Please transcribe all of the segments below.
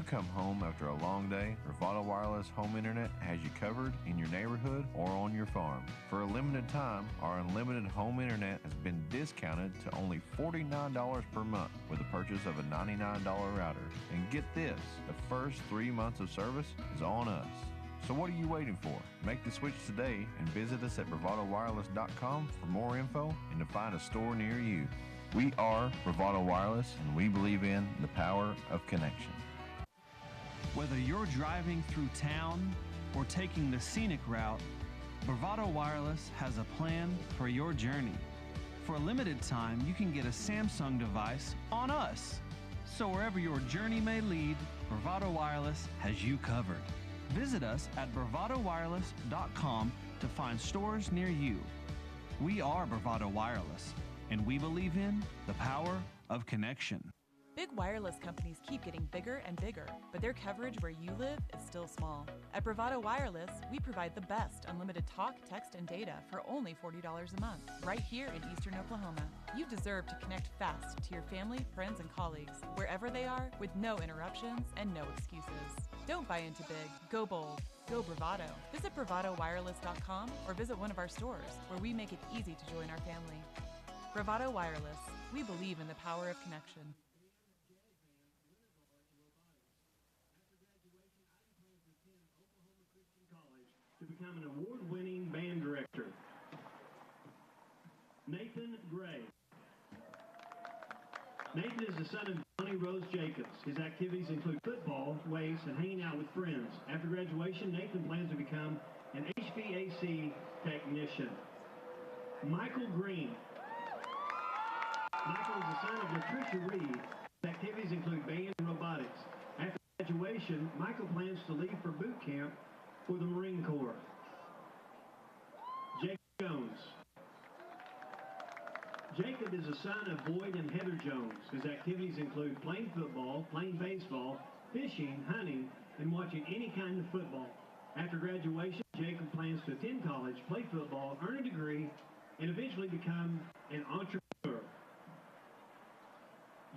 you come home after a long day, Bravado Wireless Home Internet has you covered in your neighborhood or on your farm. For a limited time, our unlimited home internet has been discounted to only $49 per month with the purchase of a $99 router. And get this, the first 3 months of service is on us. So what are you waiting for? Make the switch today and visit us at bravadowireless.com for more info and to find a store near you. We are Bravado Wireless, and we believe in the power of connection. Whether you're driving through town or taking the scenic route, Bravado Wireless has a plan for your journey. For a limited time, you can get a Samsung device on us. So wherever your journey may lead, Bravado Wireless has you covered. Visit us at bravadowireless.com to find stores near you. We are Bravado Wireless, and we believe in the power of connection. Big wireless companies keep getting bigger and bigger, but their coverage where you live is still small. At Bravado Wireless, we provide the best unlimited talk, text, and data for only $40 a month, right here in Eastern Oklahoma. You deserve to connect fast to your family, friends, and colleagues, wherever they are, with no interruptions and no excuses. Don't buy into big. Go bold. Go Bravado. Visit bravadowireless.com or visit one of our stores, where we make it easy to join our family. Bravado Wireless. We believe in the power of connection. To become an award-winning band director. Nathan Gray. Nathan is the son of Johnny Rose Jacobs. His activities include football, weights, and hanging out with friends. After graduation, Nathan plans to become an HVAC technician. Michael Green. Michael is the son of Latricia Reed. His activities include band and robotics. After graduation, Michael plans to leave for boot camp for the Marine Corps. Jacob Jones. Jacob is the son of Boyd and Heather Jones. His activities include playing football, playing baseball, fishing, hunting, and watching any kind of football. After graduation, Jacob plans to attend college, play football, earn a degree, and eventually become an entrepreneur.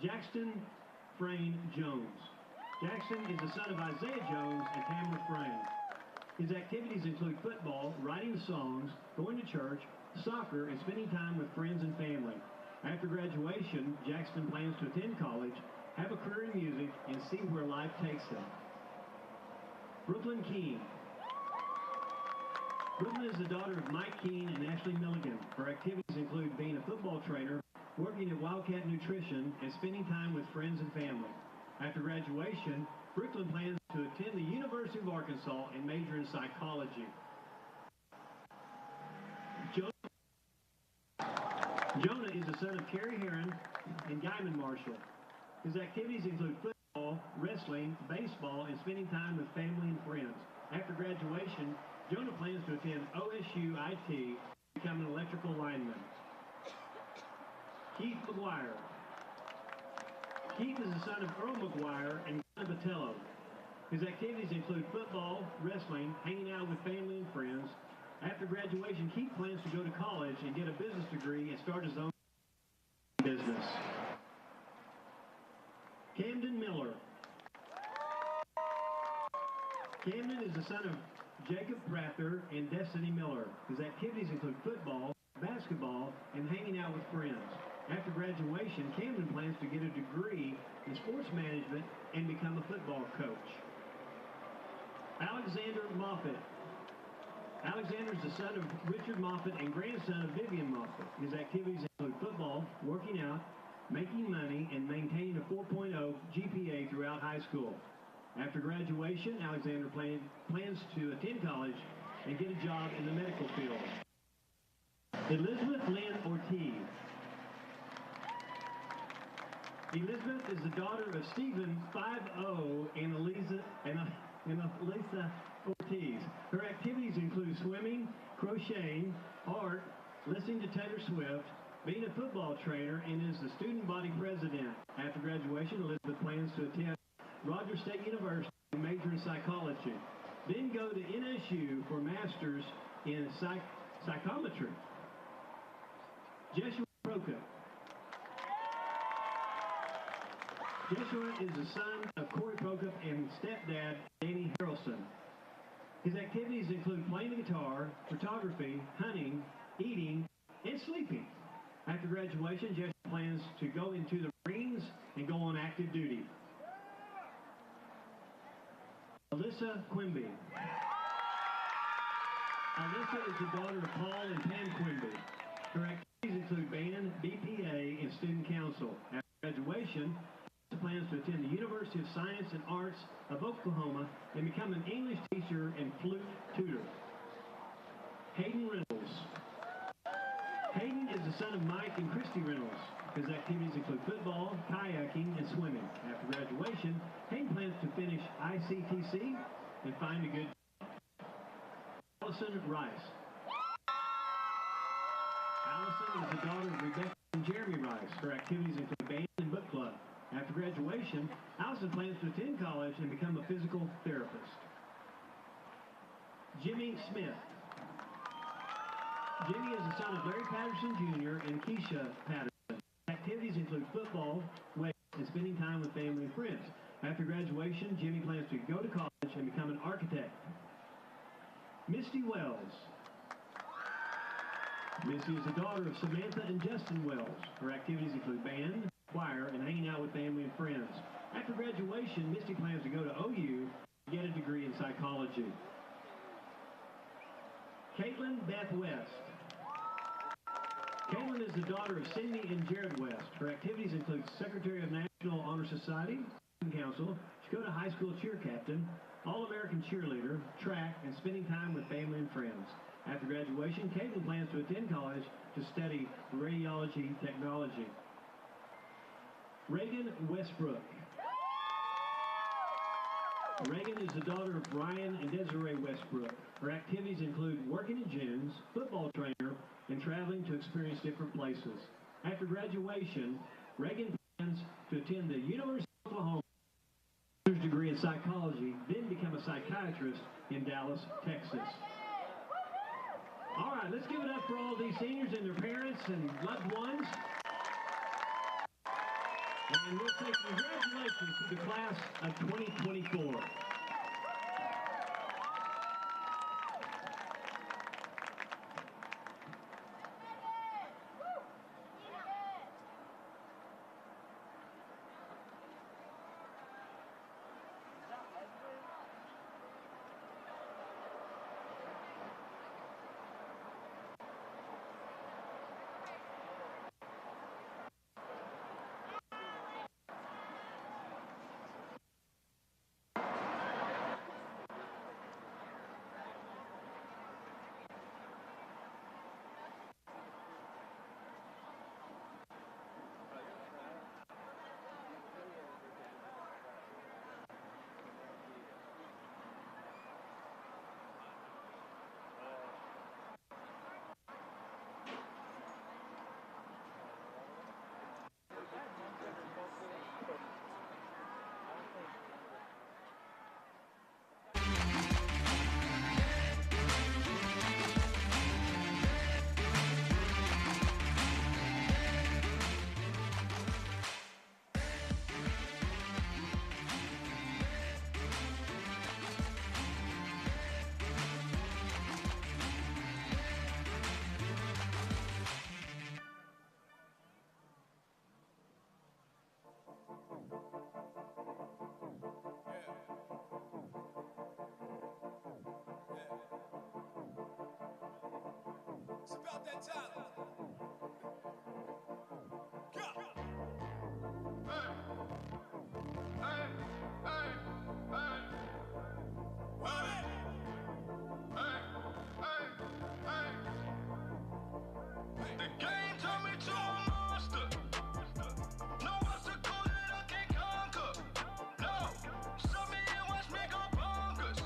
Jackson Frayne Jones. Jackson is the son of Isaiah Jones and Tamara Frayne. His activities include football, writing songs, going to church, soccer, and spending time with friends and family. After graduation, Jackson plans to attend college, have a career in music, and see where life takes him. Brooklyn Keene. Brooklyn is the daughter of Mike Keene and Ashley Milligan. Her activities include being a football trainer, working at Wildcat Nutrition, and spending time with friends and family. After graduation, Brooklyn plans to attend the University of Arkansas and major in psychology. Jonah is the son of Kerry Heron and Guyman Marshall. His activities include football, wrestling, baseball, and spending time with family and friends. After graduation, Jonah plans to attend OSU IT and become an electrical lineman. Keith McGuire. Keith is the son of Earl McGuire and Glenn Vitello. His activities include football, wrestling, hanging out with family and friends. After graduation, Keith plans to go to college and get a business degree and start his own business. Camden Miller. Camden is the son of Jacob Prather and Destiny Miller. His activities include football, basketball, and hanging out with friends. After graduation, Camden plans to get a degree in sports management and become a football coach. Alexander Moffitt. Alexander is the son of Richard Moffitt and grandson of Vivian Moffitt. His activities include football, working out, making money, and maintaining a 4.0 GPA throughout high school. After graduation, Alexander plans to attend college and get a job in the medical field. Elizabeth Lynn Ortiz. Elizabeth is the daughter of Stephen 5-0 and Elisa Ortiz. Her activities include swimming, crocheting, art, listening to Taylor Swift, being a football trainer, and is the student body president. After graduation, Elizabeth plans to attend Rogers State University and major in psychology. Then go to NSU for master's in psychometry. Jeshua Proka. Jeshua is the son of Corey Prokop and guitar, photography, hunting, eating, and sleeping. After graduation, Jessica plans to go into the Marines and go on active duty. Alyssa Quimby. Alyssa is the daughter of Paul and Pam Quimby. Her activities include band, BPA, and student council. After graduation, Alyssa plans to attend the University of Science and Arts of Oklahoma and become an English teacher and flute tutor. Hayden Reynolds. Hayden is the son of Mike and Christy Reynolds. His activities include football, kayaking, and swimming. After graduation, Hayden plans to finish ICTC and find a good job. Allison Rice. Allison is the daughter of Rebecca and Jeremy Rice. Her activities include band and book club. After graduation, Allison plans to attend college and become a physical therapist. Jimmy Smith. Jimmy is the son of Larry Patterson Jr. and Keisha Patterson. Activities include football, weights, and spending time with family and friends. After graduation, Jimmy plans to go to college and become an architect. Misty Wells. Misty is the daughter of Samantha and Justin Wells. Her activities include band, choir, and hanging out with family and friends. After graduation, Misty plans to go to OU and get a degree in psychology. Caitlin Beth West. Caitlin is the daughter of Cindy and Jared West. Her activities include Secretary of National Honor Society, Student Council, CHECOTAH High School cheer captain, All-American cheerleader, track, and spending time with family and friends. After graduation, Caitlin plans to attend college to study radiology technology. Reagan Westbrook. Reagan is the daughter of Brian and Desiree Westbrook. Her activities include working in gyms, football trainer, and traveling to experience different places. After graduation, Reagan plans to attend the University of Oklahoma, degree in psychology, then become a psychiatrist in Dallas, Texas. All right, let's give it up for all these seniors and their parents and loved ones. And we'll say congratulations to the class of 2024. About that time. Go. The game turned me to a monster. No obstacle that I can't conquer. No, saw me and watch me go bonkers.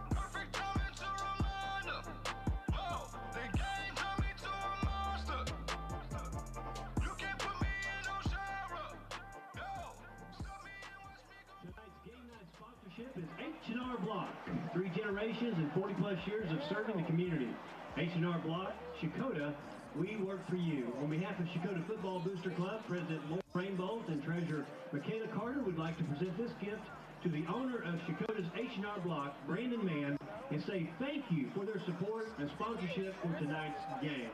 Perfect timing to remind them. Whoa, the game turned me to a monster. You can't put me in no genre. No, saw me and watch me go. Tonight's game night sponsorship is H&R Block. 3 generations and 40-plus years of serving the community. H&R Block, CHECOTAH, we work for you. On behalf of CHECOTAH Football Booster Club, President Lauren Rainbolt and Treasurer Michaela Carter would like to present this gift to the owner of CHECOTAH's H&R Block, Brandon Mann, and say thank you for their support and sponsorship for tonight's game.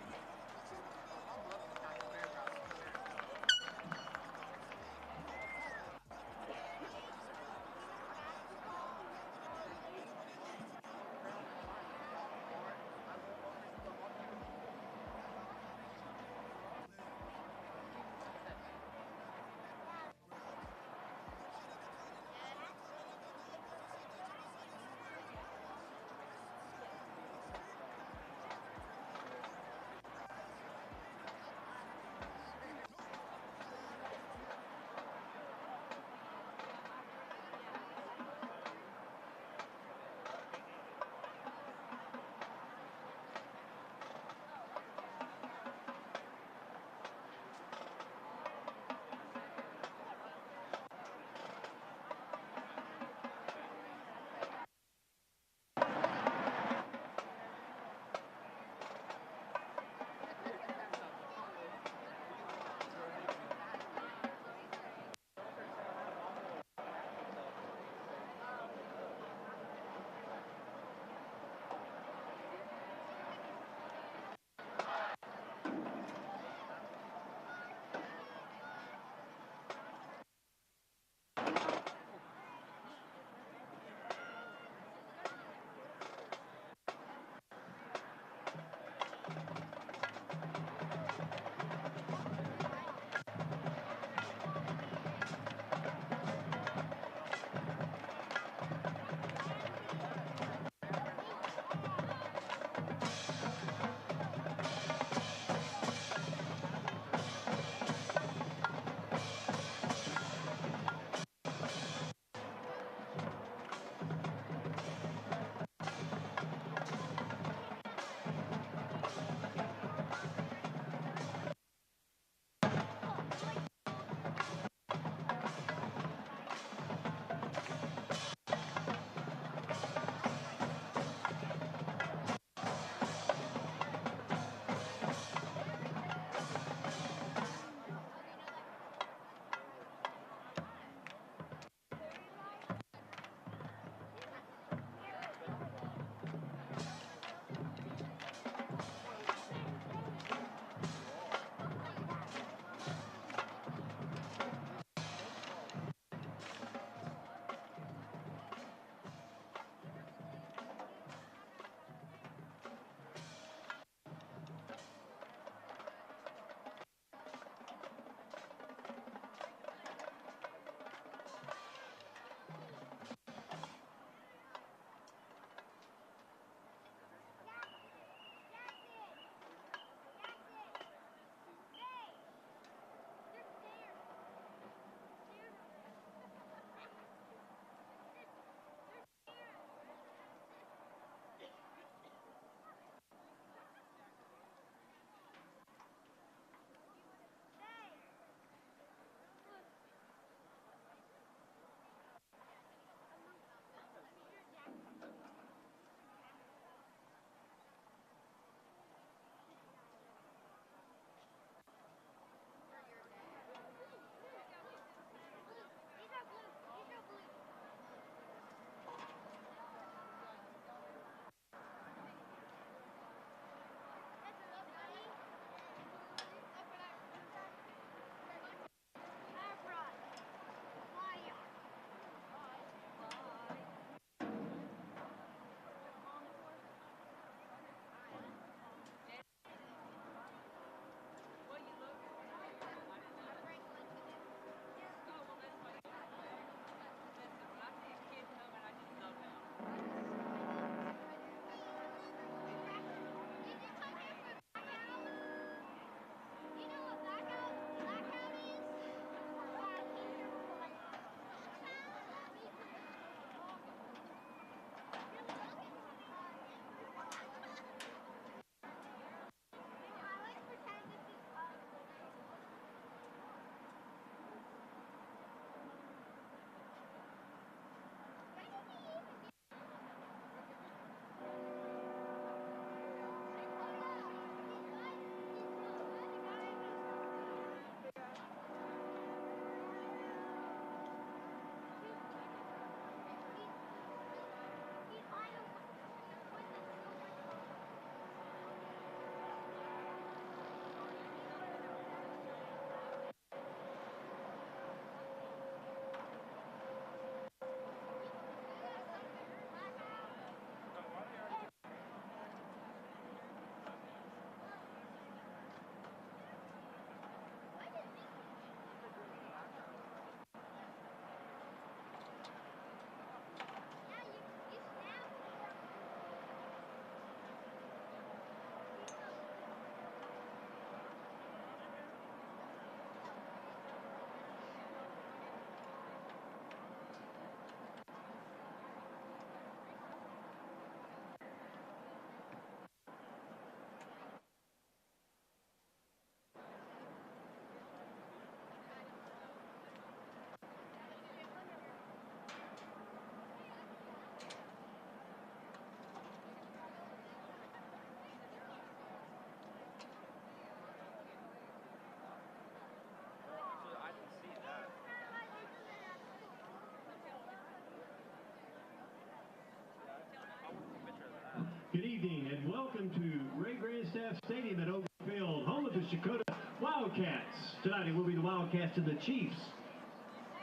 Stadium at Oak Field, home of the CHECOTAH Wildcats. Tonight it will be the Wildcats and the Chiefs.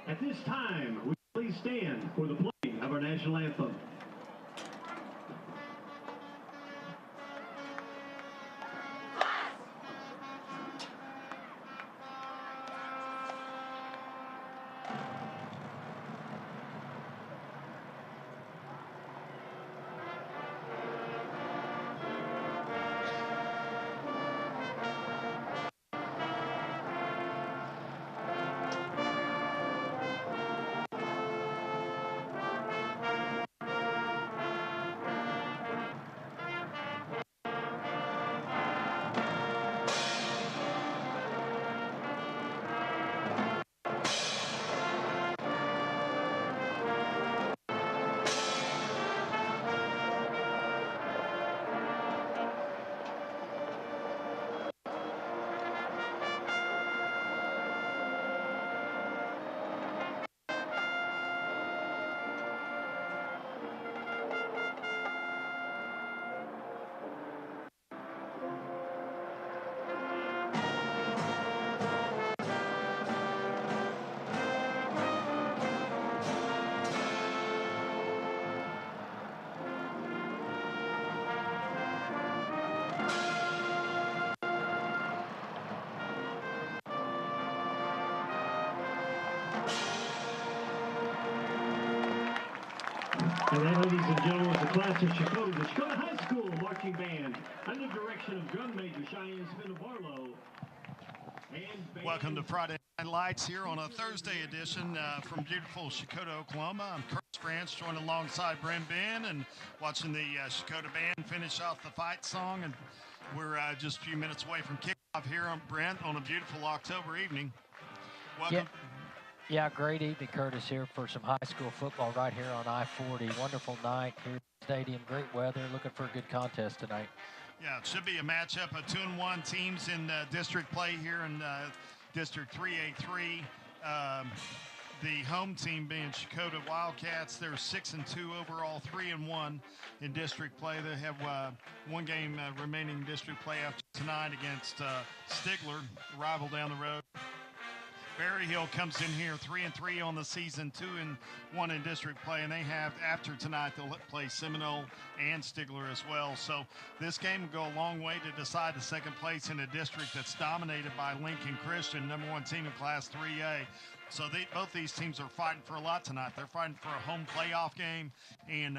At this time, we please stand for the playing of our national anthem. And that, ladies and gentlemen, was the class of CHECOTAH, the CHECOTAH High School Marching Band, under the direction of Drum Major Cheyenne Spinner-Barlow. Welcome to Friday Night Lights here on a Thursday edition from beautiful CHECOTAH, Oklahoma. I'm Curtis France, joined alongside Brent Ben, and watching the CHECOTAH band finish off the fight song. And we're just a few minutes away from kickoff here on Brent on a beautiful October evening. Welcome. Yeah, great evening, Curtis, here for some high school football right here on I-40. Wonderful night here at the stadium, great weather, looking for a good contest tonight. Yeah, it should be a matchup of 2-1 teams in district play here in District 3A3. The home team being CHECOTAH Wildcats. They're 6-2 overall, 3-1 in district play. They have one game remaining in district play after tonight against Stigler, rival down the road. Berryhill comes in here 3-3 on the season, 2-1 in district play, and they have, after tonight, they'll play Seminole and Stigler as well. So this game will go a long way to decide the second place in a district that's dominated by Lincoln Christian, #1 team in Class 3A. So both these teams are fighting for a lot tonight. They're fighting for a home playoff game and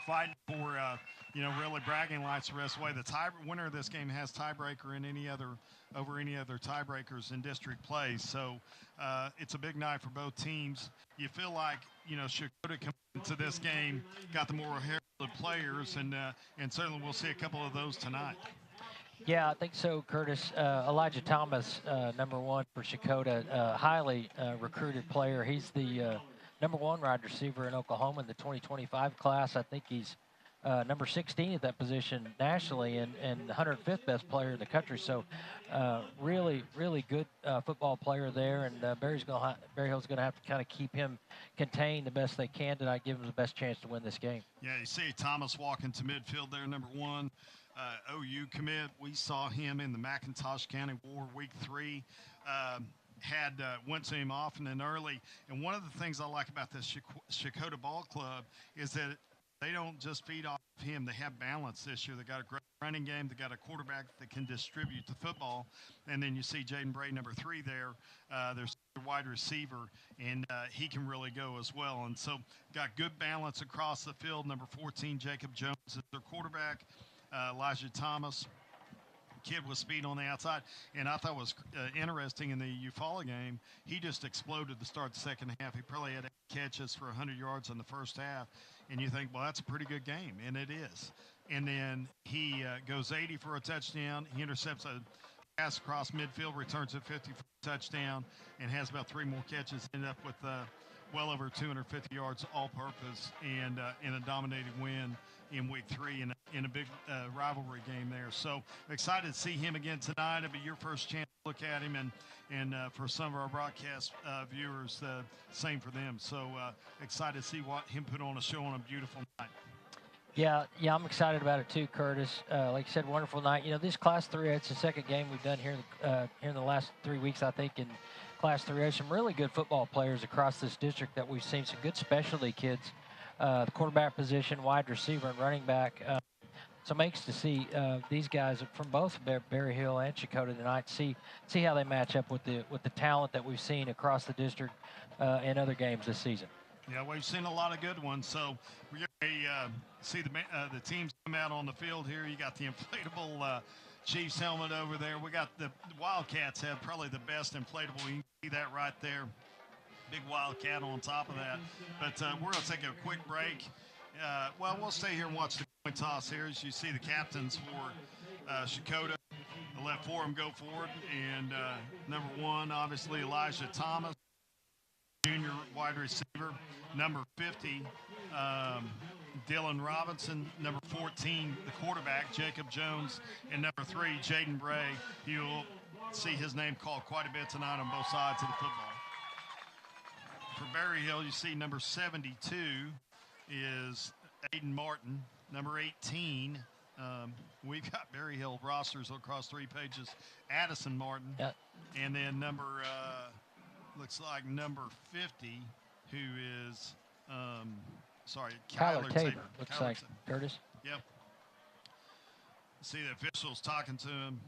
fighting for, really bragging rights the rest of the way. The winner of this game has tiebreaker in over any other tiebreakers in district play. So it's a big night for both teams. You feel like, CHECOTAH coming into this game got the more heralded players, and certainly we'll see a couple of those tonight. Yeah, I think so, Curtis. Elijah Thomas, #1 for CHECOTAH, highly recruited player. He's the #1 wide receiver in Oklahoma in the 2025 class. I think he's number 16 at that position nationally and 105th best player in the country. So really, really good football player there. And Berryhill's going to have to kind of keep him contained the best they can tonight, give him the best chance to win this game. Yeah, you see Thomas walking to midfield there, #1. OU commit. We saw him in the McIntosh County War Week 3. Went to him often and early. And one of the things I like about this CHECOTAH Ball Club is that they don't just feed off him. They have balance this year. They got a great running game. They got a quarterback that can distribute the football. And then you see Jaden Bray, #3 there. There's a wide receiver, and he can really go as well. And so got good balance across the field. #14, Jacob Jones is their quarterback. Elijah Thomas, kid with speed on the outside. And I thought it was interesting in the Eufaula game, he just exploded to start the second half. He probably had 8 catches for 100 yards in the first half. And you think, well, that's a pretty good game, and it is. And then he goes 80 for a touchdown. He intercepts a pass across midfield, returns it 50 for a touchdown, and has about 3 more catches. Ended up with well over 250 yards all-purpose, and in a dominating win in Week 3 in a big rivalry game there. So excited to see him again tonight. It'll be your first chance to look at him, and for some of our broadcast viewers, same for them. So excited to see him put on a show on a beautiful night. Yeah, I'm excited about it too, Curtis. Like you said, wonderful night. You know, this Class 3A, it's the second game we've done here in the last 3 weeks, I think, in Class 3A. Some really good football players across this district that we've seen, some good specialty kids, the quarterback position, wide receiver, and running back. So it makes to see these guys from both Berryhill and Checotah tonight, see how they match up with the talent that we've seen across the district in other games this season. Yeah, we've seen a lot of good ones. So we're going to see the teams come out on the field here. You got the inflatable Chiefs helmet over there. We got the Wildcats have probably the best inflatable. You can see that right there. Big Wildcat on top of that. But we're going to take a quick break. Well, we'll stay here and watch the coin toss here as you see the captains for Checotah. I'll let four of them go forward. And number 1, obviously, Elijah Thomas, junior wide receiver. Number 50, Dylan Robinson. Number 14, the quarterback, Jacob Jones. And number 3, Jaden Bray. You'll see his name called quite a bit tonight on both sides of the football. For Berryhill, you see number 72 is Aiden Martin. Number 18, we've got Berryhill rosters across 3 pages. Addison Martin. Yep. And then looks like number 50, who is, Kyler Tabor. Looks Kyler like Tabor. Curtis. Yep. See the officials talking to him.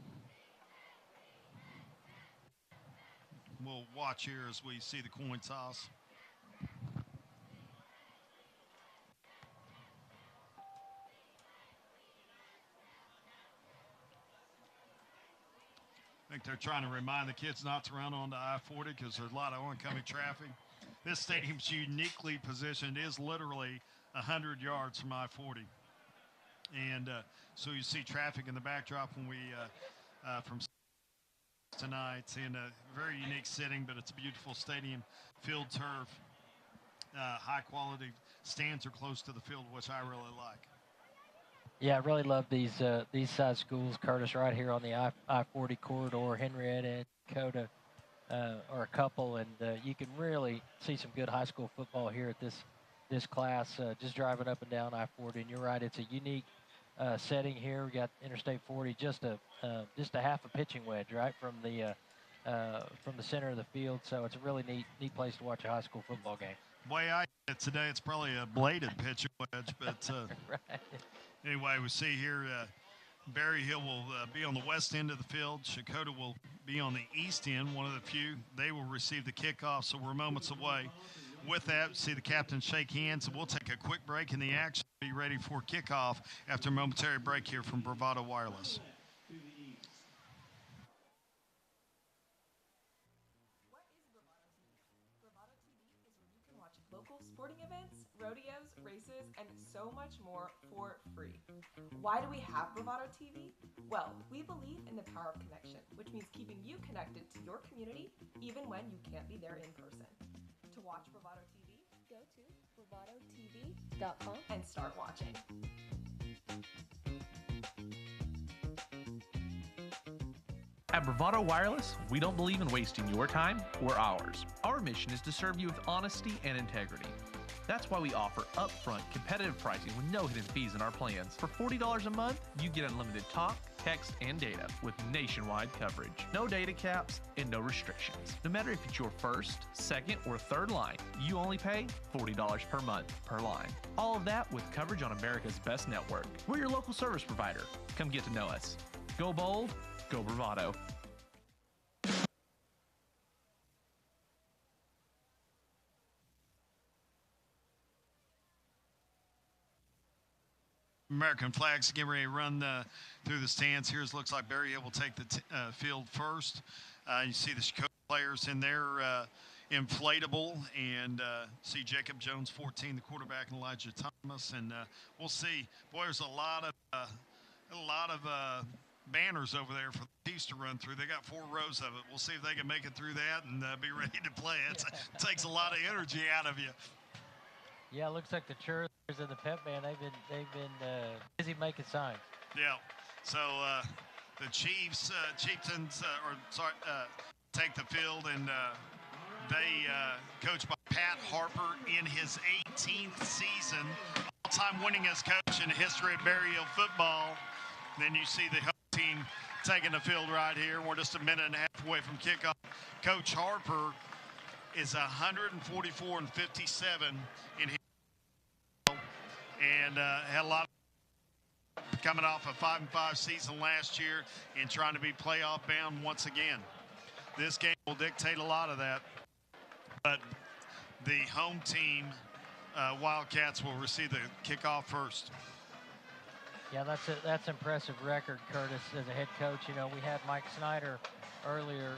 We'll watch here as we see the coin toss. I think they're trying to remind the kids not to run onto I-40 because there's a lot of oncoming traffic. This stadium's uniquely positioned. It is literally 100 yards from I-40. And so you see traffic in the backdrop when we, from tonight, in a very unique setting, but it's a beautiful stadium, field turf, high quality stands are close to the field, which I really like. Yeah, I really love these size schools, Curtis, right here on the I-40 corridor. Henrietta and Checotah are a couple, and you can really see some good high school football here at this class, just driving up and down I-40. And you're right, it's a unique setting here. We got Interstate 40, just a half a pitching wedge, right, from the center of the field. So it's a really neat place to watch a high school football game. The way I get it today, it's probably a bladed pitching wedge, but right. Anyway, we see here Berryhill will be on the west end of the field. Checotah will be on the east end, one of the few. They will receive the kickoff, so we're moments away. With that, see the captains shake hands, and we'll take a quick break in the action. Be ready for kickoff after a momentary break here from Bravado Wireless. What is Bravado TV? Bravado TV is where you can watch local sporting events, rodeos, races, and so much more for free. Why do we have Bravado TV? Well, we believe in the power of connection, which means keeping you connected to your community even when you can't be there in person. To watch Bravado TV, go to bravadotv.com and start watching. At Bravado Wireless, we don't believe in wasting your time or ours. Our mission is to serve you with honesty and integrity. That's why we offer upfront competitive pricing with no hidden fees in our plans. For $40 a month, you get unlimited talk, text, and data with nationwide coverage. No data caps and no restrictions. No matter if it's your first, second, or third line, you only pay $40 per month per line. All of that with coverage on America's best network. We're your local service provider. Come get to know us. Go bold, go Bravado. American flags getting ready to run through the stands. Here's looks like Berryhill will take the field first. You see the Checotah players in there, inflatable, and see Jacob Jones, 14, the quarterback, and Elijah Thomas. And we'll see. Boy, there's a lot of banners over there for the Chiefs to run through. They got 4 rows of it. We'll see if they can make it through that and be ready to play. It takes a lot of energy out of you. Yeah, it looks like the cheerleaders and the pep band, they've been busy making signs. Yeah. So the Chiefs, Chieftains, take the field, and they coached by Pat Harper in his 18th season. all-time winningest coach in the history of Berryhill football. Then you see the home team taking the field right here. We're just a minute and a half away from kickoff. Coach Harper is 144 and 57 in his and had a lot of coming off a 5-5 season last year and trying to be playoff bound once again. This game will dictate a lot of that, but the home team Wildcats will receive the kickoff first. Yeah, that's impressive record, Curtis, as a head coach. You know, we had Mike Snyder earlier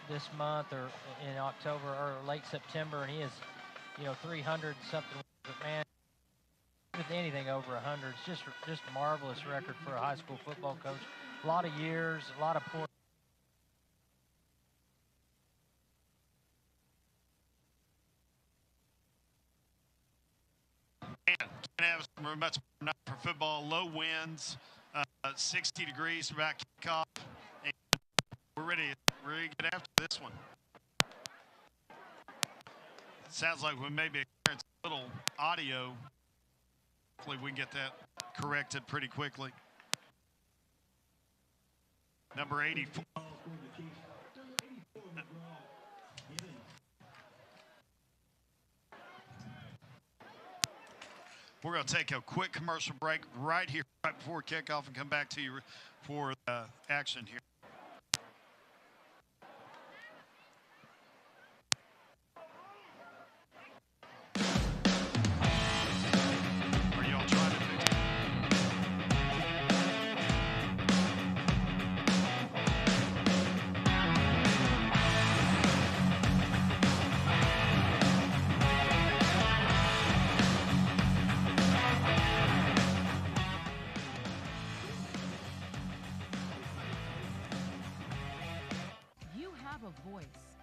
this month or in October or late September, and he is, 300 something. But man, with anything over 100, it's just a marvelous record for a high school football coach. A lot of years, a lot of points. Have much enough for football. Low winds, 60 degrees for about kickoff, and we're ready to get after this one. Sounds like we may be experiencing a little audio. Hopefully we can get that corrected pretty quickly. Number 84. We're going to take a quick commercial break right here, right before kickoff, and come back to you for action here. Are y'all trying to fix it?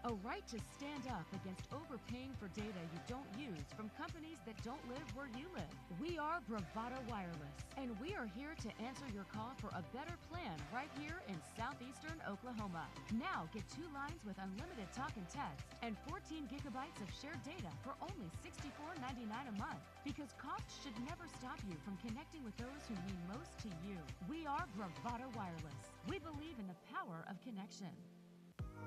A right to stand up against overpaying for data you don't use from companies that don't live where you live. We are Bravado Wireless, and we are here to answer your call for a better plan right here in southeastern Oklahoma. Now get 2 lines with unlimited talk and text and 14 gigabytes of shared data for only $64.99 a month. Because costs should never stop you from connecting with those who mean most to you. We are Bravado Wireless. We believe in the power of connection.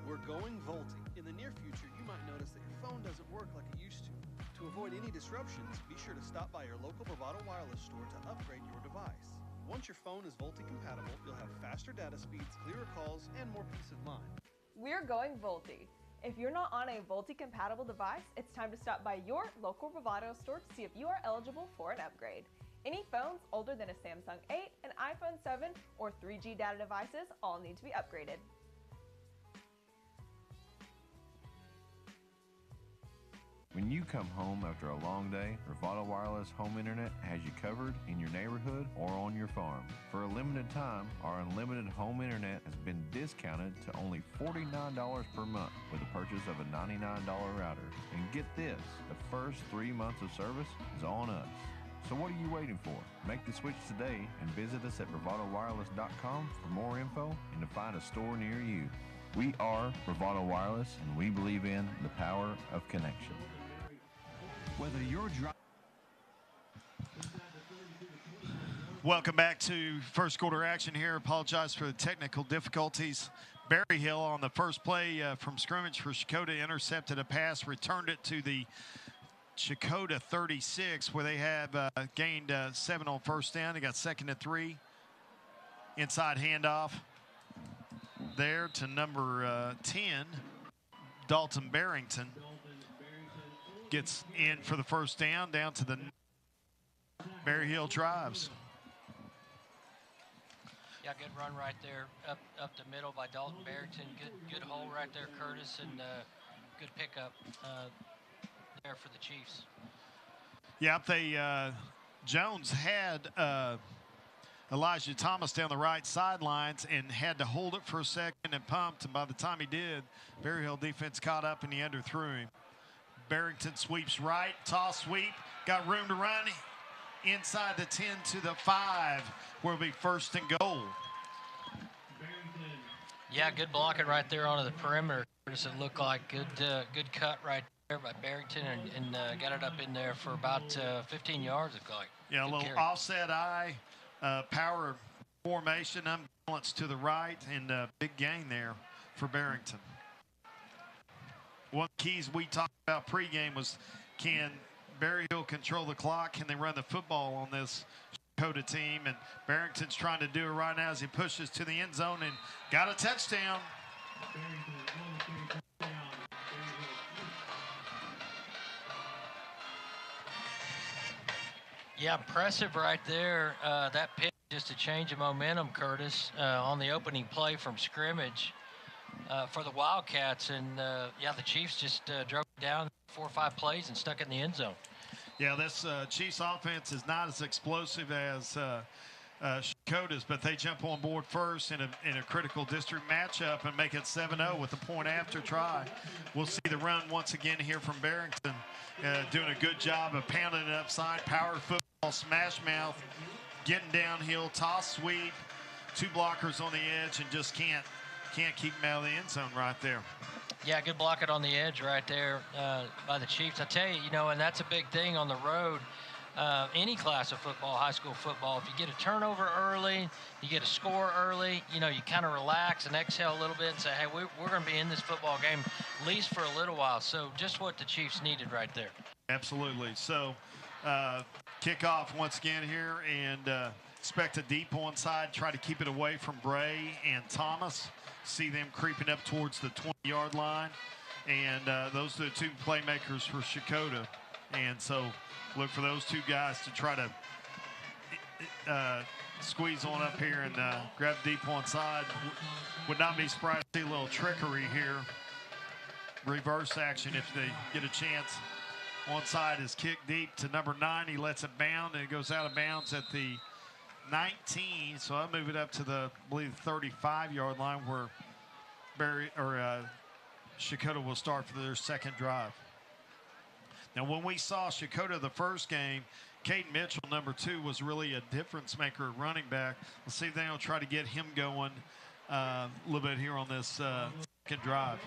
We're going VoLTE. In the near future, you might notice that your phone doesn't work like it used to. To avoid any disruptions, be sure to stop by your local Bravado Wireless store to upgrade your device. Once your phone is VoLTE compatible, you'll have faster data speeds, clearer calls, and more peace of mind. We're going VoLTE. If you're not on a VoLTE compatible device, it's time to stop by your local Bravado store to see if you are eligible for an upgrade. Any phones older than a Samsung 8, an iPhone 7, or 3G data devices all need to be upgraded. When you come home after a long day, Bravado Wireless Home Internet has you covered in your neighborhood or on your farm. For a limited time, our unlimited home internet has been discounted to only $49 per month with the purchase of a $99 router. And get this, the first 3 months of service is on us. So what are you waiting for? Make the switch today and visit us at bravadowireless.com for more info and to find a store near you. We are Bravado Wireless, and we believe in the power of connection. Whether you're driving. Welcome back to first quarter action here. Apologize for the technical difficulties. Berryhill on the first play from scrimmage for CHECOTAH intercepted a pass, returned it to the CHECOTAH 36, where they have gained 7 on first down. They got 2nd and 3. Inside handoff there to number 10, Dalton Barrington. Gets in for the first down to the Berryhill drives. Yeah, good run right there up the middle by Dalton Barrington. Good hole right there, Curtis, and good pickup there for the Chiefs. Yep, Jones had Elijah Thomas down the right sidelines and had to hold it for a second and pumped, and by the time he did, Berryhill defense caught up and he underthrew him. Barrington sweeps right, toss sweep, got room to run inside the 10 to the 5, where it'll be 1st and goal. Yeah, good blocking right there onto the perimeter. It looked like good cut right there by Barrington and got it up in there for about 15 yards, it looked like. Yeah, a Good little carry. offset eye, power formation, unbalanced to the right, and big gain there for Barrington. One of the keys we talked about pregame was, can Berryhill control the clock? Can they run the football on this CHECOTAH team? And Barrington's trying to do it right now as he pushes to the end zone and got a touchdown. Yeah, impressive right there. That pitch, just a change of momentum, Curtis, on the opening play from scrimmage for the Wildcats. And, yeah, the Chiefs just drove it down 4 or 5 plays and stuck it in the end zone. Yeah, this Chiefs offense is not as explosive as CHECOTAH's, but they jump on board first in a critical district matchup and make it 7-0 with a point after try. We'll see the run once again here from Barrington, doing a good job of pounding it upside, power football, smash mouth, getting downhill, toss sweep, 2 blockers on the edge, and just can't keep them out of the end zone right there. Yeah, good block it on the edge right there by the Chiefs. I tell you, and that's a big thing on the road. Any class of football, high school football, if you get a turnover early, you get a score early, you kind of relax and exhale a little bit and say, hey, we're going to be in this football game at least for a little while. So just what the Chiefs needed right there. Absolutely. So kickoff once again here, and expect a deep one side, try to keep it away from Bray and Thomas. See them creeping up towards the 20-yard line, and those are the 2 playmakers for CHECOTAH. And so look for those 2 guys to try to squeeze on up here and grab deep one side. Would not be surprised to see a little trickery here. Reverse action if they get a chance. One side is kicked deep to number 9. He lets it bound, and it goes out of bounds at the 19. So I'll move it up to the, I believe, 35-yard line where CHECOTAH will start for their second drive. Now, when we saw CHECOTAH the first game, Caden Mitchell, number 2, was really a difference maker at running back. Let's see if they'll try to get him going a little bit here on this second drive.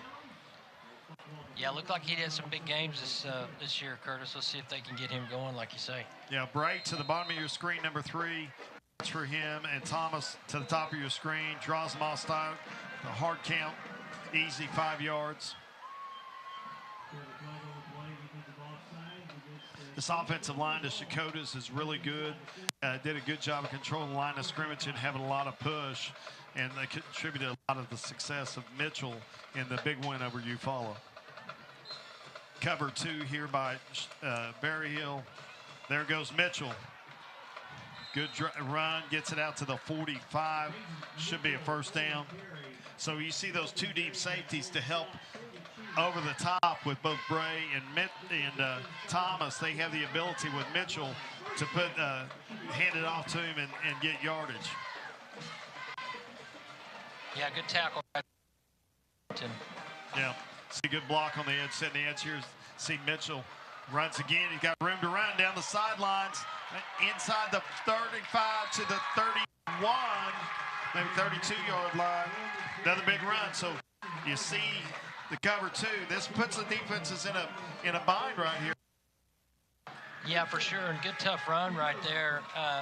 Yeah, looked like he did some big games this year, Curtis. Let's see if they can get him going, like you say. Yeah, Bray to the bottom of your screen, number 3. That's for him. And Thomas to the top of your screen. Draws them all style. The hard count. Easy 5 yards. This offensive line to CHECOTAH's is really good. Did a good job of controlling the line of scrimmage and having a lot of push. And they contributed a lot of the success of Mitchell in the big win over Eufaula. Cover 2 here by Berryhill. There goes Mitchell. Good run, gets it out to the 45. Should be a first down. So you see those 2 deep safeties to help over the top with both Bray and Thomas. They have the ability with Mitchell to hand it off to him and get yardage. Yeah, good tackle. Yeah, see good block on the edge, setting the edge here. See Mitchell runs again. He's got room to run down the sidelines, inside the 35 to the 31, maybe 32-yard line. Another big run. So you see the cover 2. This puts the defenses in a bind right here. Yeah, for sure. And good tough run right there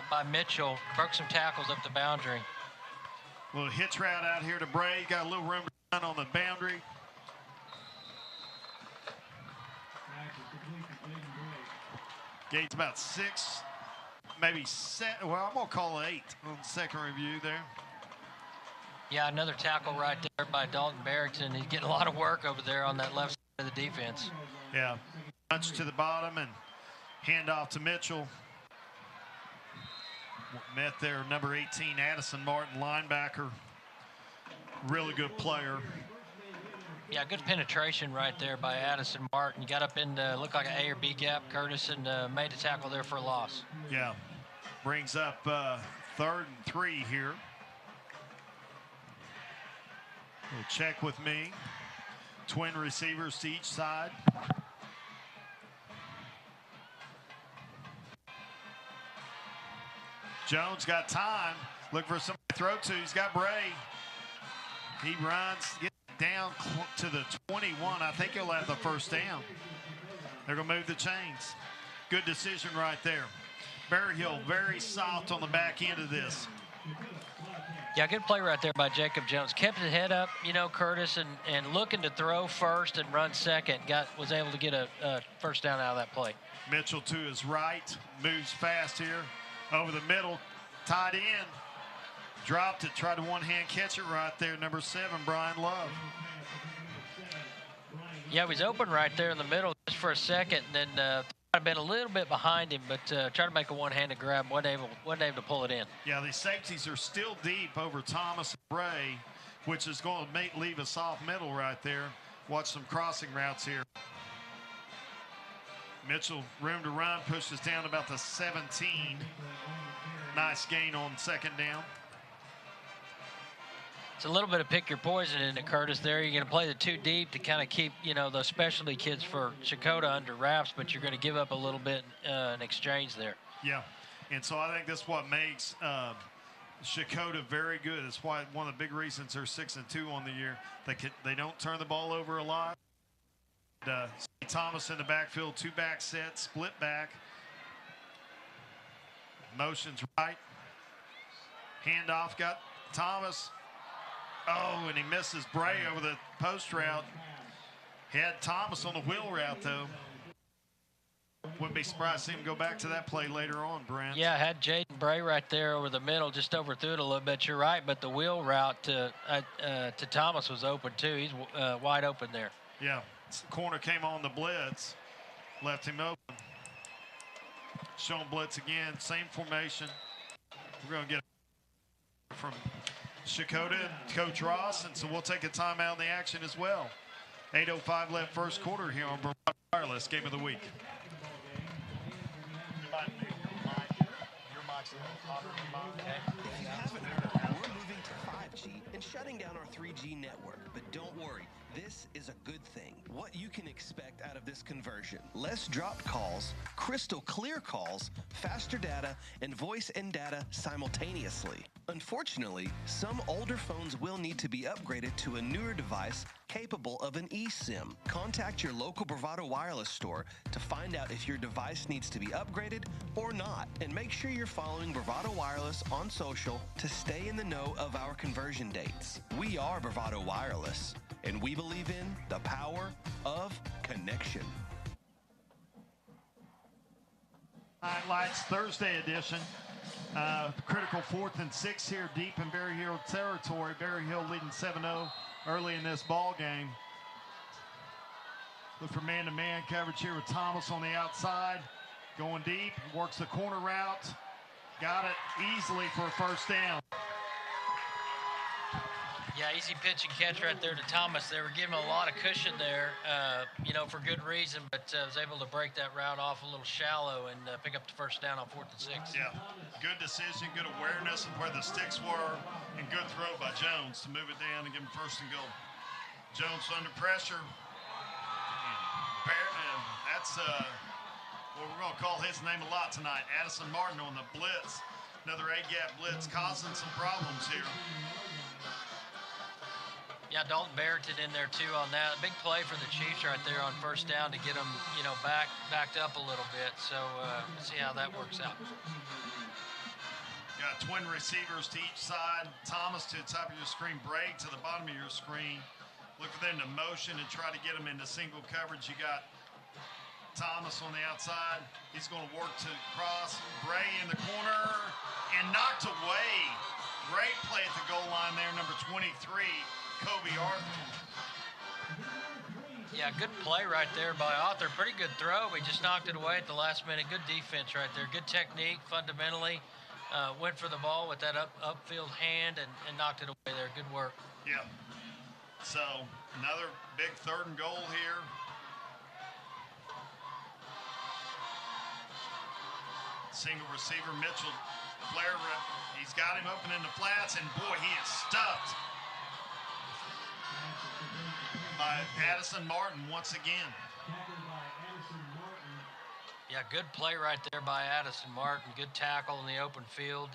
by Mitchell. Broke some tackles up the boundary. Little hitch route out here to Bray. Got a little room to run on the boundary. Gates about 6, maybe 7. Well, I'm going to call it 8 on the second review there. Yeah, another tackle right there by Dalton Barrington. He's getting a lot of work over there on that left side of the defense. Yeah, punch to the bottom and hand off to Mitchell. Met there, number 18, Addison Martin, linebacker. Really good player. Yeah, good penetration right there by Addison Martin. Got up in, looked like an A or B gap, Curtis, and made a tackle there for a loss. Yeah, brings up 3rd and 3 here. We'll check with me. Twin receivers to each side. Jones got time. Look for somebody to throw to. He's got Bray. He runs, gets down to the 21. I think he'll have the first down. They're going to move the chains. Good decision right there. Berryhill very soft on the back end of this. Yeah, good play right there by Jacob Jones. Kept his head up, you know, Curtis, and looking to throw first and run second. Was able to get a first down out of that play. Mitchell to his right, moves fast here. Over the middle, tight end. Dropped it, tried to one-hand catch it right there. Number 7, Brian Love. Yeah, he was open right there in the middle just for a second, and then I've been a little bit behind him, but tried to make a one-handed grab. Wasn't able to pull it in. Yeah, these safeties are still deep over Thomas and Bray, which is going to leave a soft middle right there. Watch some crossing routes here. Mitchell, room to run, pushes down about the 17. Nice gain on second down. It's a little bit of pick your poison in it, Curtis. There, you're going to play the 2 deep to kind of keep, you know, those specialty kids for CHECOTAH under wraps, but you're going to give up a little bit in exchange there. Yeah, and so I think that's what makes CHECOTAH very good. It's why one of the big reasons they're 6-2 on the year. They don't turn the ball over a lot. Thomas in the backfield, 2-back set, split back. Motions right. Handoff got Thomas. Oh, and he misses Bray over the post route. Had Thomas on the wheel route, though. Wouldn't be surprised to see him go back to that play later on, Brent. Yeah, had Jaden Bray right there over the middle, just overthrew it a little bit. You're right, but the wheel route to Thomas was open, too. He's wide open there. Yeah, corner came on the blitz, left him open. Showing blitz again, same formation. We're going to get from CHECOTAH, Coach Ross, and so we'll take a timeout in the action as well. 8:05 left first quarter here on Bravado Wireless Game of the Week. If you haven't heard, we're moving to 5G and shutting down our 3G network. But don't worry, this is a good thing. What you can expect out of this conversion: less dropped calls, crystal clear calls, faster data, and voice and data simultaneously. Unfortunately, some older phones will need to be upgraded to a newer device capable of an eSIM. Contact your local Bravado Wireless store to find out if your device needs to be upgraded or not. And make sure you're following Bravado Wireless on social to stay in the know of our conversion dates. We are Bravado Wireless, and we believe in the power of connection. Highlights Thursday edition. Critical 4th and 6 here deep in Berryhill territory. Berryhill leading 7-0 early in this ball game. Look for man-to-man coverage here with Thomas on the outside. Going deep, works the corner route. Got it easily for a first down. Yeah, easy pitch and catch right there to Thomas. They were giving a lot of cushion there, you know, for good reason, but was able to break that route off a little shallow and pick up the first down on 4th and 6. Yeah, good decision, good awareness of where the sticks were, and good throw by Jones to move it down and give him first and goal. Jones under pressure. That's what we're going to call his name a lot tonight. Addison Martin on the blitz. Another A-gap blitz causing some problems here. Yeah, Dalton Barrington in there too on that. A big play for the Chiefs right there on first down to get them, you know, backed up a little bit. So we'll see how that works out. Got twin receivers to each side. Thomas to the top of your screen, Bray to the bottom of your screen. Look for them to motion and try to get them into single coverage. You got Thomas on the outside. He's going to work to cross. Bray in the corner and knocked away. Great play at the goal line there, number 23. Kobe Arthur. Yeah, good play right there by Arthur. Pretty good throw. He just knocked it away at the last minute. Good defense right there. Good technique fundamentally. Went for the ball with that upfield hand and knocked it away there. Good work. Yeah. So another big 3rd and goal here. Single receiver, Mitchell. Flair, he's got him open in the flats, and boy, he is stuffed by Addison Martin once again. Yeah, good play right there by Addison Martin. Good tackle in the open field.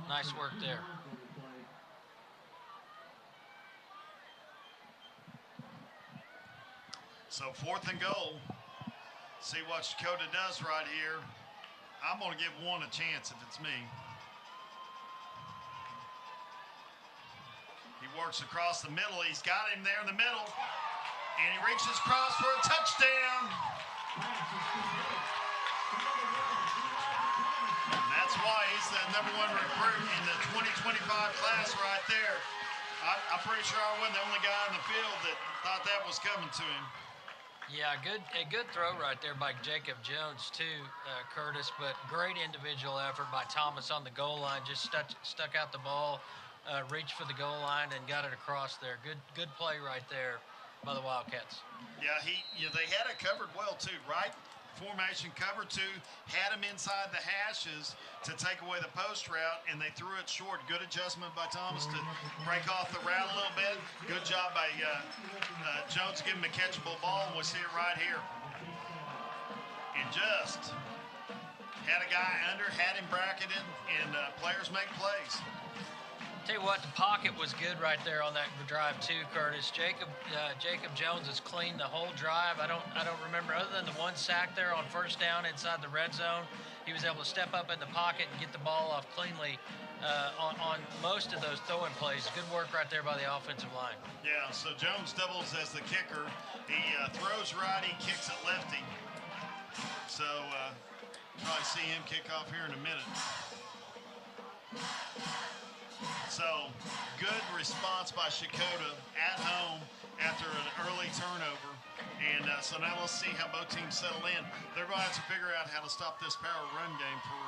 Nice work there. So 4th and goal. See what CHECOTAH does right here. I'm going to give one a chance if it's me. He works across the middle. He's got him there in the middle. And he reaches across for a touchdown. And that's why he's the #1 recruit in the 2025 class right there. I'm pretty sure I wasn't the only guy in the field that thought that was coming to him. Yeah, a good throw right there by Jacob Jones too, Curtis, but great individual effort by Thomas on the goal line. Just stuck out the ball, reached for the goal line and got it across there. Good play right there by the Wildcats. Yeah, they had it covered well too, right? Formation cover 2, had him inside the hashes to take away the post route, and they threw it short. Good adjustment by Thomas to break off the route a little bit. Good job by Jones to give him a catchable ball, and we see it right here. And just had a guy under, had him bracketed, and players make plays. Tell you what, the pocket was good right there on that drive too, Curtis. Jacob Jones has cleaned the whole drive. I don't remember, other than the one sack there on first down inside the red zone. He was able to step up in the pocket and get the ball off cleanly on most of those throwing plays. Good work right there by the offensive line. Yeah, so Jones doubles as the kicker. He throws righty, kicks it lefty. So probably see him kick off here in a minute. So, good response by CHECOTAH at home after an early turnover. And so now let's see how both teams settle in. They're going to have to figure out how to stop this power run game for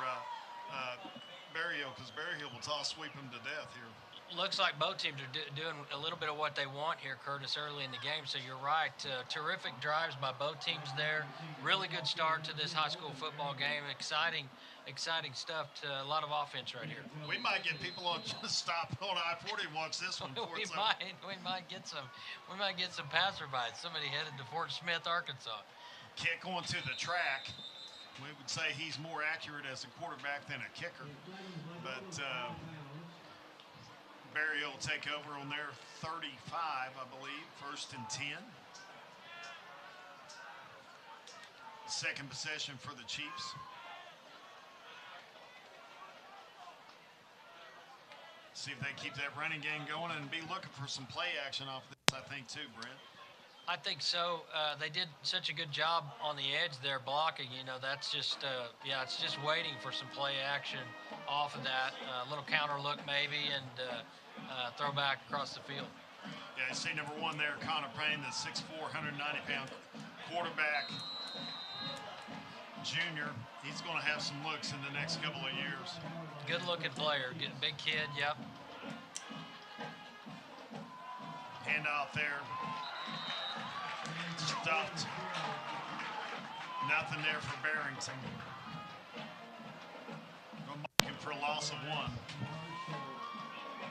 Berryhill, because Berryhill will toss sweep them to death here. Looks like both teams are doing a little bit of what they want here, Curtis, early in the game. So you're right. Terrific drives by both teams there. Really good start to this high school football game. Exciting stuff. A lot of offense right here. We might get people on stop on I-40 and watch this one. we might get some passerbys. Somebody headed to Fort Smith, Arkansas. Kick onto the track. We would say he's more accurate as a quarterback than a kicker, but Berryhill will take over on their 35, I believe. 1st and 10. Second possession for the Chiefs. See if they keep that running game going and be looking for some play action off this, I think, too, Brent. I think so. They did such a good job on the edge there blocking. You know, that's just, it's just waiting for some play action off of that. A little counter look maybe and throw back across the field. Yeah, you see #1 there, Connor Payne, the 6'4", 190-pound quarterback. Junior, he's going to have some looks in the next couple of years. Good-looking player, big kid, yep. Handoff there. Stuffed. Nothing there for Barrington. Looking for a loss of 1.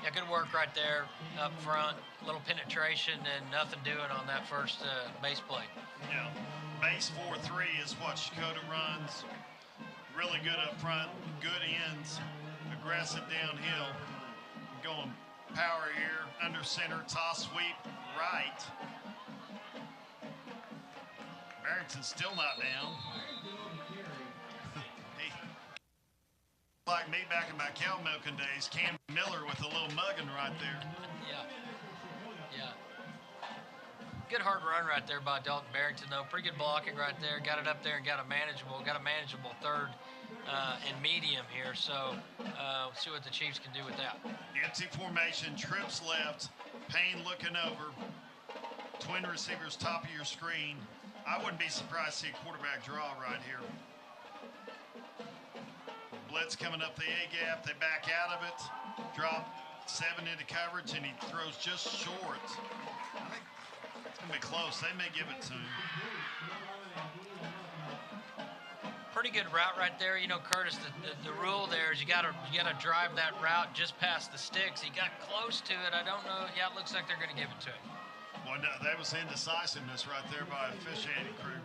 Yeah, good work right there up front. A little penetration and nothing doing on that first base play. Yeah, base 4-3 is what CHECOTAH runs. Really good up front, good ends, aggressive downhill. Going power here, under center, toss sweep, right. Barrington's still not down. Like me back in my cow milking days, Cam Miller with a little mugging right there. Yeah. Good hard run right there by Dalton Barrington, though. Pretty good blocking right there. Got it up there and got a manageable third and medium here. So see what the Chiefs can do with that. Empty formation, trips left, Payne looking over. Twin receivers top of your screen. I wouldn't be surprised to see a quarterback draw right here. Blitz coming up the A-gap. They back out of it. Drop 7 into coverage, and he throws just short. I think it's going to be close. They may give it to him. Pretty good route right there. You know, Curtis, the rule there is you gotta drive that route just past the sticks. He got close to it. I don't know. Yeah, it looks like they're going to give it to him. Well, no, that was indecisiveness right there by officiating crew.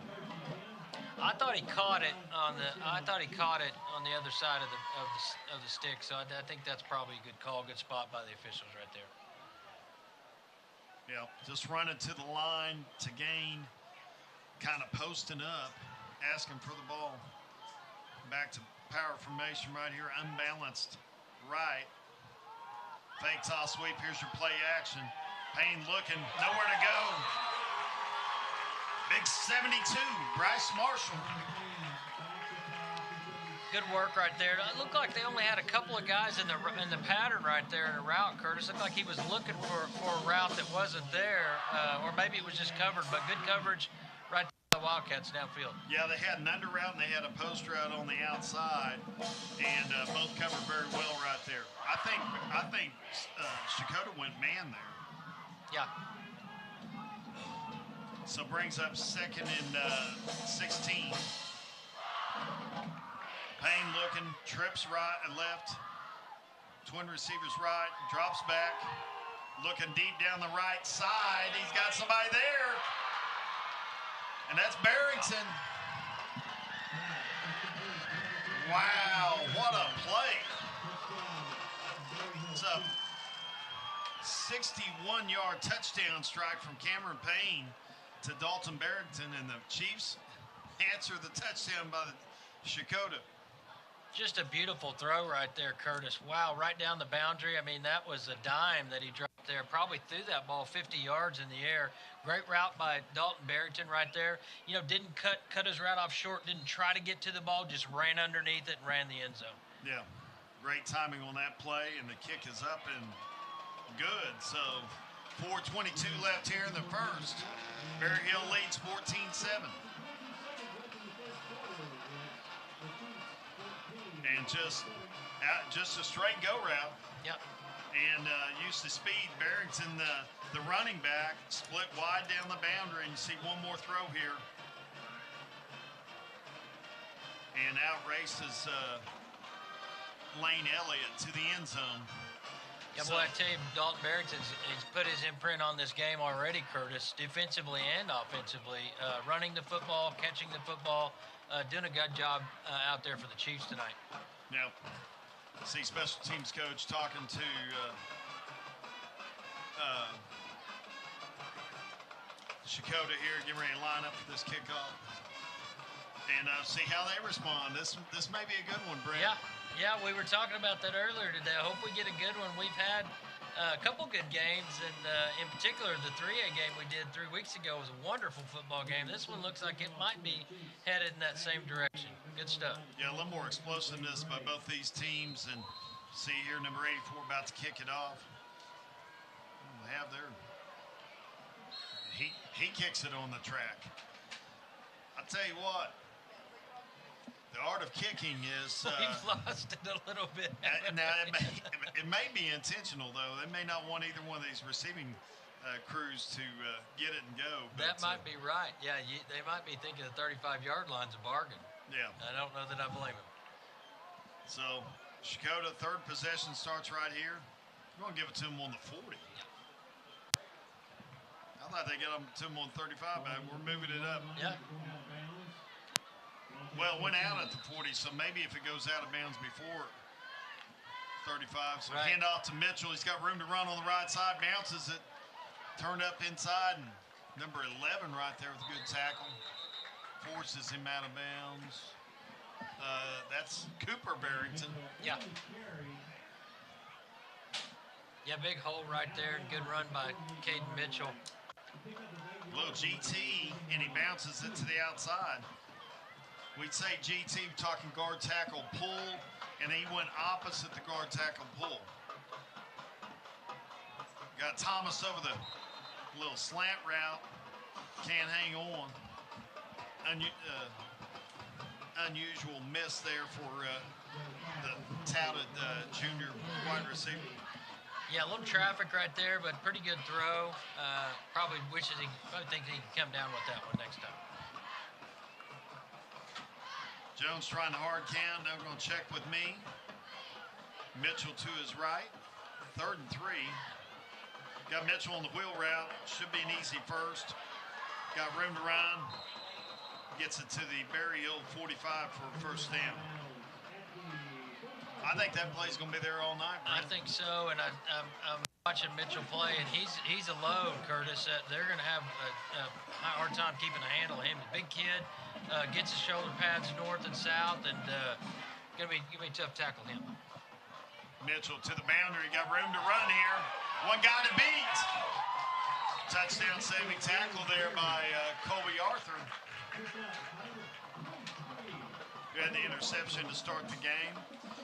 I thought he caught it on the other side of the stick. So I think that's probably a good call, good spot by the officials right there. Yeah, just running to the line to gain, kind of posting up. asking for the ball. Back to power formation right here, unbalanced right. Fake toss sweep, here's your play action. Payne looking, nowhere to go. Big 72, Bryce Marshall. Good work right there. It looked like they only had a couple of guys in the pattern right there in the route, Curtis. Looked like he was looking for a route that wasn't there, or maybe it was just covered, but good coverage right there by the Wildcats downfield. Yeah, they had an under route and they had a post route on the outside, and both covered very well right there. I think Checotah went man there. Yeah. So brings up 2nd and 16. Payne looking, trips right and left. Twin receivers right, drops back. Looking deep down the right side. He's got somebody there. And that's Barrington. Wow, what a play. It's a 61-yard touchdown strike from Cameron Payne to Dalton Barrington, and the Chiefs answer the touchdown by the Checotah. Just a beautiful throw right there, Curtis. Wow, right down the boundary. I mean, that was a dime that he dropped there. Probably threw that ball 50 yards in the air. Great route by Dalton Barrington right there. You know, didn't cut his route off short, didn't try to get to the ball, just ran underneath it and ran the end zone. Yeah, great timing on that play, and the kick is up and good. So 4:22 left here in the first. Berryhill leads 14-7. And just a straight go route. Yep. And use the speed. Barrington, the running back, split wide down the boundary. And you see one more throw here. And outraces Lane Elliott to the end zone. Yeah, so, boy, I tell you, Dalton Barrington's he's put his imprint on this game already, Curtis, defensively and offensively. Running the football, catching the football, doing a good job out there for the Chiefs tonight. Yeah. See special teams coach talking to Checotah here, getting ready to line up for this kickoff. And see how they respond. This may be a good one, Brent. Yeah, we were talking about that earlier today. I hope we get a good one. We've had a couple good games, and in particular, the 3A game we did 3 weeks ago was a wonderful football game. This one looks like it might be headed in that same direction. Good stuff. Yeah, a little more explosiveness by both these teams, and see here, number 84 about to kick it off. They have their he kicks it on the track. I'll tell you what. The art of kicking is... We've lost it a little bit. Now, it may be intentional, though. They may not want either one of these receiving crews to get it and go. That might be right. Yeah, they might be thinking the 35-yard line's a bargain. Yeah. I don't know that I blame them. So, Checotah, third possession starts right here. We're going to give it to them on the 40. I thought they got them to them on 35, but we're moving it up. Yeah. Well, it went out at the 40, so maybe if it goes out of bounds before 35. So right. Hand off to Mitchell. He's got room to run on the right side, bounces it, turned up inside, and number 11 right there with a good tackle. Forces him out of bounds. That's Cooper Barrington. Yeah. Yeah, big hole right there. Good run by Caden Mitchell. Little GT, and he bounces it to the outside. We'd say GT, talking guard tackle pull, and he went opposite the guard tackle pull. Got Thomas over the little slant route. Can't hang on. Unusual miss there for the touted junior wide receiver. Yeah, a little traffic right there, but pretty good throw. Probably thinks he can come down with that one next time. Jones trying the hard count. Now going to check with me. Mitchell to his right. 3rd and 3. Got Mitchell on the wheel route. Should be an easy first. Got room to run. Gets it to the Berryhill 45 for a first down. I think that play's going to be there all night, Brent. I think so, and I'm watching Mitchell play, and he's alone, Curtis. They're going to have a hard time keeping a handle on him. A big kid, gets his shoulder pads north and south, and gonna be tough to tackle him. Mitchell to the boundary, got room to run here. One guy to beat. Touchdown saving tackle there by Colby Arthur. Who had the interception to start the game.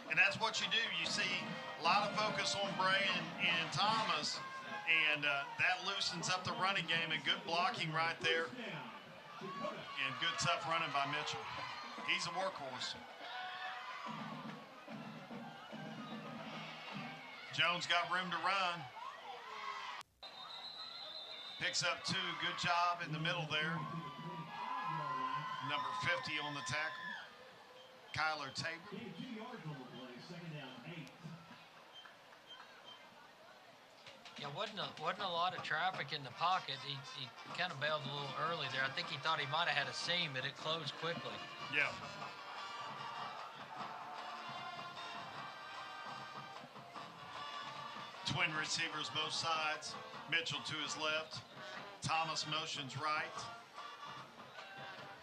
And that's what you do. You see a lot of focus on Bray and Thomas, and that loosens up the running game, and good blocking right there. And good tough running by Mitchell. He's a workhorse. Jones got room to run. Picks up 2. Good job in the middle there. Number 50 on the tackle. Kyler Tabor. Yeah, wasn't a lot of traffic in the pocket. He kind of bailed a little early there. I think he thought he might have had a seam, but it closed quickly. Yeah. Twin receivers both sides. Mitchell to his left. Thomas motions right.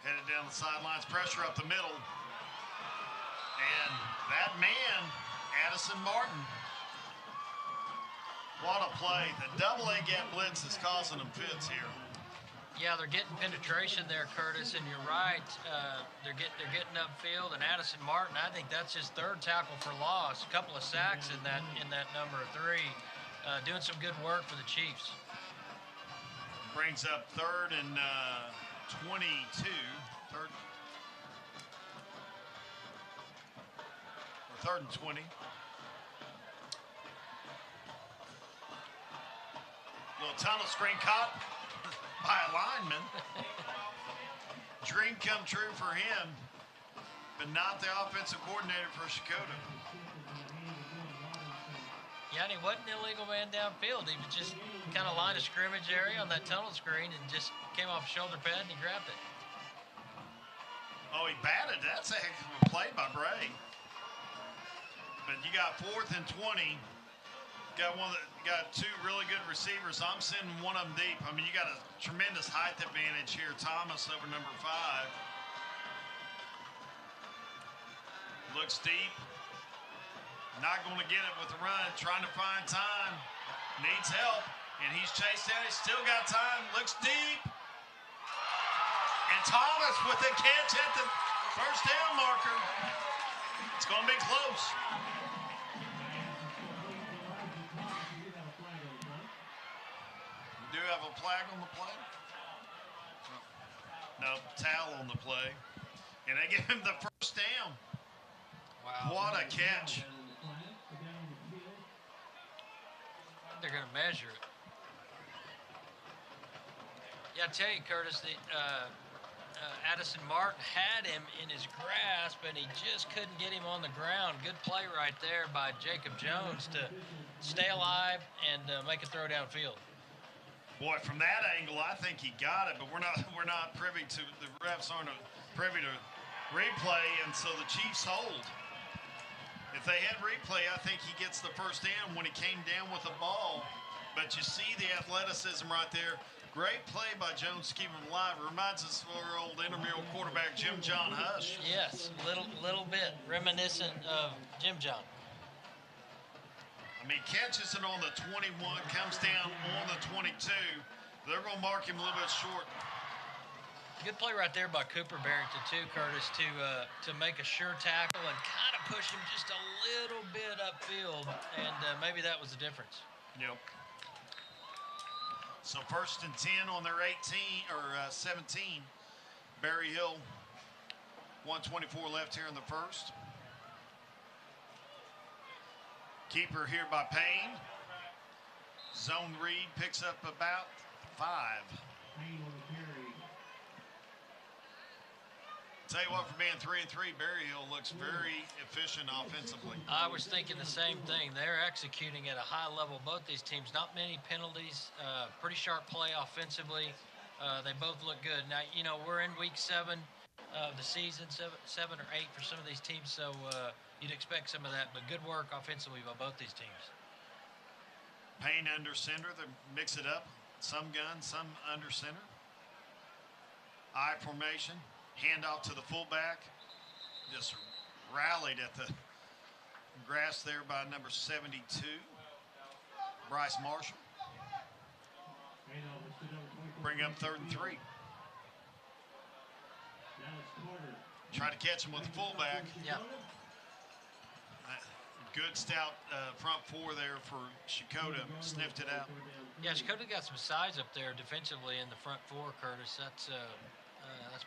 Headed down the sidelines. Pressure up the middle. And that man, Addison Martin. What a play. The double A gap blitz is causing them fits here. Yeah, they're getting penetration there, Curtis, and you're right. They're getting upfield, and Addison Martin, I think that's his 3rd tackle for loss. A couple of sacks in that number 3. Doing some good work for the Chiefs. Brings up 3rd and 22. Third and 20. Little tunnel screen caught by a lineman. Dream come true for him, but not the offensive coordinator for CHECOTAH. Yeah, and he wasn't an illegal man downfield. He was just kind of line of scrimmage area on that tunnel screen and just came off shoulder pad and he grabbed it. Oh, he batted. That's a heck of a play by Bray. But you got 4th and 20. Got 2 really good receivers. I'm sending one of them deep. I mean, you got a tremendous height advantage here. Thomas over number 5. Looks deep. Not going to get it with the run. Trying to find time. Needs help. And he's chased down. He's still got time. Looks deep. And Thomas with the catch at the first down marker. It's going to be close. We do have a flag on the play. No, towel on the play. And they give him the first down. Wow. What a catch. They're going to measure it. Yeah, I tell you, Curtis, Addison Martin had him in his grasp, and he just couldn't get him on the ground. Good play right there by Jacob Jones to stay alive and make a throw downfield. Boy, from that angle, I think he got it, but we're not privy to, the refs aren't privy to replay, and so the Chiefs hold. If they had replay, I think he gets the first down when he came down with the ball. But you see the athleticism right there. Great play by Jones to keep him alive. Reminds us of our old intramural quarterback, Jim John Hush. Yes, little bit reminiscent of Jim John. I mean, catches it on the 21, comes down on the 22. They're going to mark him a little bit short. Good play right there by Cooper Barrington too, Curtis, to make a sure tackle and kind of push him just a little bit upfield, and maybe that was the difference. Yep. So 1st and 10 on their 17. Berryhill, 1:24 left here in the first. Keeper here by Payne. Zone read picks up about 5. Tell you what, for being 3-3, Berryhill looks very efficient offensively. I was thinking the same thing. They're executing at a high level, both these teams. Not many penalties, pretty sharp play offensively. They both look good. Now, you know, we're in week 7 of the season, 7 or 8 for some of these teams, so you'd expect some of that, but good work offensively by both these teams. Payne under center, they mix it up. Some gun, some under center. I formation. Handoff to the fullback. Just rallied at the grass there by number 72, Bryce Marshall. Bring up 3rd and 3. Trying to catch him with the fullback. Yeah. Good stout front four there for CHECOTAH. Sniffed it out. Yeah, CHECOTAH got some size up there defensively in the front four, Curtis. That's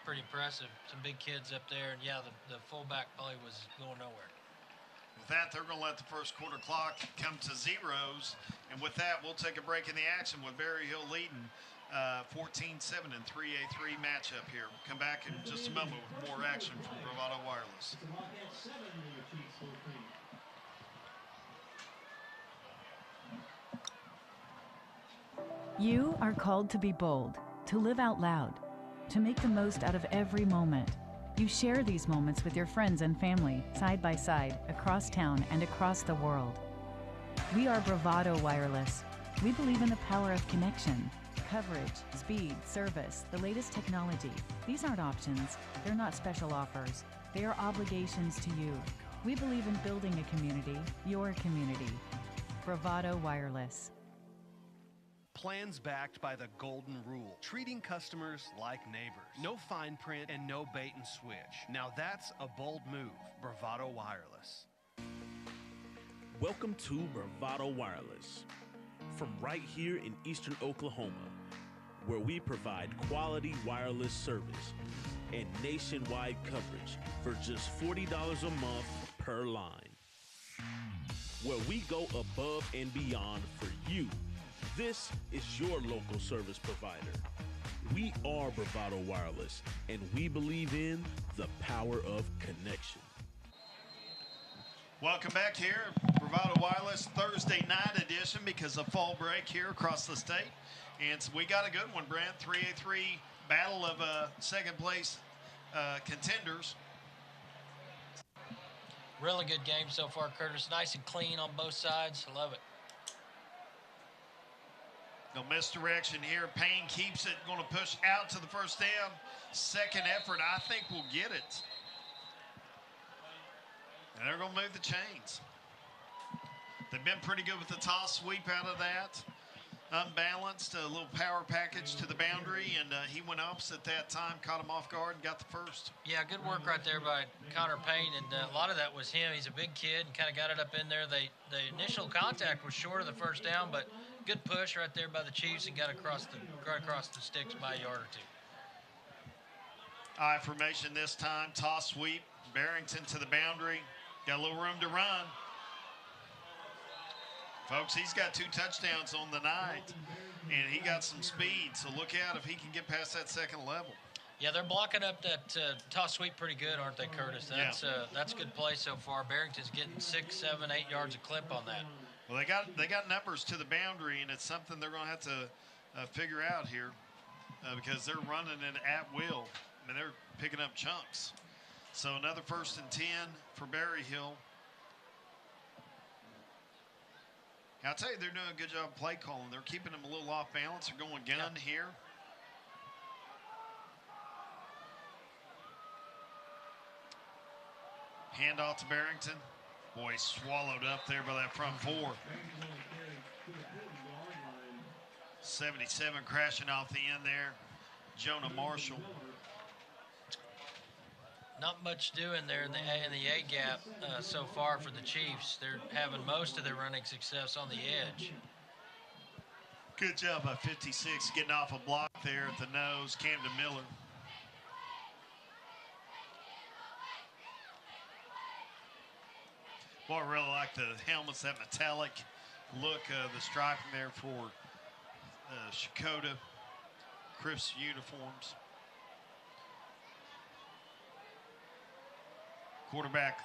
pretty impressive. Some big kids up there, and yeah, the fullback probably was going nowhere. With that, they're going to let the first quarter clock come to zeros, and with that, we'll take a break in the action with Berryhill leading 14-7 in 3A3 matchup here. Come back in just a moment with more action from Bravado Wireless. You are called to be bold, to live out loud, to make the most out of every moment. You share these moments with your friends and family, side by side, across town and across the world. We are Bravado Wireless. We believe in the power of connection, coverage, speed, service, the latest technology. These aren't options. They're not special offers. They are obligations to you. We believe in building a community, your community. Bravado Wireless. Plans backed by the golden rule, treating customers like neighbors. No fine print and no bait and switch. Now that's a bold move. Bravado Wireless. Welcome to Bravado Wireless. From right here in eastern Oklahoma, where we provide quality wireless service and nationwide coverage for just $40 a month per line. Where we go above and beyond for you. This is your local service provider. We are Bravado Wireless, and we believe in the power of connection. Welcome back here, Bravado Wireless Thursday night edition because of fall break here across the state. And so we got a good one, Brent. 3A3 battle of second place contenders. Really good game so far, Curtis. Nice and clean on both sides. I love it. No misdirection here. Payne keeps it. Going to push out to the first down. Second effort. I think we'll get it. And they're going to move the chains. They've been pretty good with the toss sweep out of that. Unbalanced. A little power package to the boundary. And he went opposite that time. Caught him off guard and got the first. Yeah, good work right there by Connor Payne. And a lot of that was him. He's a big kid and kind of got it up in there. The initial contact was short of the first down, but good push right there by the Chiefs and got right across the sticks by a yard or two. I formation this time. Toss sweep. Barrington to the boundary. Got a little room to run. Folks, he's got 2 touchdowns on the night, and he got some speed. So look out if he can get past that second level. Yeah, they're blocking up that toss sweep pretty good, aren't they, Curtis? That's a good play so far. Barrington's getting 6, 7, 8 yards a clip on that. Well, they got numbers to the boundary, and it's something they're going to have to figure out here because they're running it at will. I mean, they're picking up chunks. So another 1st and 10 for Berryhill. I'll tell you, they're doing a good job of play calling. They're keeping them a little off balance. They're going gun here. Handoff to Barrington. Boy, swallowed up there by that front four. 77 crashing off the end there. Jonah Marshall. Not much doing there in the A gap so far for the Chiefs. They're having most of their running success on the edge. Good job by 56 getting off a block there at the nose. Camden Miller. Boy, I really like the helmets, that metallic look, the striping there for CHECOTAH. Crisp uniforms. Quarterback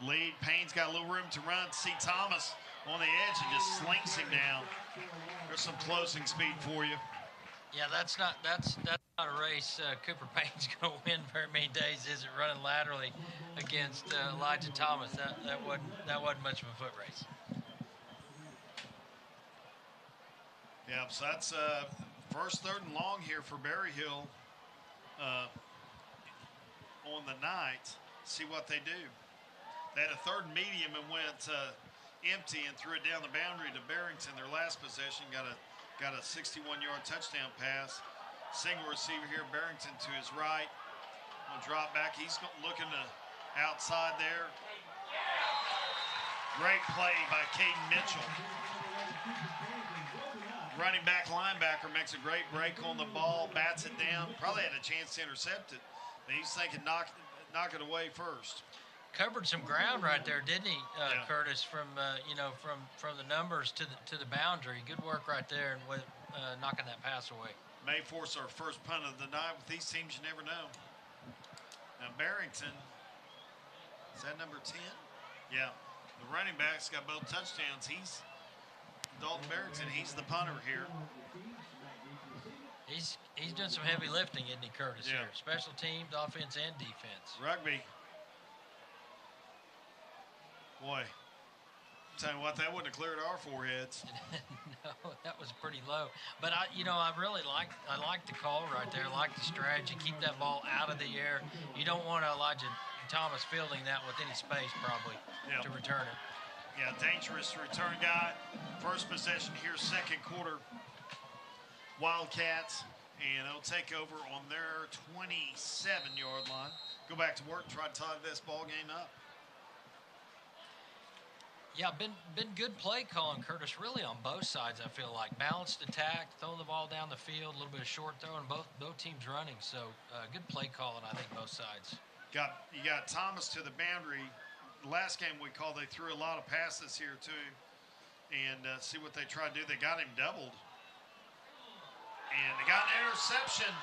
lead. Payne's got a little room to run. See Thomas on the edge and just slinks him down. There's some closing speed for you. Yeah, that's not a race Cooper Payne's going to win very many days, is it? Running laterally against Elijah Thomas. That wasn't much of a foot race. Yeah, so that's first, 3rd and long here for Berryhill. on the night. See what they do. They had a third medium and went empty and threw it down the boundary to Barrington. Their last possession got a 61-yard touchdown pass. Single receiver here, Barrington to his right. Gonna drop back. He's looking to outside there. Great play by Caden Mitchell. Running back linebacker makes a great break on the ball, bats it down. Probably had a chance to intercept it, but he's thinking knock it away first. Covered some ground right there, didn't he, Curtis? From from the numbers to the boundary. Good work right there, and with knocking that pass away. May force our first punt of the night. With these teams, you never know. Now Barrington, is that number 10? Yeah, the running back's got both touchdowns. He's Dalton Barrington. He's the punter here. He's doing some heavy lifting, isn't he, Curtis? Here, special teams, offense, and defense. Rugby. Boy, tell you what, that wouldn't have cleared our foreheads. No, that was pretty low. But I really like the call right there. I like the strategy. Keep that ball out of the air. You don't want Elijah Thomas fielding that with any space probably to return it. Yeah, dangerous return guy. First possession here, second quarter. Wildcats, and they'll take over on their 27-yard line. Go back to work, try to tie this ball game up. Yeah, been good play calling, Curtis, really on both sides, I feel like. Balanced attack, throwing the ball down the field, a little bit of short throw, and both teams running. So good play calling, I think, both sides. You got Thomas to the boundary. Last game we called, they threw a lot of passes here too, and see what they tried to do. They got him doubled, and they got an interception.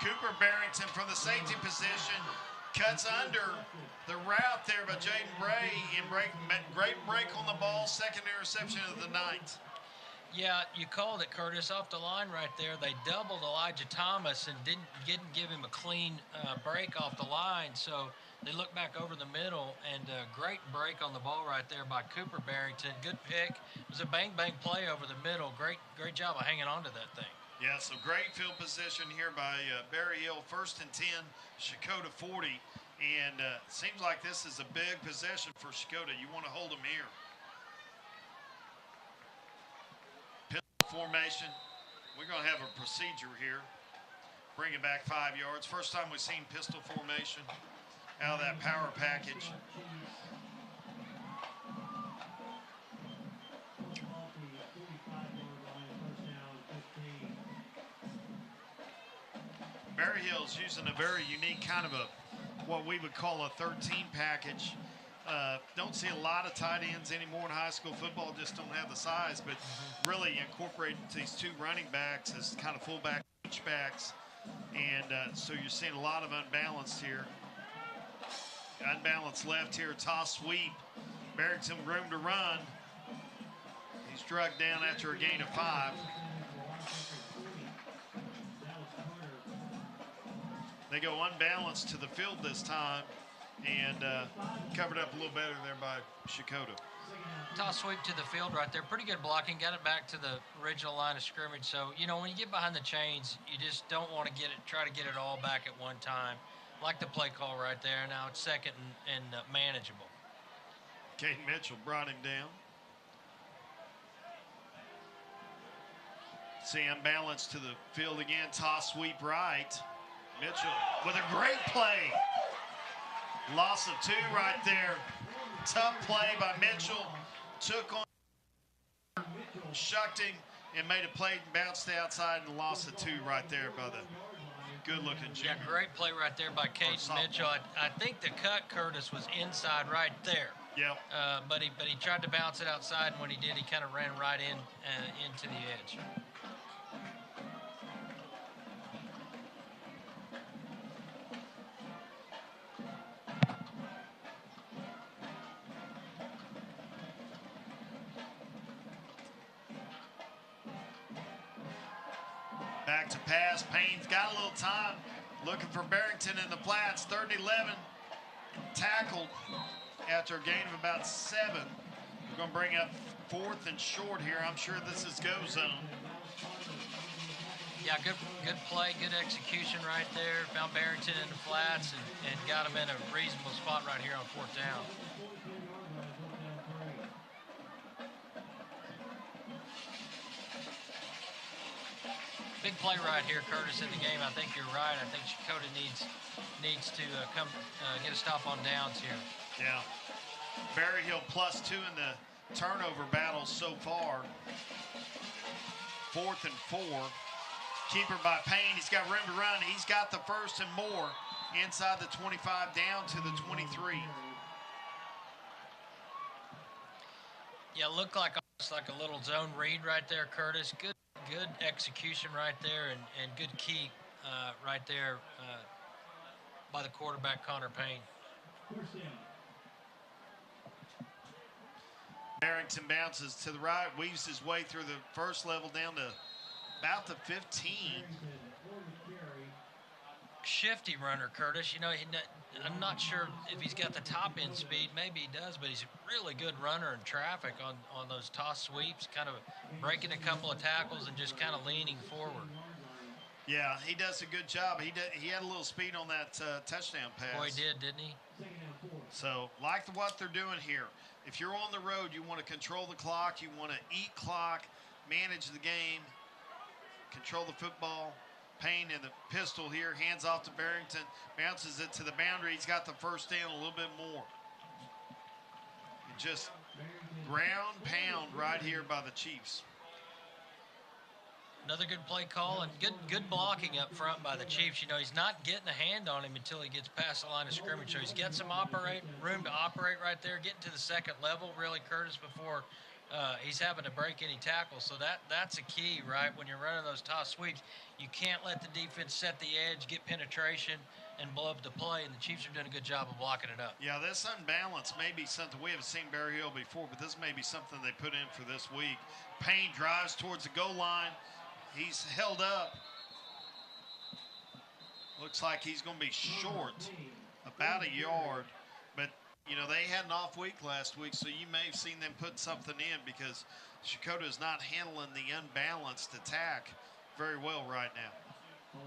Cooper Barrington from the safety position cuts under the route there by Jaden Bray, and great break on the ball. Second interception of the night. Yeah, you called it, Curtis, off the line right there. They doubled Elijah Thomas and didn't give him a clean break off the line. So they looked back over the middle, and great break on the ball right there by Cooper Barrington. Good pick. It was a bang-bang play over the middle. Great job of hanging on to that thing. Yeah, so great field position here by Berryhill. 1st and 10, Checotah 40. And seems like this is a big possession for Checotah. You want to hold them here. Formation. We're going to have a procedure here. Bring it back 5 yards. First time we've seen pistol formation out of that power package. Berryhill's using a very unique kind of what we would call a 13 package. Don't see a lot of tight ends anymore in high school football, just don't have the size, but really incorporating these two running backs as kind of fullback backs, and so you're seeing a lot of unbalanced here. Unbalanced left here, toss sweep. Barrington room to run. He's drugged down after a gain of 5. They go unbalanced to the field this time, and covered up a little better there by Checotah. Toss sweep to the field right there. Pretty good blocking. Got it back to the original line of scrimmage. So, when you get behind the chains, you just don't want to try to get it all back at one time. Like the play call right there. Now it's second and manageable. Caden Mitchell brought him down. See unbalanced to the field again. Toss sweep right. Mitchell with a great play. Loss of 2 right there. Tough play by Mitchell. Took on, shucked him, and made a play and bounced the outside, and loss of 2 right there by the good-looking junior. Yeah, great play right there by Caden Mitchell. I think the cut, Curtis, was inside right there. Yep. But he tried to bounce it outside, and when he did, he kind of ran right into the edge. Back to pass. Payne's got a little time. Looking for Barrington in the flats. 3rd and 11. Tackled after a gain of about 7. We're going to bring up 4th and short here. I'm sure this is go zone. Yeah, good play, good execution right there. Found Barrington in the flats and got him in a reasonable spot right here on 4th down. Big play right here, Curtis, in the game. I think you're right. I think CHECOTAH needs to come get a stop on downs here. Yeah. Berryhill +2 in the turnover battles so far. 4th and 4. Keeper by Payne. He's got room to run. He's got the first and more inside the 25 down to the 23. Yeah, looked like almost like a little zone read right there, Curtis. Good execution right there and good keep right there by the quarterback, Connor Payne. Barrington bounces to the right, weaves his way through the first level down to about the 15. Shifty runner, Curtis. You know, I'm not sure if he's got the top end speed. Maybe he does, but he's a really good runner in traffic on those toss sweeps, kind of breaking a couple of tackles and just kind of leaning forward. Yeah, he does a good job. He had a little speed on that touchdown pass. Boy, he did, didn't he? So, like what they're doing here. If you're on the road, you want to control the clock. You want to eat clock, manage the game, control the football. Payne in the pistol here, hands off to Barrington, bounces it to the boundary. He's got the first down a little bit more. And just ground pound right here by the Chiefs. Another good play call and good blocking up front by the Chiefs. You know, he's not getting a hand on him until he gets past the line of scrimmage. So he's got some room to operate right there, getting to the second level, really, Curtis, before he's having to break any tackles. So that's a key, right? When you're running those toss sweeps, you can't let the defense set the edge, get penetration, and blow up the play, and the Chiefs are doing a good job of blocking it up. Yeah, this unbalance may be something we haven't seen Berryhill before, but this may be something they put in for this week. Payne drives towards the goal line. He's held up. Looks like he's going to be short about a yard, but you know, they had an off week last week, so you may have seen them put something in because CHECOTAH is not handling the unbalanced attack very well right now.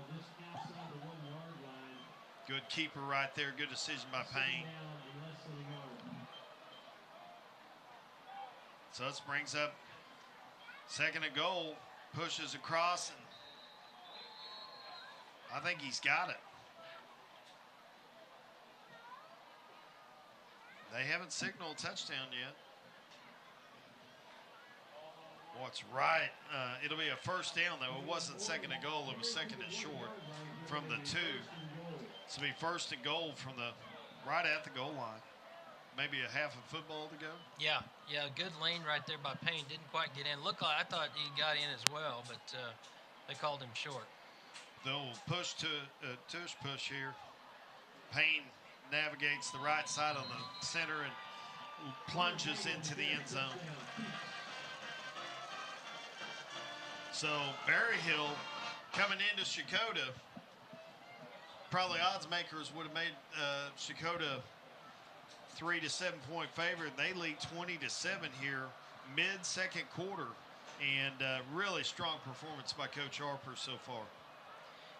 Good keeper right there. Good decision by Payne. So this brings up 2nd and goal. Pushes across, and I think he's got it. They haven't signaled a touchdown yet. What's right? It'll be a first down, though. It wasn't 2nd and goal. It was 2nd and short from the 2. So it'll be 1st and goal from the right at the goal line. Maybe a half a football to go. Yeah, good lean right there by Payne. Didn't quite get in. I thought he got in as well, but they called him short. They'll push to tush push here. Payne navigates the right side on the center and plunges into the end zone. So Berryhill coming into CHECOTAH, probably odds makers would have made CHECOTAH 3 to 7 point favorite. They lead 20-7 here mid-second quarter, and really strong performance by Coach Harper so far.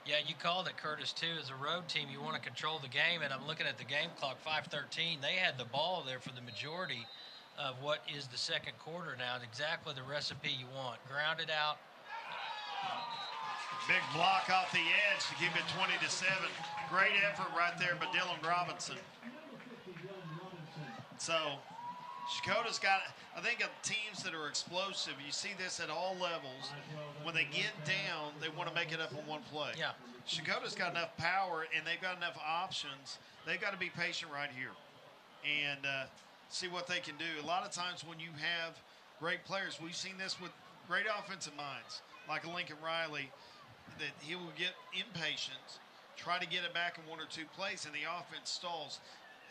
Yeah, you called it, Curtis, too. As a road team, you want to control the game, and I'm looking at the game clock, 5:13. They had the ball there for the majority of what is the second quarter now. It's exactly the recipe you want. Ground it out. Big block off the edge to keep it 20-7. Great effort right there by Dylan Robinson. So CHECOTAH's got, I think, of teams that are explosive. You see this at all levels. When they get down, they want to make it up on one play. Yeah. CHECOTAH's got enough power, and they've got enough options. They've got to be patient right here and see what they can do. A lot of times when you have great players, we've seen this with great offensive minds, like a Lincoln Riley, that he will get impatient, try to get it back in 1 or 2 plays, and the offense stalls.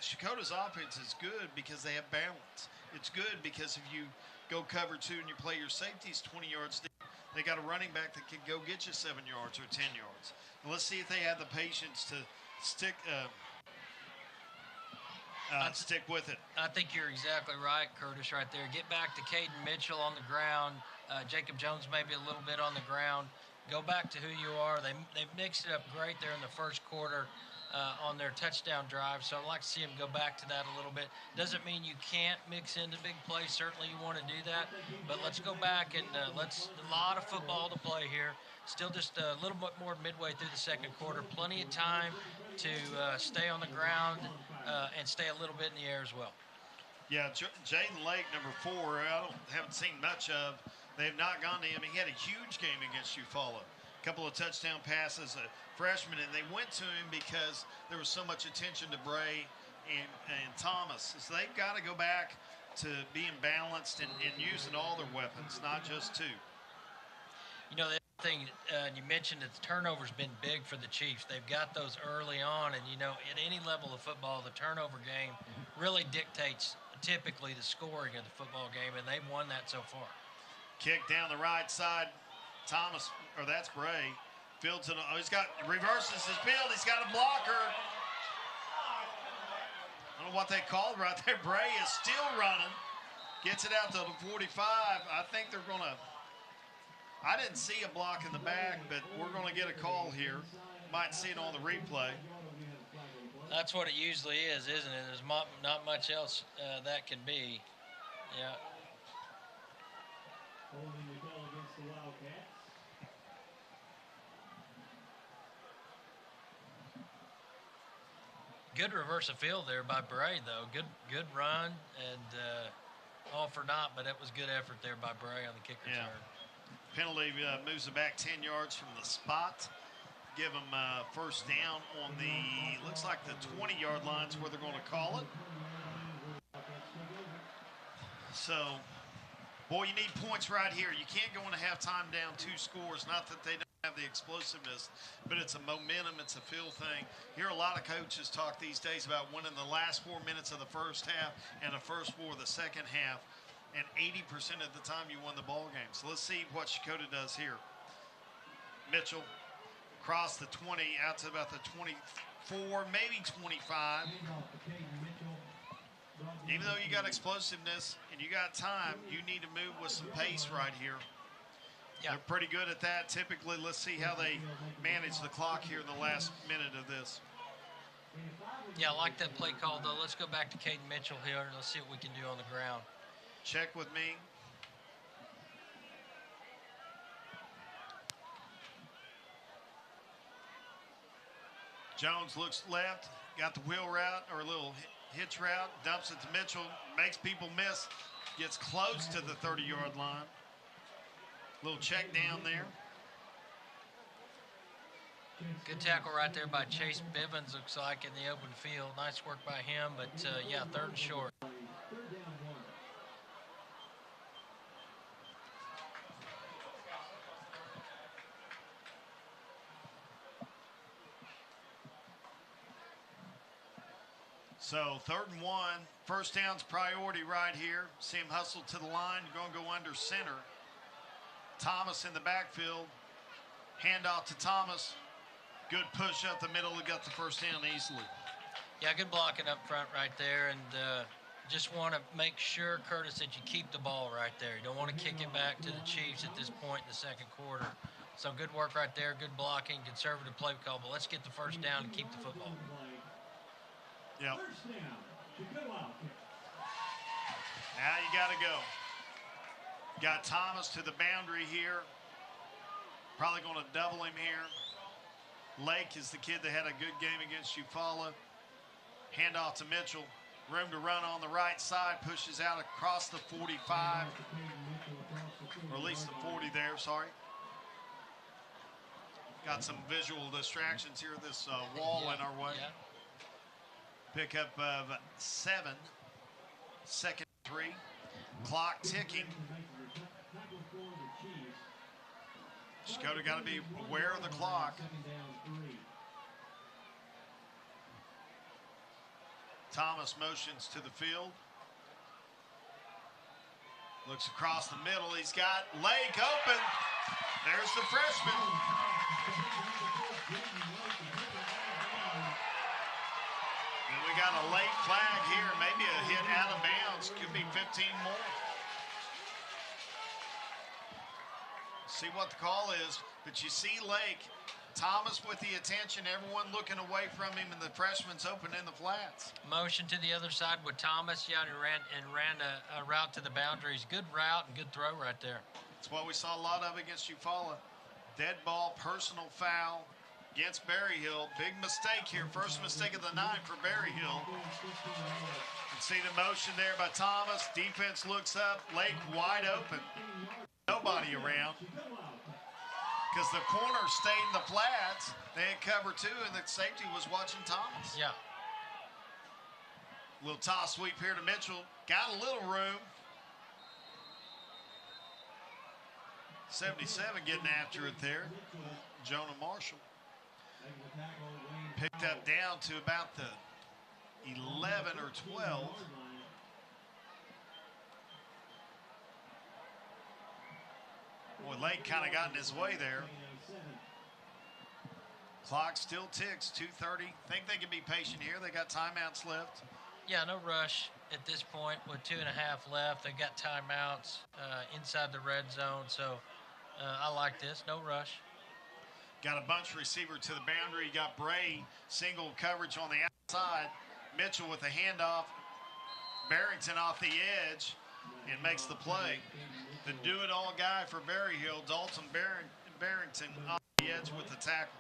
CHECOTAH's offense is good because they have balance. It's good because if you go cover 2 and you play your safeties 20 yards deep, they got a running back that can go get you 7 yards or 10 yards. And let's see if they have the patience to stick with it. I think you're exactly right, Curtis, right there. Get back to Caden Mitchell on the ground. Jacob Jones maybe a little bit on the ground. Go back to who you are. They mixed it up great there in the first quarter on their touchdown drive. So I'd like to see them go back to that a little bit. Doesn't mean you can't mix into big plays. Certainly you want to do that. But let's go back and a lot of football to play here. Still just a little bit more midway through the second quarter. Plenty of time to stay on the ground and stay a little bit in the air as well. Yeah, Jaden Lake, number 4, haven't seen much of. They've not gone to him. He had a huge game against Eufaula. A couple of touchdown passes, a freshman, and they went to him because there was so much attention to Bray and Thomas. So they've got to go back to being balanced and using all their weapons, not just 2. You know, the other thing, you mentioned that the turnover's been big for the Chiefs. They've got those early on, and, you know, at any level of football, the turnover game really dictates typically the scoring of the football game, and they've won that so far. Kick down the right side. Thomas, or that's Bray. Fields it. Oh, reverses his field. He's got a blocker. I don't know what they called right there. Bray is still running. Gets it out to the 45. I think they're going to. I didn't see a block in the back, but we're going to get a call here. Might see it on the replay. That's what it usually is, isn't it? There's not much else that can be. Yeah. Holding the call against the Wildcats. Good reverse of field there by Bray, though. Good run, and all for naught, but it was good effort there by Bray on the kick return. Penalty moves it back 10 yards from the spot. Give them first down on the, looks like the 20-yard line's where they're going to call it. So, boy, you need points right here. You can't go into halftime down 2 scores. Not that they don't have the explosiveness, but it's a momentum, it's a feel thing. You hear a lot of coaches talk these days about winning the last 4 minutes of the first half and the first 4 of the second half, and 80% of the time you won the ball game. So let's see what CHECOTAH does here. Mitchell across the 20 out to about the 24, maybe 25. Even though you got explosiveness and you got time, you need to move with some pace right here. Yeah. They're pretty good at that typically. Let's see how they manage the clock here in the last minute of this. Yeah, I like that play call, though. Let's go back to Caden Mitchell here, and let's see what we can do on the ground. Check with me. Jones looks left, got the wheel route or a little hitch route, dumps it to Mitchell, makes people miss, gets close to the 30-yard line. Little check down there. Good tackle right there by Chase Bivens, looks like, in the open field. Nice work by him, but yeah, 3rd and short. So 3rd and 1, first down's priority right here. See him hustle to the line, you're going to go under center. Thomas in the backfield, handoff to Thomas. Good push up the middle, he got the first down easily. Yeah, good blocking up front right there, and just want to make sure, Curtis, that you keep the ball right there. You don't want to kick it back to the Chiefs at this point in the second quarter. So good work right there, good blocking, conservative play call, but let's get the first down and keep the football. Yep. Now you got to go. Got Thomas to the boundary here. Probably going to double him here. Lake is the kid that had a good game against Eufaula. Handoff to Mitchell. Room to run on the right side. Pushes out across the 45. Or at least the 40 there, sorry. Got some visual distractions here. This wall in our way. Yeah. Pickup of 7. 2nd 3. Clock ticking. CHECOTAH got to be aware of the clock. Thomas motions to the field. Looks across the middle. He's got Lake open. There's the freshman. And we got a late flag here. Maybe a hit out of bounds. Could be 15 more. see what the call is. But you see Lake Thomas with the attention, everyone looking away from him, and the freshman's open in the flats. Motion to the other side with Thomas. Yeah, and ran a route to the boundaries. Good route and good throw right there. That's what we saw a lot of against Eufaula. Dead ball, personal foul against Berryhill. Big mistake here. First mistake of the night for Berryhill. You see the motion there by Thomas. Defense looks up. Lake wide open. Nobody around. Because the corner stayed in the flats. They had cover two, and the safety was watching Thomas. Yeah. Little toss sweep here to Mitchell. Got a little room. 77 getting after it there. Jonah Marshall. Picked up down to about the 11 or 12. Boy, Lake kind of got in his way there. Clock still ticks, 2:30. Think they can be patient here. They got timeouts left. Yeah, no rush at this point with 2.5 left. They got timeouts inside the red zone, so I like this. No rush. Got a bunch receiver to the boundary. You got Bray, single coverage on the outside. Mitchell with a handoff. Barrington off the edge and makes the play. The do-it-all guy for Berryhill, Dalton Barrington off the edge with the tackle.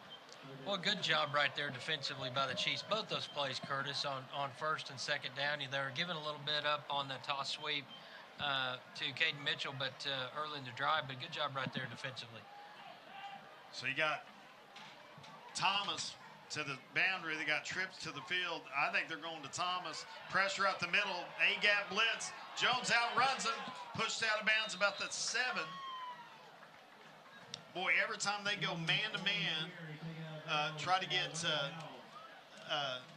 Well, good job right there defensively by the Chiefs. Both those plays, Curtis, on first and second down. They were giving a little bit up on the toss sweep to Caden Mitchell, but early in the drive. But good job right there defensively. So you got Thomas to the boundary. They got trips to the field. I think they're going to Thomas. Pressure up the middle. A-gap blitz. Jones outruns him. Pushed out of bounds about the 7. Boy, every time they go man-to-man, try to get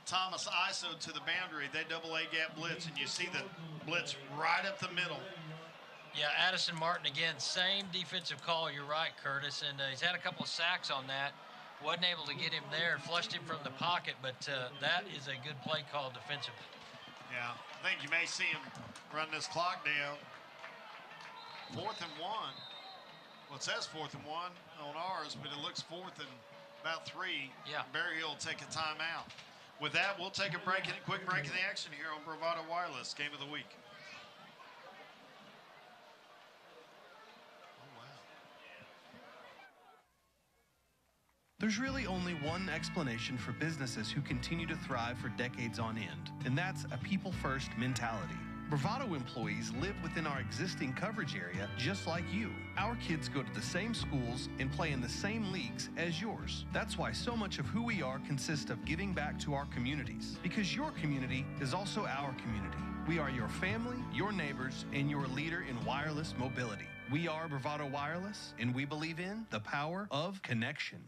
Thomas ISO to the boundary, they double A-gap blitz, and you see the blitz right up the middle. Yeah, Addison Martin, again, same defensive call. You're right, Curtis, and he's had a couple of sacks on that. Wasn't able to get him there, flushed him from the pocket, but that is a good play call defensively. Yeah, I think you may see him run this clock down. 4th and 1. Well, it says 4th and 1 on ours, but it looks 4th and about 3. Yeah. Berryhill will take a timeout. With that, we'll take a quick break in the action here on Bravado Wireless Game of the Week. There's really only one explanation for businesses who continue to thrive for decades on end, and that's a people-first mentality. Bravado employees live within our existing coverage area just like you. Our kids go to the same schools and play in the same leagues as yours. That's why so much of who we are consists of giving back to our communities, because your community is also our community. We are your family, your neighbors, and your leader in wireless mobility. We are Bravado Wireless, and we believe in the power of connection.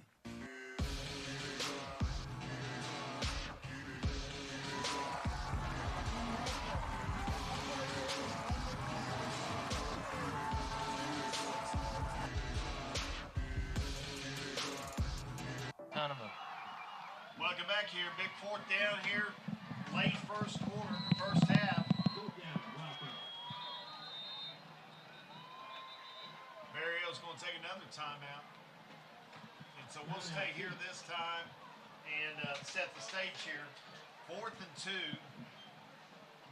Welcome back here. Big 4th down here. Late first quarter, first half. Berryhill's going to take another timeout. And so we'll stay here this time and set the stage here. 4th and 2.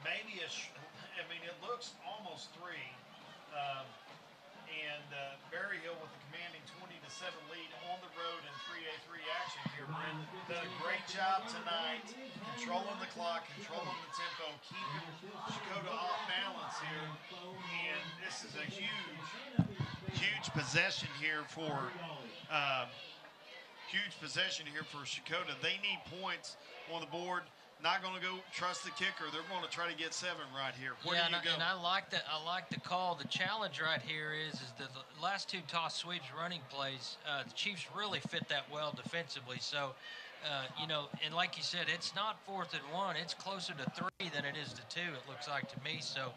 Maybe it looks almost 3. Berryhill with a commanding 20-7 lead on the road in 3A3 action here, Brent. Done a great job tonight, controlling the clock, controlling the tempo, keeping CHECOTAH off balance here. And this is a huge possession here for CHECOTAH. They need points on the board. Not going to go trust the kicker. They're going to try to get 7 right here. Where do you go? And I like that. I like the call. The challenge right here is the last 2 toss sweeps running plays. The Chiefs really fit that well defensively. So, and like you said, it's not 4th and 1. It's closer to 3 than it is to 2. It looks like to me. So,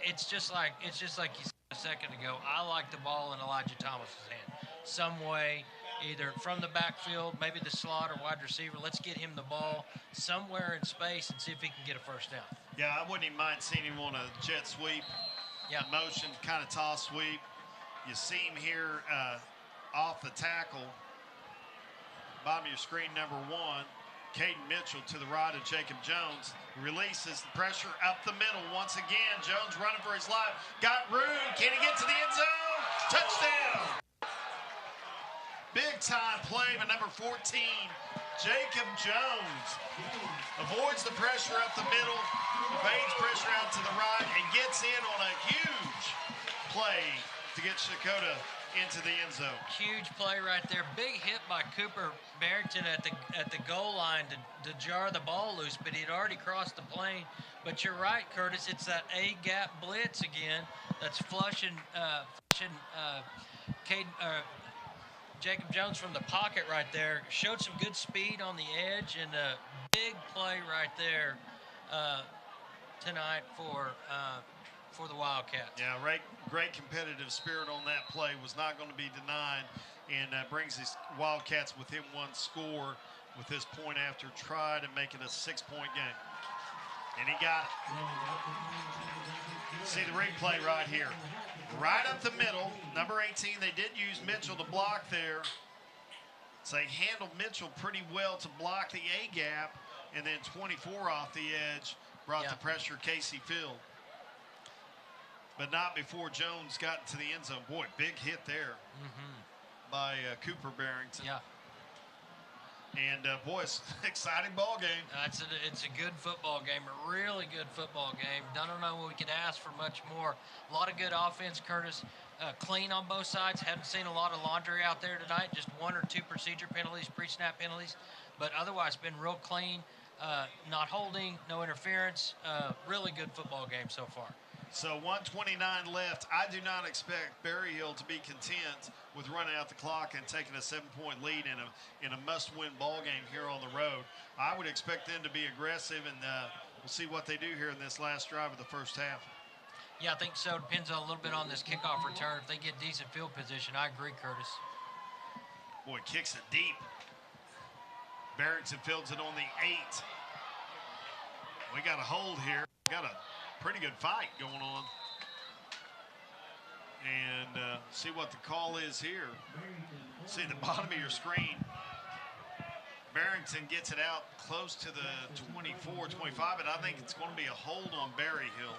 it's just like you said a second ago. I like the ball in Elijah Thomas's hand. Some way. Either from the backfield, maybe the slot or wide receiver. Let's get him the ball somewhere in space and see if he can get a first down. Yeah, I wouldn't even mind seeing him on a jet sweep. Yeah. Motion, kind of toss sweep. You see him here off the tackle. Bottom of your screen, number 1. Caden Mitchell to the right of Jacob Jones. Releases the pressure up the middle once again. Jones running for his life. Got room. Can he get to the end zone? Touchdown. Big time play by number 14, Jacob Jones. Avoids the pressure up the middle, evades pressure out to the right, and gets in on a huge play to get Checotah into the end zone. Huge play right there. Big hit by Cooper Barrington at the goal line to jar the ball loose, but he'd already crossed the plane. But you're right, Curtis. It's that A-gap blitz again that's flushing Jacob Jones from the pocket right there. Showed some good speed on the edge, and a big play right there tonight for the Wildcats. Yeah, great competitive spirit on that play. Was not going to be denied, and brings these Wildcats within 1 score with this point after try to make it a 6-point game. And he got it. See the replay right here. Right up the middle, number 18, they did use Mitchell to block there. So they handled Mitchell pretty well to block the A-gap, and then 24 off the edge brought the pressure Casey Field. But not before Jones got to the end zone. Boy, big hit there by Cooper Barrington. Yeah. And, boy, it's an exciting ball game. It's a good football game, a really good football game. Don't know we could ask for much more. A lot of good offense, Curtis. Clean on both sides. Haven't seen a lot of laundry out there tonight. Just 1 or 2 procedure penalties, pre-snap penalties. But otherwise, been real clean. Not holding, no interference. Really good football game so far. So 1:29 left. I do not expect Berryhill to be content with running out the clock and taking a 7-point lead in a must-win ball game here on the road. I would expect them to be aggressive, and we'll see what they do here in this last drive of the first half. Yeah, I think so. Depends a little bit on this kickoff return. If they get decent field position, I agree, Curtis. Boy, kicks it deep. Barrington fields it on the 8. We got a hold here. Got a pretty good fight going on. And see what the call is here. See the bottom of your screen. Barrington gets it out close to the 24, 25, and I think it's going to be a hold on Berryhill,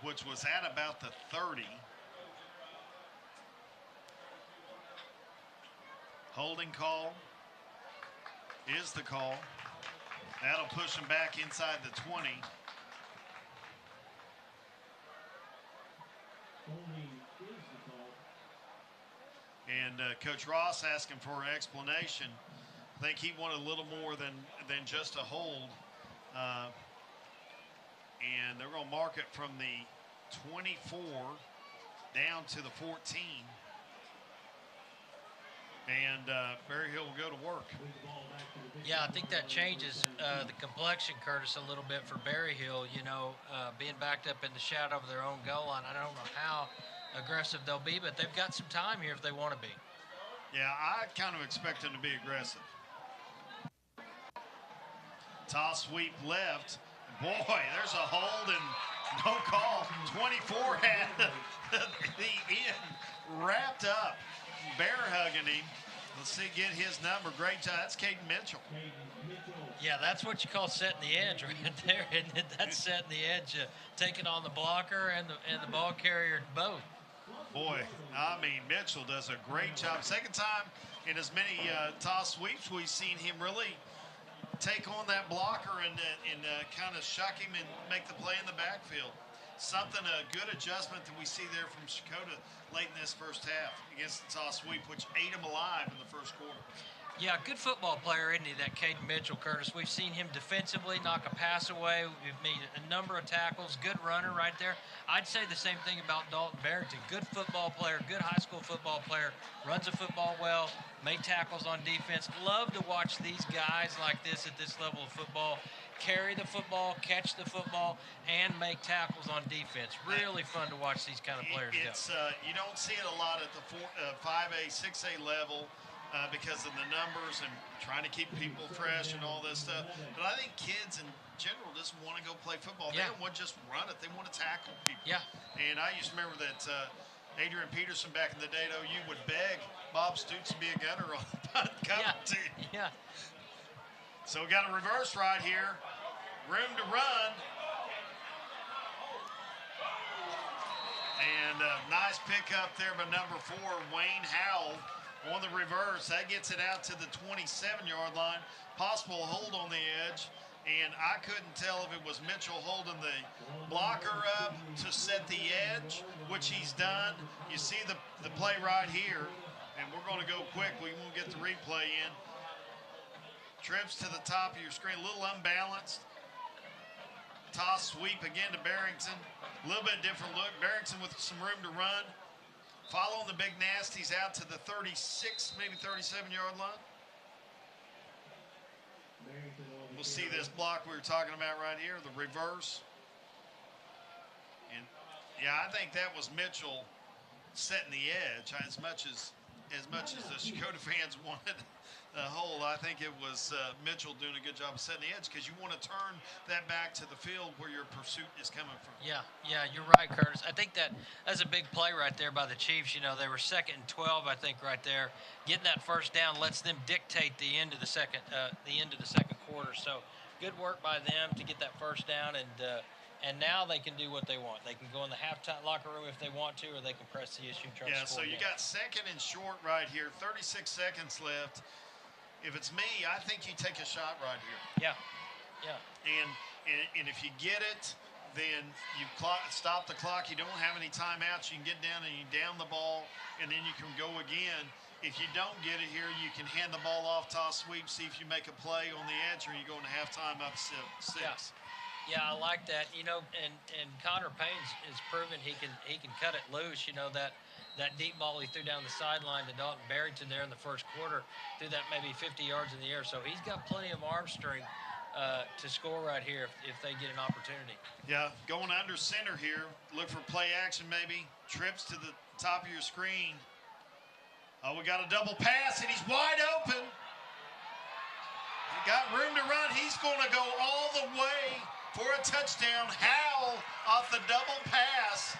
which was at about the 30. Holding call is the call. That'll push him back inside the 20. And Coach Ross asking for an explanation. I think he wanted a little more than just a hold. And they're going to mark it from the 24 down to the 14. And Berryhill will go to work. Yeah, I think that changes the complexion, Curtis, a little bit for Berryhill. You know, being backed up in the shadow of their own goal line. I don't know how aggressive they'll be, but they've got some time here if they want to be. Yeah, I kind of expect them to be aggressive. Toss sweep left. Boy, there's a hold and no call. 24 had the end wrapped up. Bear hugging him. Let's see, get his number. Great job. That's Caden Mitchell. Yeah, that's what you call setting the edge right there, isn't it? That's setting the edge, taking on the blocker and the ball carrier both. Boy, I mean, Mitchell does a great job. Second time in as many toss sweeps we've seen him really take on that blocker and kind of shuck him and make the play in the backfield. Something, a good adjustment that we see there from Checotah late in this first half against the toss sweep, which ate him alive in the first quarter. Yeah, good football player, isn't he, that Caden Mitchell, Curtis? We've seen him defensively knock a pass away. We've made a number of tackles. Good runner right there. I'd say the same thing about Dalton Barrington. Good football player, good high school football player, runs the football well, made tackles on defense. Love to watch these guys like this at this level of football carry the football, catch the football, and make tackles on defense. Really fun to watch these kind of players go. You don't see it a lot at the 5A, 6A level. because of the numbers and trying to keep people fresh and all this stuff. But I think kids in general just want to go play football. They don't want to just run it. They want to tackle people. Yeah. And I used to remember that Adrian Peterson back in the day at OU would beg Bob Stutz to be a gunner on the punt cover team. Yeah. So we got a reverse right here. Room to run. And nice pickup there by number 4, Wayne Howell. On the reverse, that gets it out to the 27-yard line. Possible hold on the edge, and I couldn't tell if it was Mitchell holding the blocker up to set the edge, which he's done. You see the play right here, and we're going to go quick. We won't get the replay in. Trips to the top of your screen, a little unbalanced. Toss sweep again to Barrington. A little bit different look. Barrington with some room to run. Following the big nasties out to the 36, maybe 37-yard line. We'll see this block we were talking about right here, the reverse. And yeah, I think that was Mitchell setting the edge. As much as the Checotah fans wanted the hold, I think it was Mitchell doing a good job of setting the edge, because you want to turn that back to the field where your pursuit is coming from. Yeah, you're right, Curtis. I think that's a big play right there by the Chiefs. You know, they were 2nd and 12, I think, right there. Getting that first down lets them dictate the end of the second quarter. So good work by them to get that first down, and now they can do what they want. They can go in the halftime locker room if they want to, or they can press the issue. So you got 2nd and short right here, 36 seconds left. If it's me, I think you take a shot right here. Yeah. And if you get it, then you stop the clock. You don't have any timeouts. You can get down and you down the ball, and then you can go again. If you don't get it here, you can hand the ball off, toss sweep, see if you make a play on the edge, or you go into halftime up 6. Yeah, I like that. You know, and Connor Payne's is proven he can cut it loose. You know, that deep ball he threw down the sideline to Dalton Barrington there in the first quarter, threw that maybe 50 yards in the air. So he's got plenty of arm strength to score right here if they get an opportunity. Yeah, going under center here. Look for play action maybe. Trips to the top of your screen. Oh, we got a double pass, and he's wide open. He got room to run. He's going to go all the way for a touchdown. Howell off the double pass.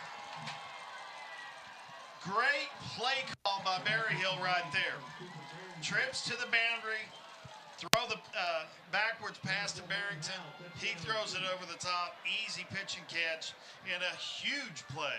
Great play call by Berryhill right there. Trips to the boundary. Throw the backwards pass to Barrington. He throws it over the top. Easy pitch and catch. And a huge play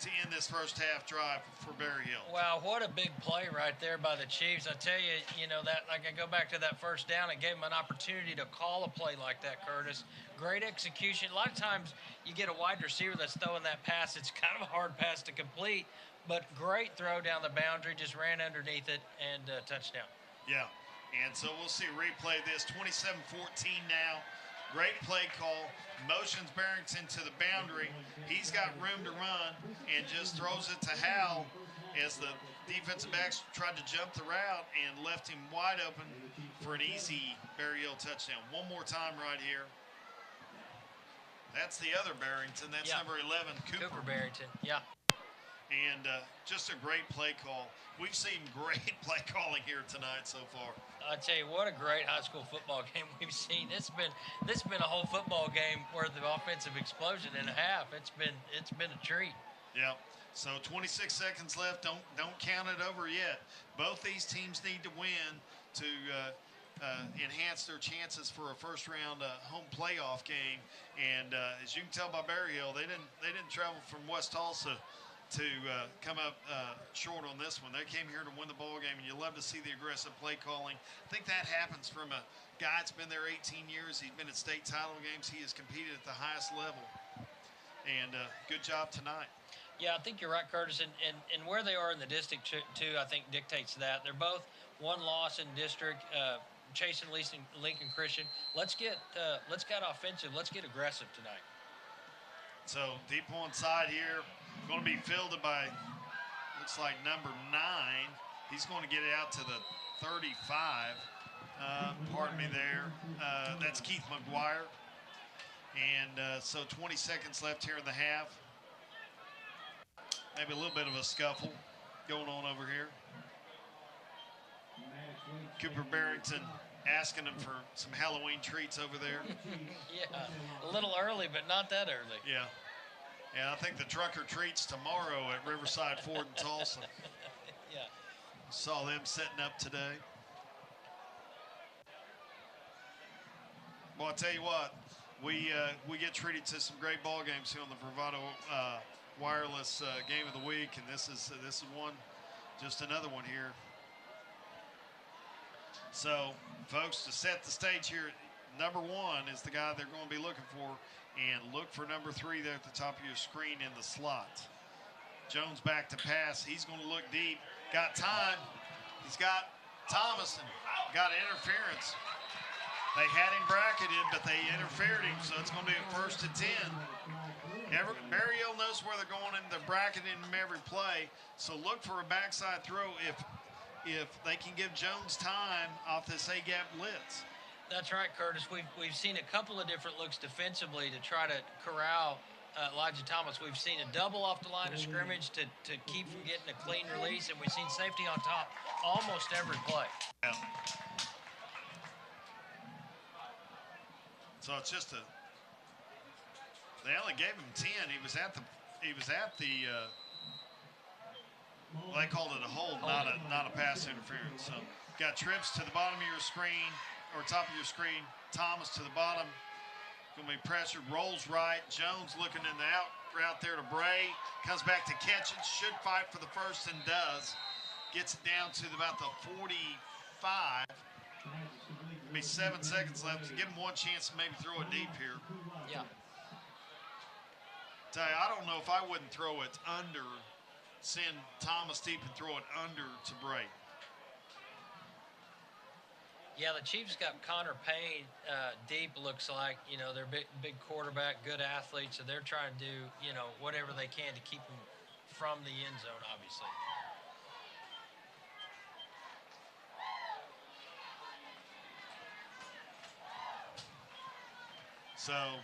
to end this first half drive for Berryhill. Wow, what a big play right there by the Chiefs. I tell you, that, like, I go back to that first down, it gave them an opportunity to call a play like that, Curtis. Great execution. A lot of times you get a wide receiver that's throwing that pass. It's kind of a hard pass to complete, but great throw down the boundary, just ran underneath it, and touchdown. Yeah, and so we'll see a replay of this. 27-14 now. Great play call. Motions Barrington to the boundary. He's got room to run and just throws it to Howell as the defensive backs tried to jump the route and left him wide open for an easy Berryhill touchdown. One more time right here. That's the other Barrington. That's number 11, Cooper Barrington. Yeah. And just a great play call. We've seen great play calling here tonight so far. I tell you, what a great high school football game we've seen. This has been a whole football game worth of offensive explosion and a half. It's been a treat. Yeah. So 26 seconds left. Don't count it over yet. Both these teams need to win to enhance their chances for a first-round home playoff game. And as you can tell by Berryhill, they didn't travel from West Tulsa to come up short on this one. They came here to win the ball game, and you love to see the aggressive play calling. I think that happens from a guy that's been there 18 years. He's been at state title games. He has competed at the highest level. And good job tonight. Yeah, I think you're right, Curtis. And where they are in the district, too, I think dictates that. They're both one loss in district. Chase and Lincoln Christian. Let's get offensive. Let's get aggressive tonight. So deep on side here. Going to be fielded by, looks like number 9. He's going to get it out to the 35. Pardon me there. That's Keith McGuire. And so 20 seconds left here in the half. Maybe a little bit of a scuffle going on over here. Cooper Barrington asking him for some Halloween treats over there. Yeah, a little early, but not that early. Yeah. Yeah, I think the trucker treats tomorrow at Riverside Ford in Tulsa. Yeah. Saw them setting up today. Well, I'll tell you what, we get treated to some great ball games here on the Bravado Wireless Game of the Week, and this is one, just another one here. So, folks, to set the stage here, number 1 is the guy they're going to be looking for, and look for number 3 there at the top of your screen in the slot. Jones back to pass. He's going to look deep. Got time. He's got Thomas and got interference. They had him bracketed, but they interfered him, so it's going to be a 1st and 10. Berryhill knows where they're going, and they're bracketing him every play. So look for a backside throw if they can give Jones time off this A-gap blitz. That's right, Curtis. We've seen a couple of different looks defensively to try to corral Elijah Thomas. We've seen a double off the line of scrimmage to keep from getting a clean release, and we've seen safety on top almost every play. Yeah. So it's just they only gave him 10. He was at the well, they called it a hold, not a pass interference. So got trips to the bottom of your screen, or top of your screen. Thomas to the bottom. Going to be pressured, rolls right. Jones looking in the out route there to Bray. Comes back to catch it, should fight for the first and does. Gets it down to about the 45. Be 7 seconds left. Give him one chance to maybe throw it deep here. Yeah. Tell you, I don't know if I wouldn't throw it under, send Thomas deep and throw it under to Bray. Yeah, the Chiefs got Connor Payne deep, looks like. You know, they're big quarterback, good athlete, so they're trying to do, you know, whatever they can to keep him from the end zone, obviously. So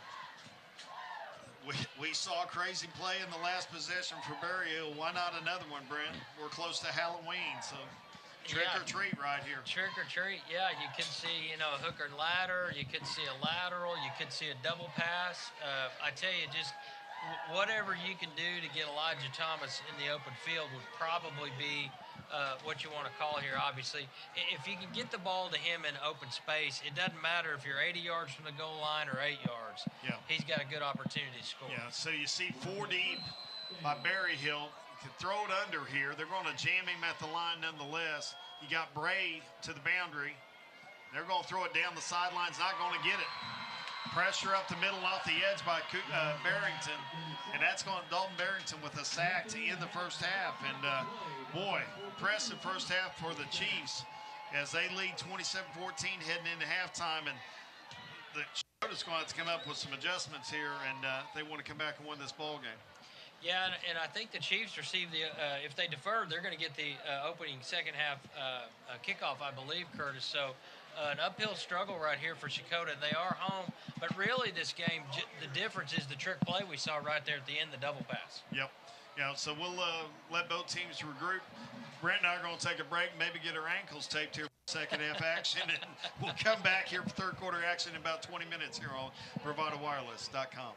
we saw a crazy play in the last possession for Berryhill. Why not another one, Brent? We're close to Halloween, so trick or treat right here. Trick or treat, yeah. You could see, you know, a hooker and ladder. You could see a lateral. You could see a double pass. I tell you, just whatever you can do to get Elijah Thomas in the open field would probably be what you want to call here, obviously. If you can get the ball to him in open space, it doesn't matter if you're 80 yards from the goal line or 8 yards. Yeah. He's got a good opportunity to score. Yeah, so you see 4 deep by Berryhill. You can throw it under here. They're going to jam him at the line nonetheless. You got Bray to the boundary. They're going to throw it down the sidelines, not going to get it. Pressure up the middle off the edge by Barrington. And that's going to Dalton Barrington with a sack to end the first half. And, boy, impressive first half for the Chiefs as they lead 27-14 heading into halftime. And the CHECOTAH's going to have to come up with some adjustments here, and they want to come back and win this ball game. Yeah, and I think the Chiefs receive the if they defer, they're going to get the opening second half kickoff, I believe, Curtis. So an uphill struggle right here for CHECOTAH. They are home, but really this game, the difference is the trick play we saw right there at the end, the double pass. Yep. Yeah, so we'll let both teams regroup. Brent and I are going to take a break, maybe get our ankles taped here for second half action, and we'll come back here for third quarter action in about 20 minutes here on BravadoWireless.com.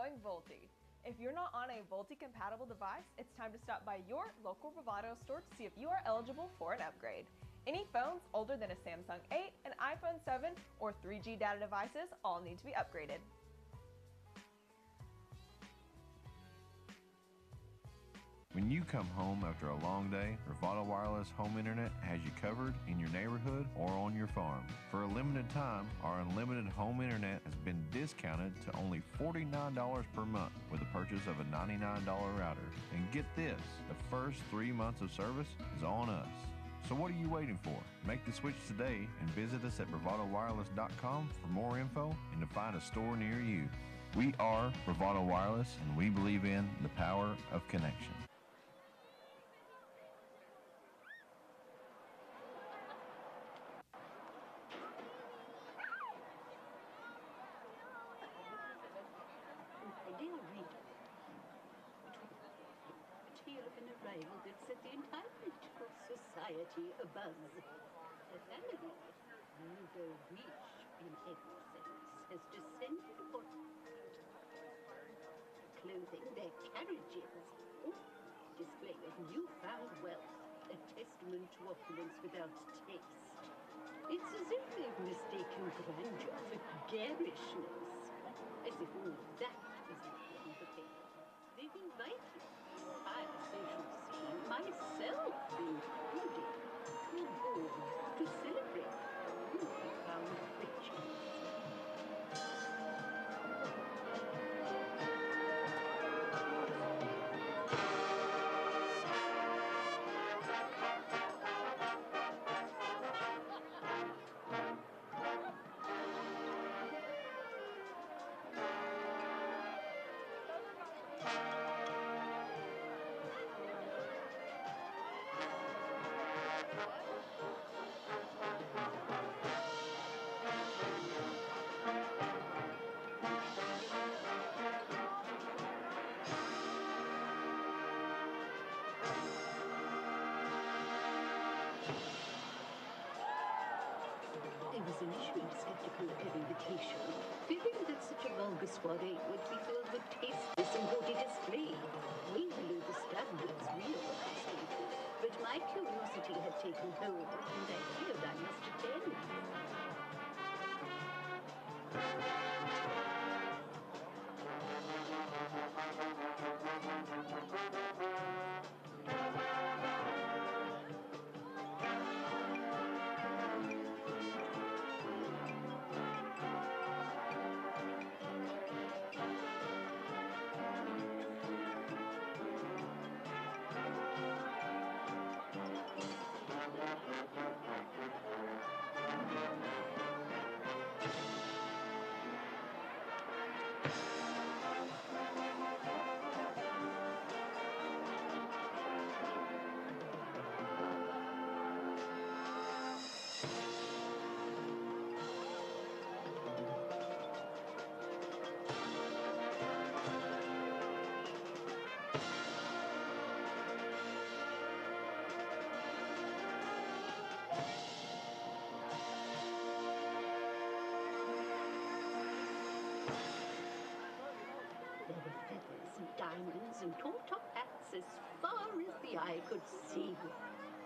going Volti. If you're not on a Volti-compatible device, it's time to stop by your local Bravado store to see if you are eligible for an upgrade. Any phones older than a Samsung 8, an iPhone 7, or 3G data devices all need to be upgraded. When you come home after a long day, Bravado Wireless Home Internet has you covered in your neighborhood or on your farm. For a limited time, our unlimited home internet has been discounted to only $49 per month with the purchase of a $99 router. And get this, the first 3 months of service is on us. So what are you waiting for? Make the switch today and visit us at bravadowireless.com for more info and to find a store near you. We are Bravado Wireless, and we believe in the power of connection. Dear reader, a tale of an arrival that set the entire political society abuzz. A family, neither rich in every sense, has descended upon clothing their carriages, display of newfound wealth, a testament to opulence without taste. It's as if they've mistaken grandeur for garishness, as if all that is on the paper. They've invited the entire social scene, myself included, to a ball to celebrate newfound riches. I was initially skeptical of their invitation, fearing that such a vulgar soiree would be filled with tasteless and gaudy display, way below the standards we all accustomed to. But my curiosity had taken hold, and I feared I must attend. Diamonds and tall-top hats as far as the eye could see.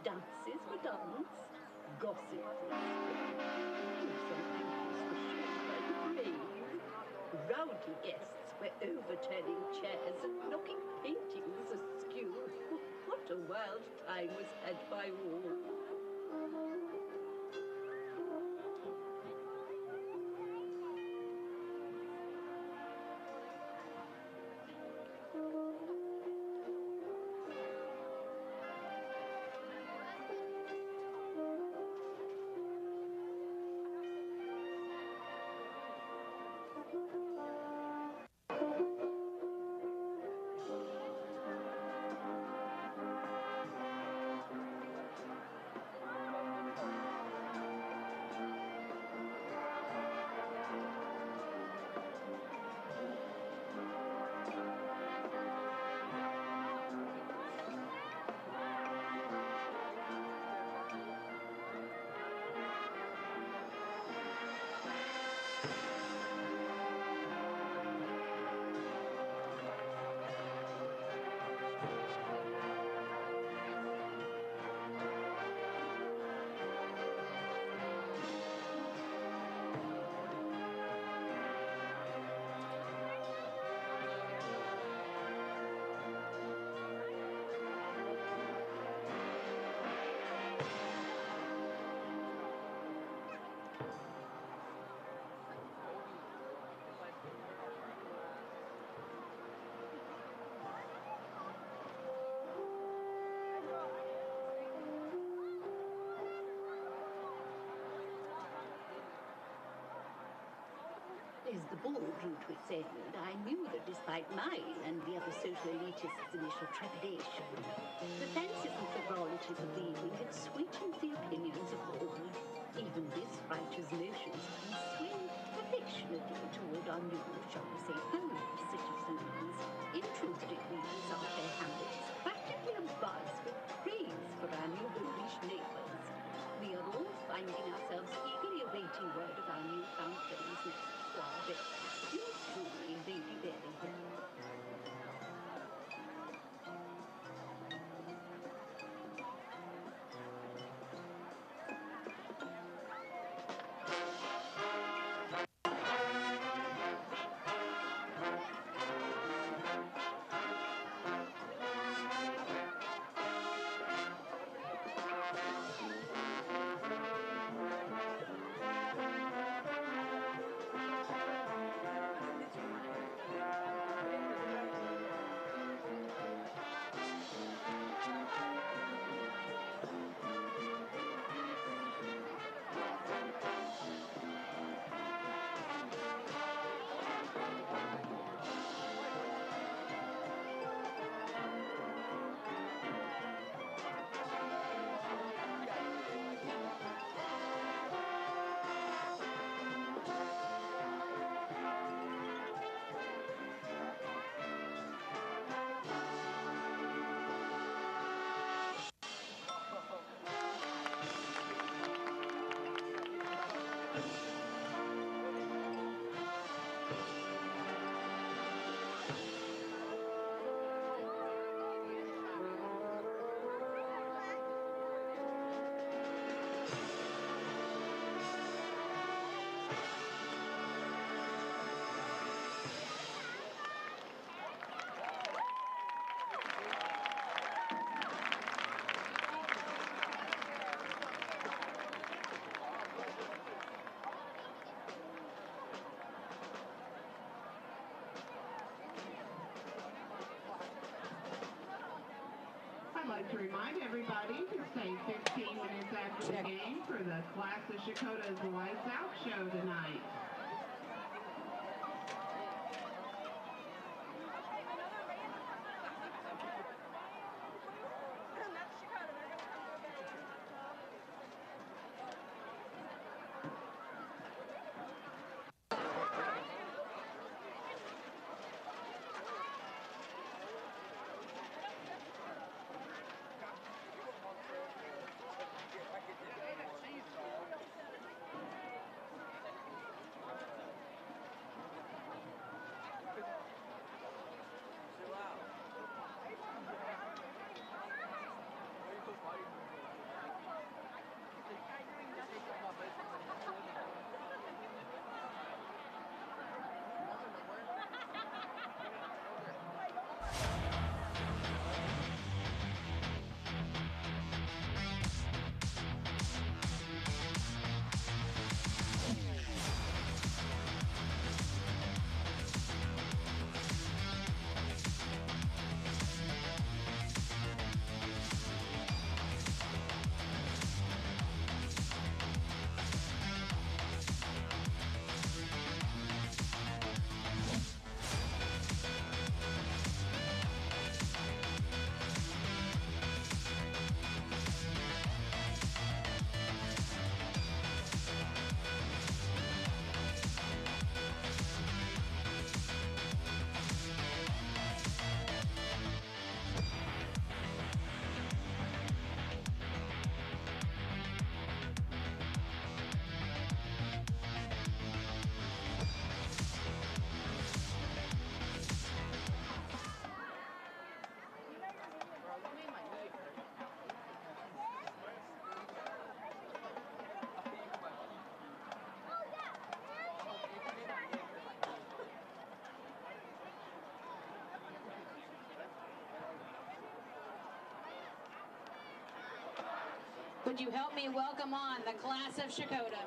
Dances were danced, gossip was and some ankles were shown by the brave. Rowdy guests were overturning chairs and knocking paintings askew. What a wild time was had by all. As the ball drew to its end, I knew that despite mine and the other social elitists' initial trepidation, the fancies and frivolities of the evening had sweetened the opinions of all. Even this writer's notions can swing affectionately toward our new, shall we say, fellow citizens. In truth, dear readers, our fair hamlet is practically abuzz with praise for our new English neighbours. We are all finding ourselves eagerly awaiting word of our newfound friends next soiree. Yours truly, Lady Berryhill. I'd like to remind everybody to stay 15 minutes after the game for the Class of CHECOTAH's Lights Out show tonight. Would you help me welcome on the Class of CHECOTAH?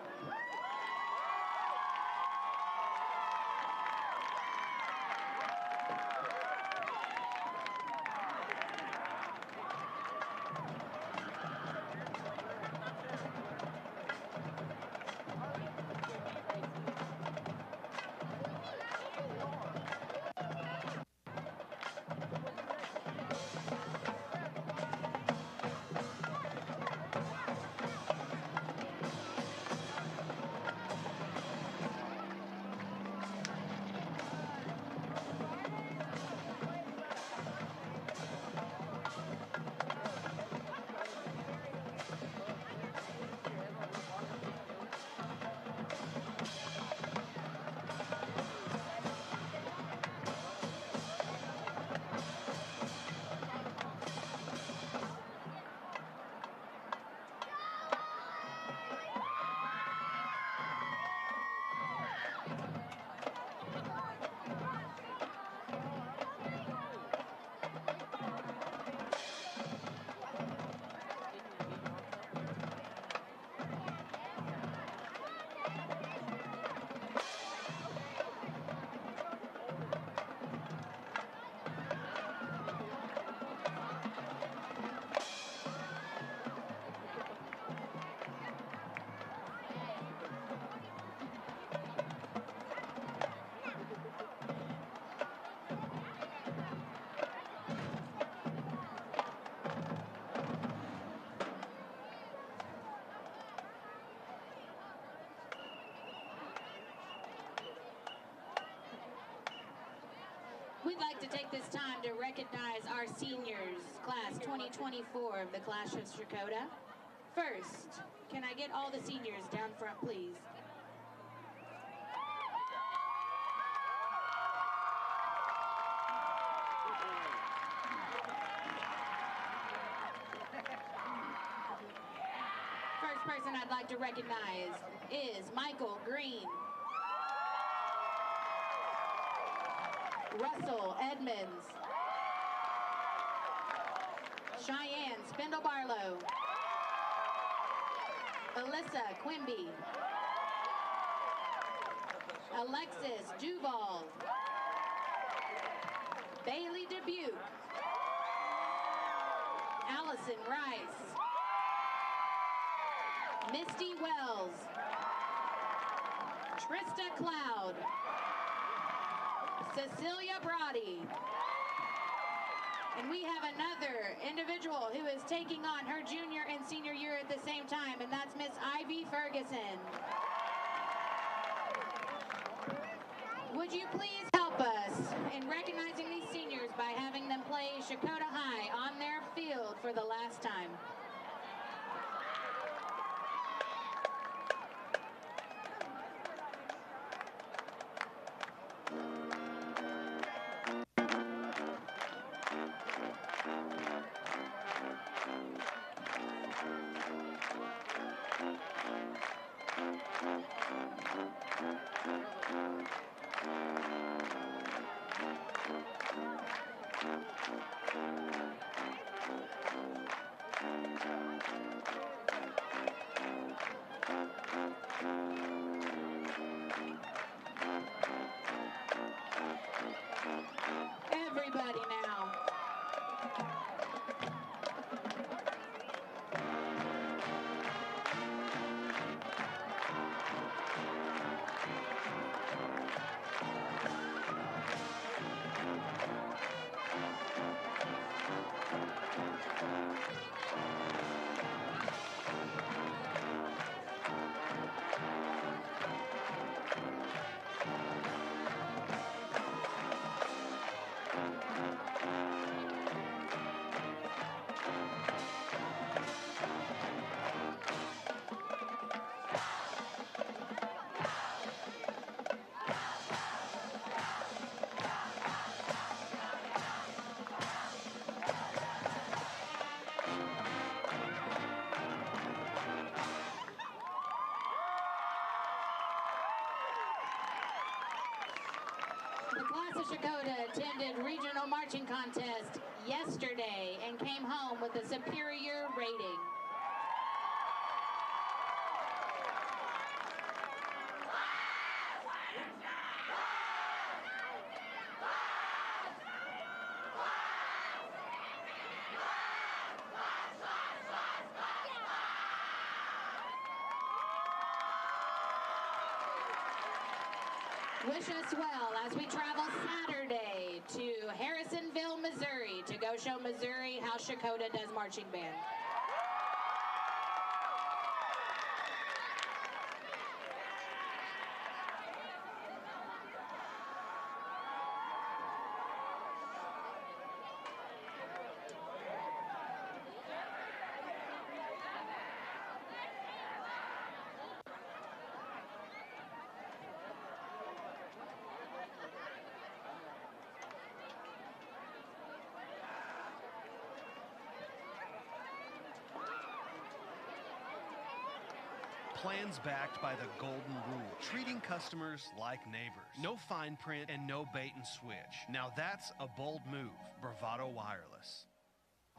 We'd like to take this time to recognize our seniors, class 2024 of the Clash of CHECOTAH. First, can I get all the seniors down front, please? First person I'd like to recognize is Michael Green. Russell Edmonds. Cheyenne Spindle Barlow. Alyssa Quimby. Alexis Duval. Bailey Dubuque. Allison Rice. Misty Wells. Trista Cloud. Cecilia Brody. And we have another individual who is taking on her junior and senior year at the same time, and that's Miss Ivy Ferguson. Would you please help us in recognizing these seniors by having them play CHECOTAH High on their field for the last time? Everybody now. The class of CHECOTAH attended regional marching contest yesterday and came home with a superior rating. Wish us well as we travel Saturday to Harrisonville, Missouri to go show Missouri how CHECOTAH does marching band. Plans backed by the golden rule, treating customers like neighbors. No fine print and no bait and switch. Now that's a bold move. Bravado Wireless.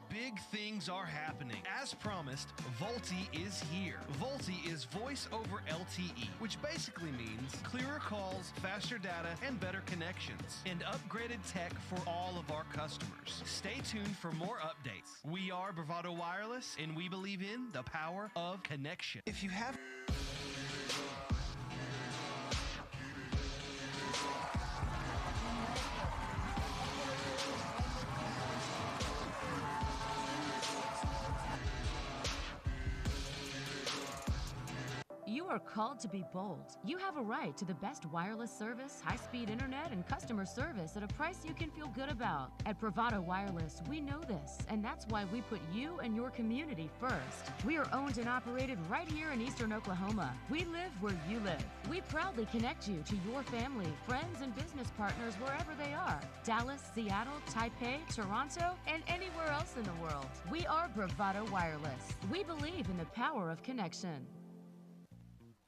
Big things are happening. As promised, VoLTE is here. VoLTE is voice over LTE, which basically means clearer calls, faster data, and better connections, and upgraded tech for all of our customers. Stay tuned for more updates. We are Bravado Wireless, and we believe in the power of connection. If you have... You are called to be bold. You have a right to the best wireless service, high-speed internet, and customer service at a price you can feel good about. At Bravado Wireless, we know this, and that's why we put you and your community first. We are owned and operated right here in Eastern Oklahoma. We live where you live. We proudly connect you to your family, friends, and business partners wherever they are. Dallas, Seattle, Taipei, Toronto, and anywhere else in the world. We are Bravado Wireless. We believe in the power of connection.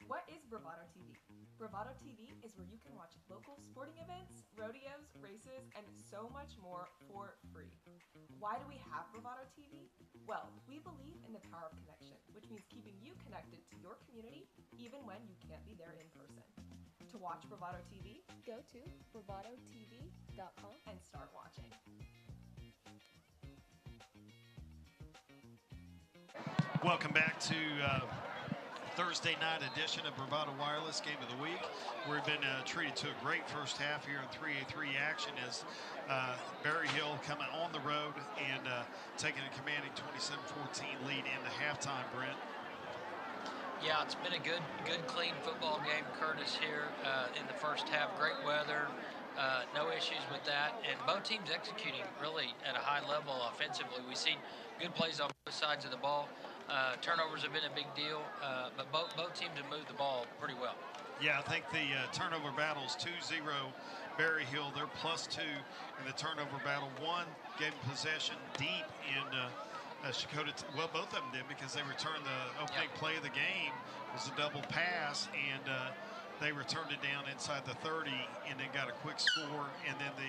What is Bravado TV? Bravado TV is where you can watch local sporting events, rodeos, races, and so much more for free. Why do we have Bravado TV? Well, we believe in the power of connection, which means keeping you connected to your community even when you can't be there in person. To watch Bravado TV, go to bravadotv.com and start watching. Welcome back to Thursday night edition of Bravado Wireless Game of the Week. We've been treated to a great first half here in 3A3 action as Berryhill coming on the road and taking a commanding 27-14 lead into halftime, Brent. Yeah, it's been a good, clean football game, Curtis, here in the first half. Great weather, no issues with that, and both teams executing really at a high level offensively. We've seen good plays on both sides of the ball. Turnovers have been a big deal, but both teams have moved the ball pretty well. Yeah, I think the turnover battle is 2-0 Berryhill. They're +2 in the turnover battle. One gave possession deep in CHECOTAH. Well, both of them did because they returned the opening play of the game was a double pass, and they returned it down inside the 30 and then got a quick score. And then the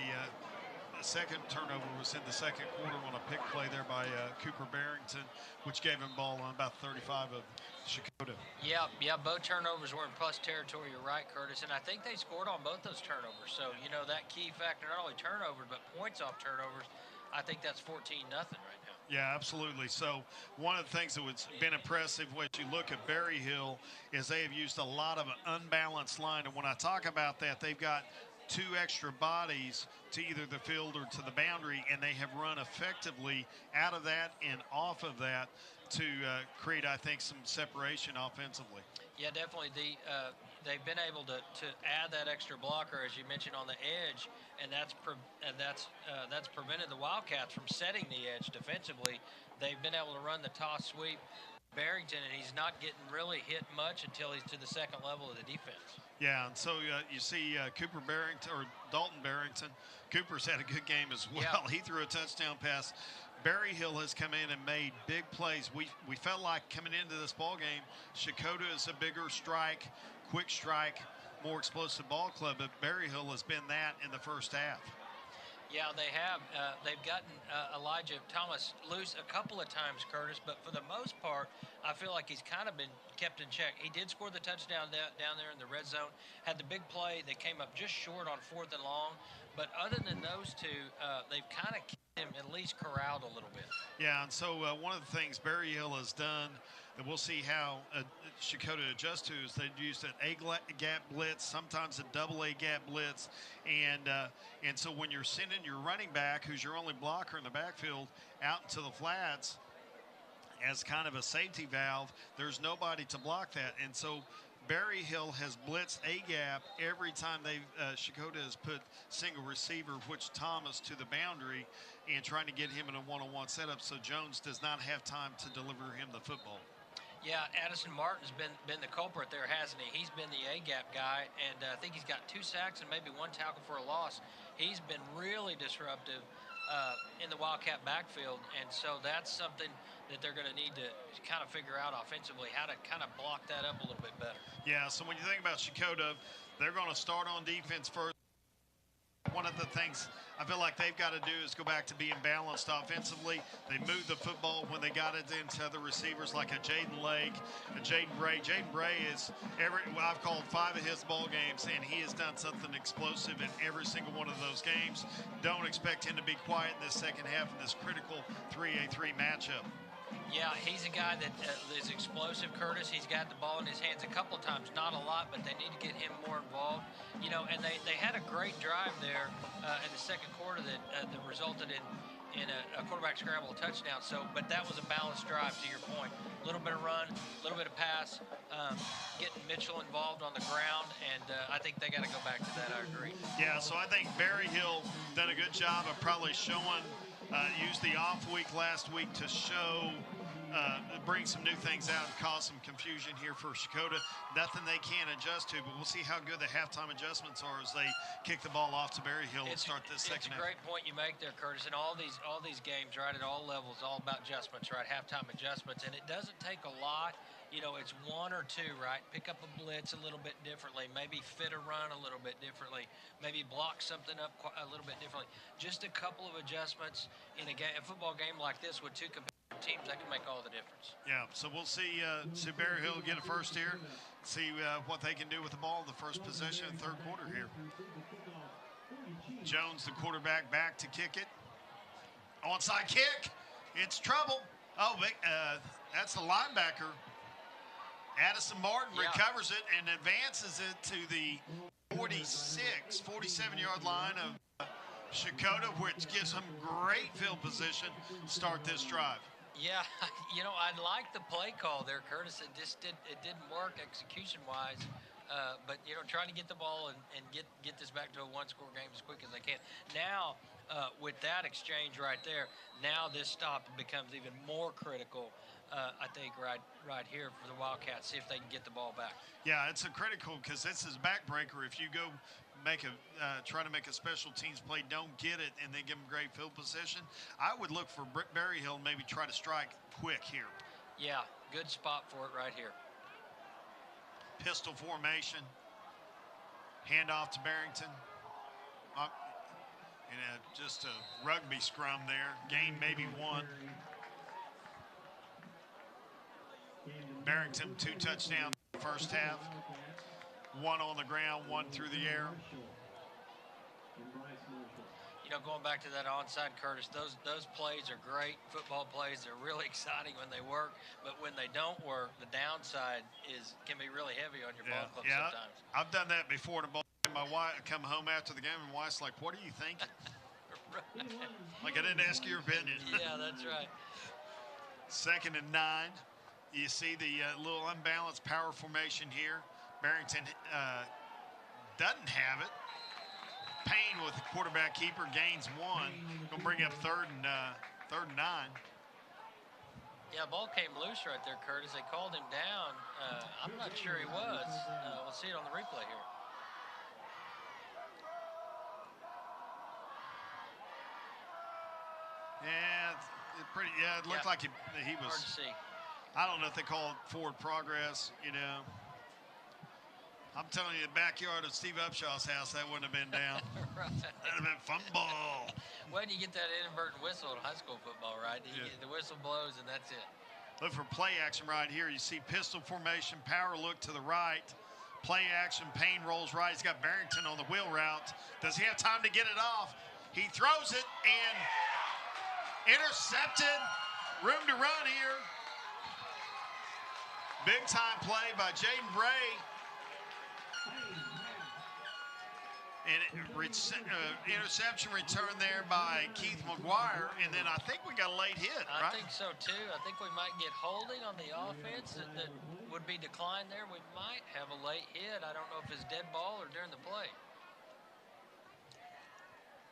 second turnover was in the second quarter on a pick play there by Cooper Barrington, which gave him ball on about 35 of CHECOTAH. Yeah, both turnovers were in plus territory. You're right, Curtis, and I think they scored on both those turnovers. So, you know, that key factor, not only turnovers, but points off turnovers, I think that's 14-0 right now. Yeah, absolutely. So one of the things that has been impressive when you look at Berryhill is they have used a lot of an unbalanced line. And when I talk about that, they've got two extra bodies to either the field or to the boundary, and they have run effectively out of that and off of that to create, I think, some separation offensively. Yeah, definitely. They've been able to add that extra blocker, as you mentioned, on the edge, and that's prevented the Wildcats from setting the edge defensively. They've been able to run the toss sweep Barrington, and he's not getting really hit much until he's to the second level of the defense. Yeah, and so you see Cooper Barrington, or Dalton Barrington. Cooper's had a good game as well. Yeah. He threw a touchdown pass. Berryhill has come in and made big plays. We felt like coming into this ball game, CHECOTAH is a bigger strike, quick strike, more explosive ball club, but Berryhill has been that in the first half. Yeah, they have. They've gotten Elijah Thomas loose a couple of times, Curtis, but for the most part, I feel like he's kind of been kept in check. He did score the touchdown down there in the red zone, had the big play that came up just short on 4th and long, but other than those two, they've kind of kept him at least corralled a little bit. Yeah, and so one of the things Berryhill has done, and we'll see how CHECOTAH adjusts to, is they've used an A-gap blitz, sometimes a double A-gap blitz, and so when you're sending your running back, who's your only blocker in the backfield, out into the flats as kind of a safety valve, there's nobody to block that, and so Berryhill has blitzed A-gap every time CHECOTAH has put single receiver, which Thomas, to the boundary, and trying to get him in a one-on-one setup so Jones does not have time to deliver him the football. Yeah, Addison Martin's been the culprit there, hasn't he? He's been the A-gap guy, and I think he's got 2 sacks and maybe 1 tackle for a loss. He's been really disruptive in the Wildcat backfield, and so that's something that they're going to need to kind of figure out offensively, how to kind of block that up a little bit better. Yeah, so when you think about CHECOTAH, they're going to start on defense first. One of the things I feel like they've got to do is go back to being balanced offensively. They moved the football when they got it into other receivers like a Jaden Lake, a Jaden Bray. Jaden Bray is I've called 5 of his ball games, and he has done something explosive in every single one of those games. Don't expect him to be quiet in this second half in this critical 3A3 matchup. Yeah, he's a guy that is explosive, Curtis. He's got the ball in his hands a couple of times, not a lot, but they need to get him more involved. You know, and they had a great drive there in the second quarter that resulted in in a quarterback scramble touchdown. So, but that was a balanced drive, to your point. A little bit of run, a little bit of pass, getting Mitchell involved on the ground, and I think they got to go back to that. I agree. Yeah, so I think Berryhill done a good job of probably showing, used the off week last week to show, bring some new things out and cause some confusion here for Checotah. Nothing they can't adjust to, but we'll see how good the halftime adjustments are as they kick the ball off to Berryhill and start this second half. It's a great point you make there, Curtis. And all these games, right, at all levels, all about adjustments, right, halftime adjustments. And it doesn't take a lot. You know, it's one or two, right? Pick up a blitz a little bit differently, maybe fit a run a little bit differently, maybe block something up a little bit differently. Just a couple of adjustments in a football game like this with two competitive teams, that can make all the difference. Yeah, so we'll see Berryhill get a first here, see what they can do with the ball the first possession in the third quarter here. Jones, the quarterback, back to kick it. Onside kick. It's trouble. Oh, that's the linebacker. Addison Martin recovers it and advances it to the 47-yard line of Checotah, which gives them great field position to start this drive. Yeah, you know, I like the play call there, Curtis. It didn't work execution-wise, but you know, trying to get the ball and get this back to a one-score game as quick as they can. Now, with that exchange right there, now this stop becomes even more critical. I think right here for the Wildcats, see if they can get the ball back. Yeah, it's a critical because this is backbreaker. If you go try to make a special teams play, don't get it, and then give them great field position, I would look for Berryhill and maybe try to strike quick here. Yeah, good spot for it right here. Pistol formation. Handoff to Barrington. Just a rugby scrum there. Gain maybe one. Barrington, 2 touchdowns first half. 1 on the ground, 1 through the air. You know, going back to that onside, Curtis, those plays are great football plays. They're really exciting when they work, but when they don't work, the downside can be really heavy on your ball club sometimes. I've done that before. My wife come home after the game, and wife's like, "What are you thinking?" Right. Like I didn't ask your opinion. Yeah, that's right. 2nd and 9. You see the little unbalanced power formation here. Barrington doesn't have it. Payne with the quarterback keeper gains 1. Gonna bring up third and 9. Yeah, ball came loose right there, Curtis. They called him down. I'm not sure he was. We'll see it on the replay here. Yeah, it looked like he was. Hard to see. I don't know if they call it forward progress, you know. I'm telling you, the backyard of Steve Upshaw's house, that wouldn't have been down. Right. That would have been fun ball. When you get that inadvertent whistle in high school football, right? The whistle blows, and that's it. Look for play action right here. You see pistol formation, power look to the right. Play action, Payne rolls right. He's got Barrington on the wheel route. Does he have time to get it off? He throws it and intercepted. Room to run here. Big time play by Jaden Bray. And interception return there by Keith McGuire. And then I think we got a late hit, right? I think so, too. I think we might get holding on the offense that would be declined there. We might have a late hit. I don't know if it's dead ball or during the play.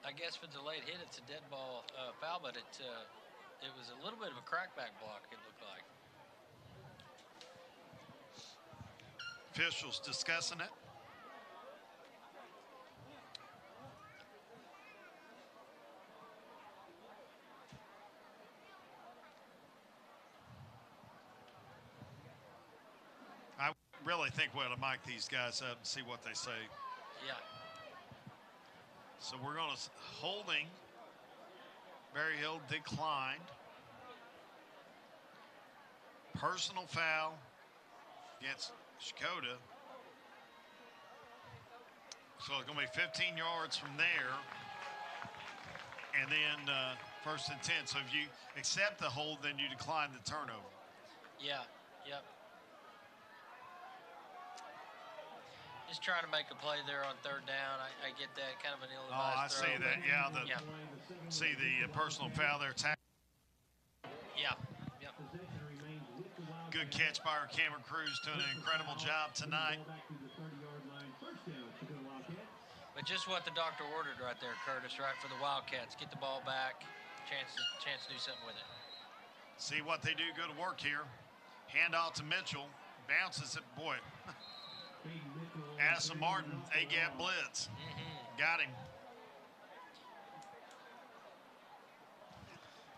I guess if it's a late hit, it's a dead ball foul, but it was a little bit of a crackback block, it looked like. Officials discussing it. I really think we ought to mic these guys up and see what they say. Yeah. So we're going to holding. Berryhill declined. Personal foul against Checotah. So it's going to be 15 yards from there. And then 1st and 10. So if you accept the hold, then you decline the turnover. Yeah, yep. Just trying to make a play there on third down. I get that, kind of an Oh, ill-advised I see throw, that. but- Yeah, see the personal foul there. Yeah. Yep. Good catch by our Cameron Cruz, doing an incredible job tonight. But just what the doctor ordered right there, Curtis, right, for the Wildcats. Get the ball back, chance to do something with it. See what they do, go to work here. Handoff to Mitchell, bounces it, boy. Addison Martin, A-gap blitz. Got him.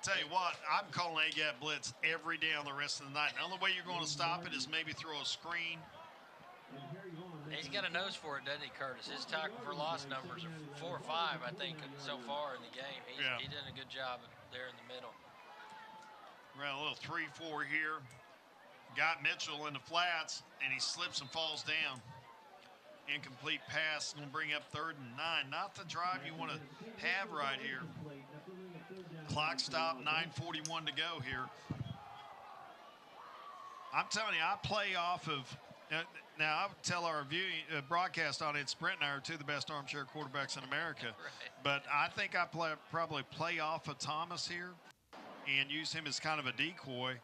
Tell you what, I'm calling A-gap blitz every day on the rest of the night. The only way you're going to stop it is maybe throw a screen. He's got a nose for it, doesn't he, Curtis? His tackle for loss numbers are 4 or 5, I think, so far in the game. He did a good job there in the middle. Ran a little 3-4 here. Got Mitchell in the flats, and he slips and falls down. Incomplete pass. Going to bring up 3rd and 9. Not the drive you want to have right here. Clock stop, 9:41 to go here. I'm telling you, I play off of. Now, I would tell our broadcast audience, Sprint and I are two of the best armchair quarterbacks in America. Right. But I think I probably play off of Thomas here and use him as kind of a decoy.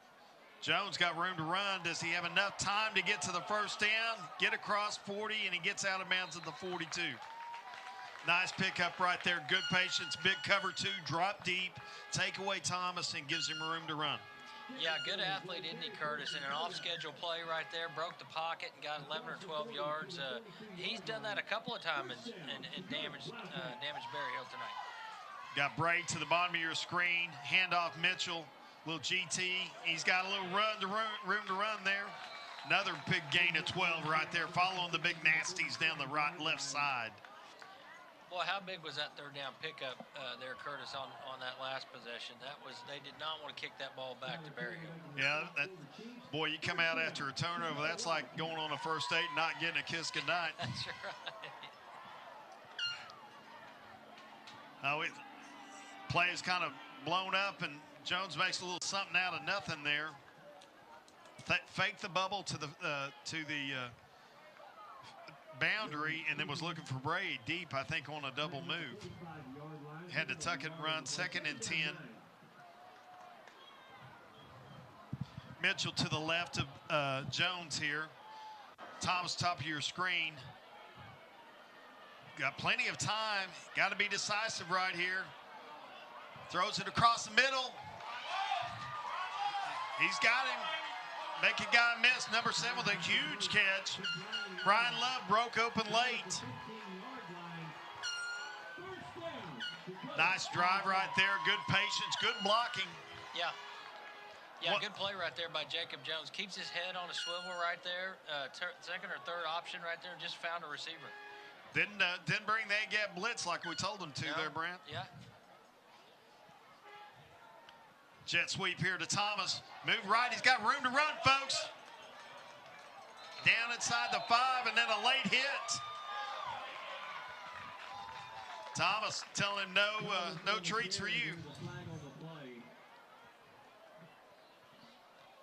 Jones got room to run. Does he have enough time to get to the first down, get across 40, and he gets out of bounds at the 42? Nice pickup right there. Good patience. Big cover 2, drop deep, take away Thomas, and gives him room to run. Yeah, good athlete, isn't he, Curtis? In an off-schedule play right there, broke the pocket and got 11 or 12 yards. He's done that a couple of times and damaged Berryhill tonight. Got Bray to the bottom of your screen. Handoff Mitchell, little GT. He's got a little room to run there. Another big gain of 12 right there, following the big nasties down the left side. Boy, how big was that third down pickup there, Curtis, on that last possession? They did not want to kick that ball back to Berryhill. Yeah, boy, you come out after a turnover, that's like going on a first date and not getting a kiss goodnight. That's right. Play is kind of blown up, and Jones makes a little something out of nothing there. Fake the bubble to the boundary, and then was looking for Bray deep, I think, on a double move. Had to tuck it and run, 2nd and 10. Mitchell to the left of Jones here. Thomas, top of your screen. Got plenty of time. Got to be decisive right here. Throws it across the middle. He's got him. Make a guy miss. Number 7 with a huge catch. Brian Love broke open late. Nice drive right there. Good patience. Good blocking. Yeah. Yeah, good play right there by Jacob Jones. Keeps his head on a swivel right there. 2nd or 3rd option right there. Just found a receiver. Didn't bring that gap blitz like we told him to there, Brent. Yeah. Jet sweep here to Thomas. Move right. He's got room to run, folks. Down inside the 5, and then a late hit. Thomas telling him no treats for you.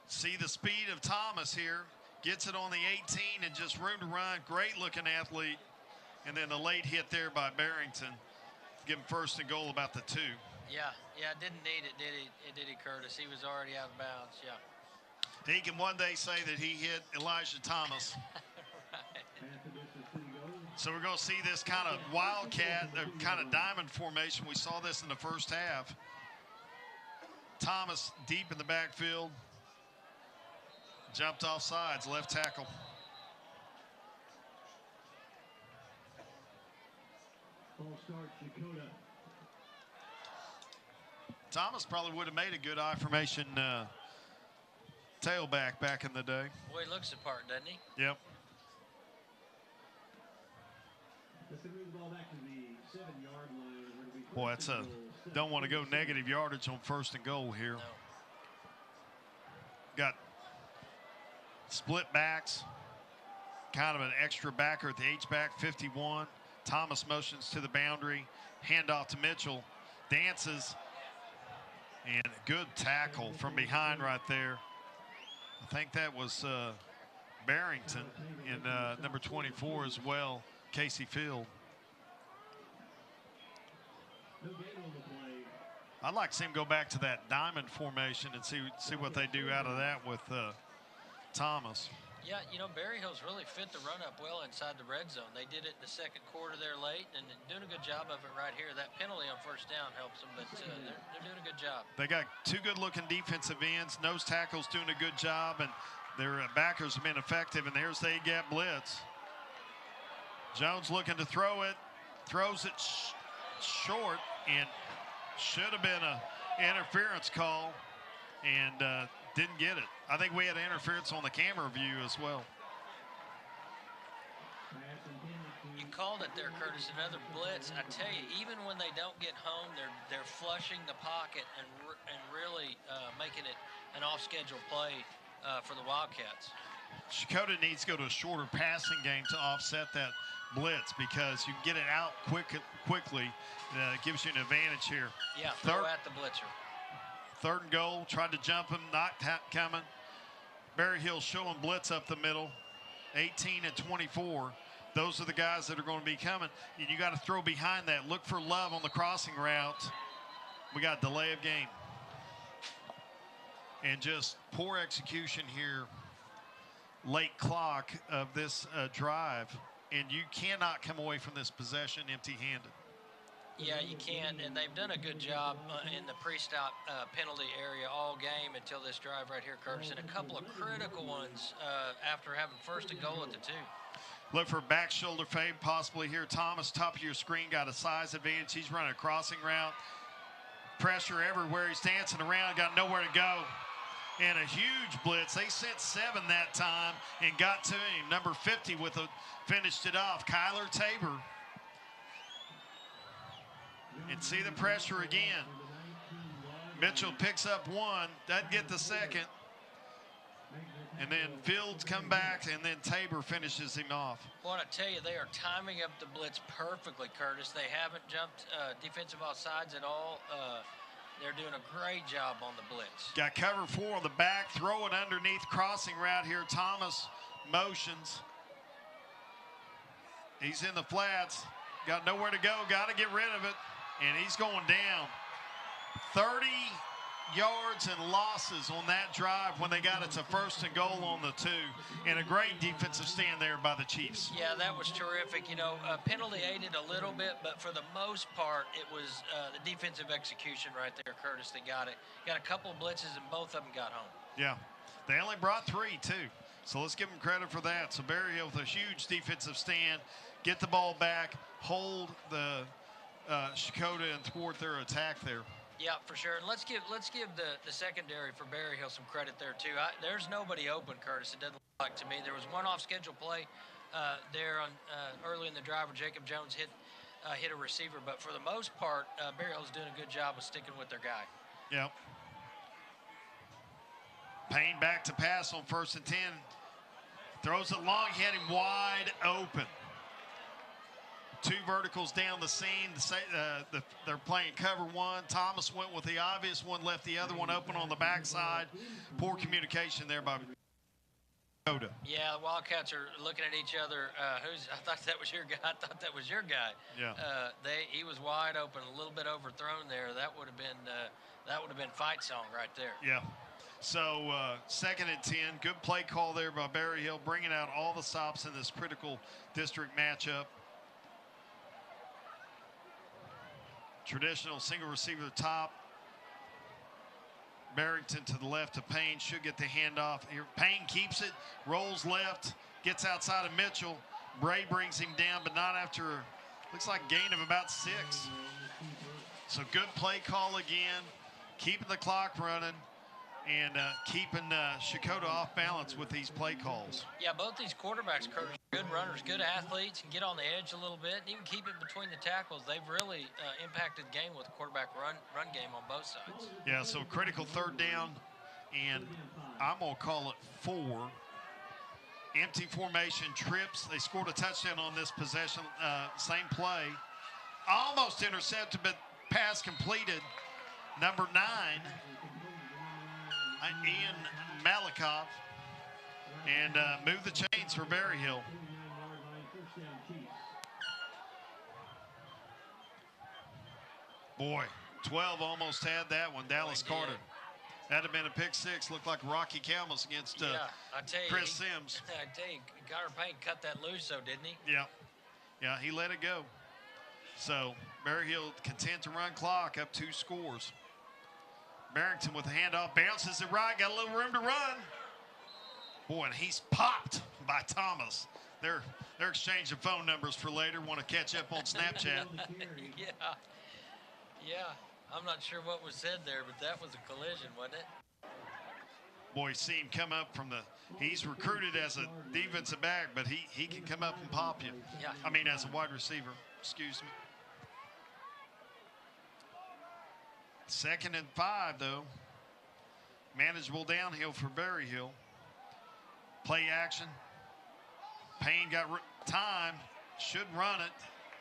See the speed of Thomas here. Gets it on the 18 and just room to run. Great looking athlete. And then the late hit there by Barrington. Give him 1st and goal about the 2. Yeah, didn't need it, did he, Curtis? He was already out of bounds, yeah. He can one day say that he hit Elijah Thomas. Right. So we're going to see this kind of wildcat, kind of diamond formation. We saw this in the first half. Thomas deep in the backfield. Jumped off sides, left tackle. Thomas probably would have made a good I-formation tailback back in the day. Boy, he looks the part, doesn't he? Yep. Boy, that's don't want to go negative yardage on 1st and goal here. No. Got split backs, kind of an extra backer at the H-back, 51. Thomas motions to the boundary, handoff to Mitchell, dances, and a good tackle from behind right there. I think that was Barrington, and number 24 as well, Casey Field. I'd like to see him go back to that diamond formation and see what they do out of that with Thomas. Yeah, you know, Berryhill's really fit the run-up well inside the red zone. They did it in the second quarter there late, and doing a good job of it right here. That penalty on first down helps them, but they're doing a good job. They got two good-looking defensive ends. Nose tackle's doing a good job, and their backers have been effective, and there's the A-gap blitz. Jones looking to throw it, throws it short, and should have been an interference call, and didn't get it. I think we had interference on the camera view as well. You called it there, Curtis. Another blitz. I tell you, even when they don't get home, they're flushing the pocket and really making it an off-schedule play for the Wildcats. CHECOTAH needs to go to a shorter passing game to offset that blitz because you can get it out quickly. It gives you an advantage here. Yeah, throw at the blitzer. 3rd and goal, tried to jump him, not coming. Berryhill showing blitz up the middle, 18 and 24. Those are the guys that are going to be coming. And you got to throw behind that. Look for Love on the crossing route. We got delay of game. And just poor execution here, late clock of this drive. And you cannot come away from this possession empty-handed. Yeah, you can, and they've done a good job in the pre-stop penalty area all game until this drive right here, Curtis, and a couple of critical ones after having 1st and goal at the 2. Look for back shoulder fade possibly here. Thomas, top of your screen, got a size advantage. He's running a crossing route. Pressure everywhere. He's dancing around, got nowhere to go. And a huge blitz. They sent 7 that time and got to him. Number 50 finished it off. Kyler Tabor. And see the pressure again. Mitchell picks up 1, doesn't get the 2nd. And then Fields come back, and then Tabor finishes him off. Well, I tell you, they are timing up the blitz perfectly, Curtis. They haven't jumped defensive offsides at all. They're doing a great job on the blitz. Got cover 4 on the back, throw it underneath, crossing route here. Thomas motions. He's in the flats, got nowhere to go, got to get rid of it. And he's going down. 30 yards and losses on that drive when they got it to 1st and goal on the 2. And a great defensive stand there by the Chiefs. Yeah, that was terrific. You know, penalty aided a little bit, but for the most part, it was the defensive execution right there, Curtis, that got it. Got a couple of blitzes, and both of them got home. Yeah, they only brought 3, too. So let's give them credit for that. So Berryhill with a huge defensive stand, get the ball back, hold the CHECOTAH and thwart their attack there. Yeah, for sure. And let's give the secondary for Berryhill some credit there too. There's nobody open, Curtis. It doesn't look like to me. There was one off-schedule play there on early in the drive where Jacob Jones hit a receiver, but for the most part, Berryhill's doing a good job of sticking with their guy. Yep. Payne back to pass on 1st and 10. Throws it long, hit him wide open. 2 verticals down the seam. They're playing cover 1. Thomas went with the obvious one, left the other one open on the backside. Poor communication there by CHECOTAH. Yeah, the Wildcats are looking at each other. I thought that was your guy. I thought that was your guy. Yeah. He was wide open, a little bit overthrown there. That would have been fight song right there. Yeah. So 2nd and 10. Good play call there by Berryhill, bringing out all the stops in this critical district matchup. Traditional single receiver top. Barrington to the left of Payne, should get the handoff. Here, Payne keeps it, rolls left, gets outside of Mitchell. Bray brings him down, but not after, looks like gain of about 6. So good play call again, keeping the clock running and keeping CHECOTAH off balance with these play calls. Yeah, both these quarterbacks, Kurt, are good runners, good athletes, and get on the edge a little bit, and even keep it between the tackles. They've really impacted the game with the quarterback run game on both sides. Yeah, so critical 3rd down, and I'm going to call it 4. Empty formation, trips. They scored a touchdown on this possession, same play. Almost intercepted, but pass completed. Number 9, Ian Malikoff. and move the chains for Berryhill. Boy, 12 almost had that one. Dallas Carter. That'd have been a pick six. Looked like Rocky Camus against I tell you, Chris Sims. I tell you, Connor Payne cut that loose, though, didn't he? Yeah. Yeah, he let it go. So Berryhill content to run clock, up 2 scores. Barrington with the handoff, bounces it right, got a little room to run. Boy, and he's popped by Thomas. They're exchanging phone numbers for later. Want to catch up on Snapchat. Yeah. I'm not sure what was said there, but that was a collision, wasn't it? Boy, see him come up from the. He's recruited as a defensive back, but he can come up and pop you. Yeah. I mean, as a wide receiver. Excuse me. 2nd and 5, though. Manageable downhill for Berryhill. Play action. Payne got time. Should run it.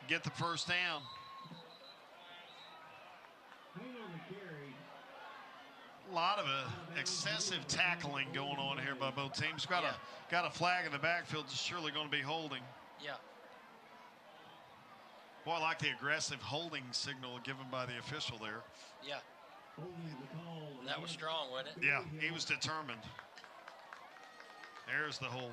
Get the first down. A lot of excessive tackling going on here by both teams. Got a flag in the backfield. It's surely going to be holding. Yeah. Boy, I like the aggressive holding signal given by the official there. Yeah. That was strong, wasn't it? Yeah, he was determined. There's the hold.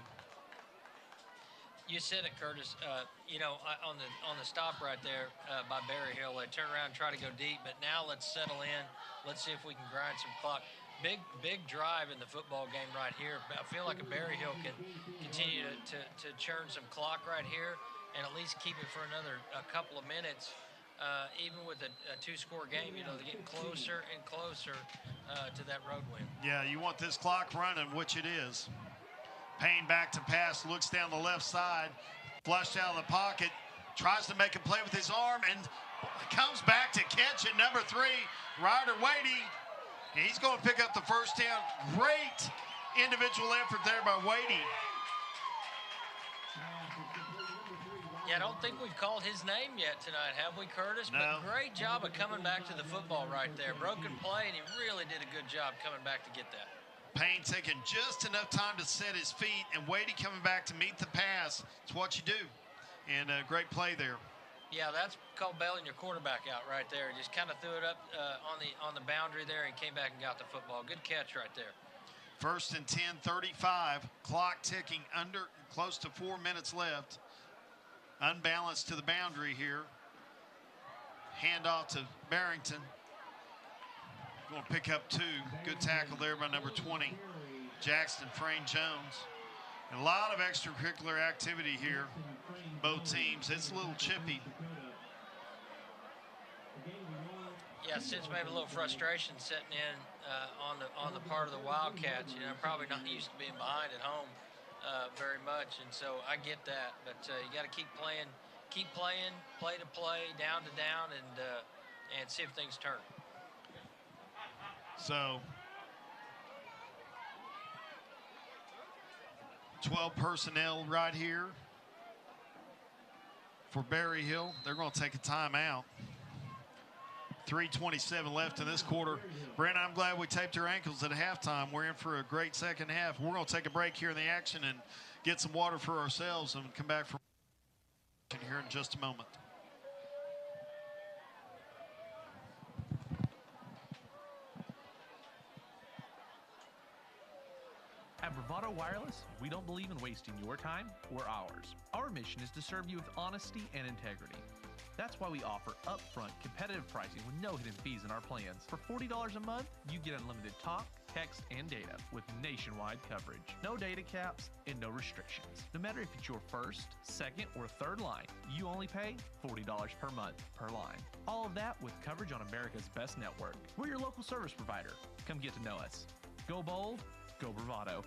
You said it, Curtis. On the stop right there by Berryhill, they turn around and try to go deep, but now let's settle in. Let's see if we can grind some clock. Big drive in the football game right here. I feel like a Berryhill can continue to churn some clock right here and at least keep it for a couple of minutes. Even with a 2-score game, they're getting closer and closer to that road win. Yeah, you want this clock running, which it is. Payne back to pass, looks down the left side, flushed out of the pocket, tries to make a play with his arm, and comes back to catch it. Number 3, Ryder Wadey. He's going to pick up the first down. Great individual effort there by Wadey. Yeah, I don't think we've called his name yet tonight, have we, Curtis? No. But great job of coming back to the football right there. Broken play, and he really did a good job coming back to get that. Payne taking just enough time to set his feet, and Wadey coming back to meet the pass. It's what you do. And a great play there. Yeah, that's called bailing your quarterback out right there. Just kind of threw it up on the boundary there and came back and got the football. Good catch right there. 1st and 10, 35. Clock ticking under close to 4 minutes left. Unbalanced to the boundary here. Handoff to Barrington. Going to pick up 2. Good tackle there by number 20, Jackson Frayne Jones. And a lot of extracurricular activity here. Both teams. It's a little chippy. Yeah, since maybe a little frustration setting in on the part of the Wildcats. Probably not used to being behind at home very much, and so I get that. But you got to keep playing, play to play, down to down, and see if things turn. So 12 personnel right here for Berryhill. They're going to take a timeout. 3:27 left in this quarter. Brent, I'm glad we taped your ankles at halftime. We're in for a great second half. We're going to take a break here in the action and get some water for ourselves and come back here in just a moment. At Bravado Wireless, we don't believe in wasting your time or ours. Our mission is to serve you with honesty and integrity. That's why we offer upfront competitive pricing with no hidden fees in our plans. For $40 a month, you get unlimited talk, text, and data with nationwide coverage. No data caps and no restrictions. No matter if it's your first, second, or third line, you only pay $40 per month per line. All of that with coverage on America's best network. We're your local service provider. Come get to know us. Go bold, go Bravado.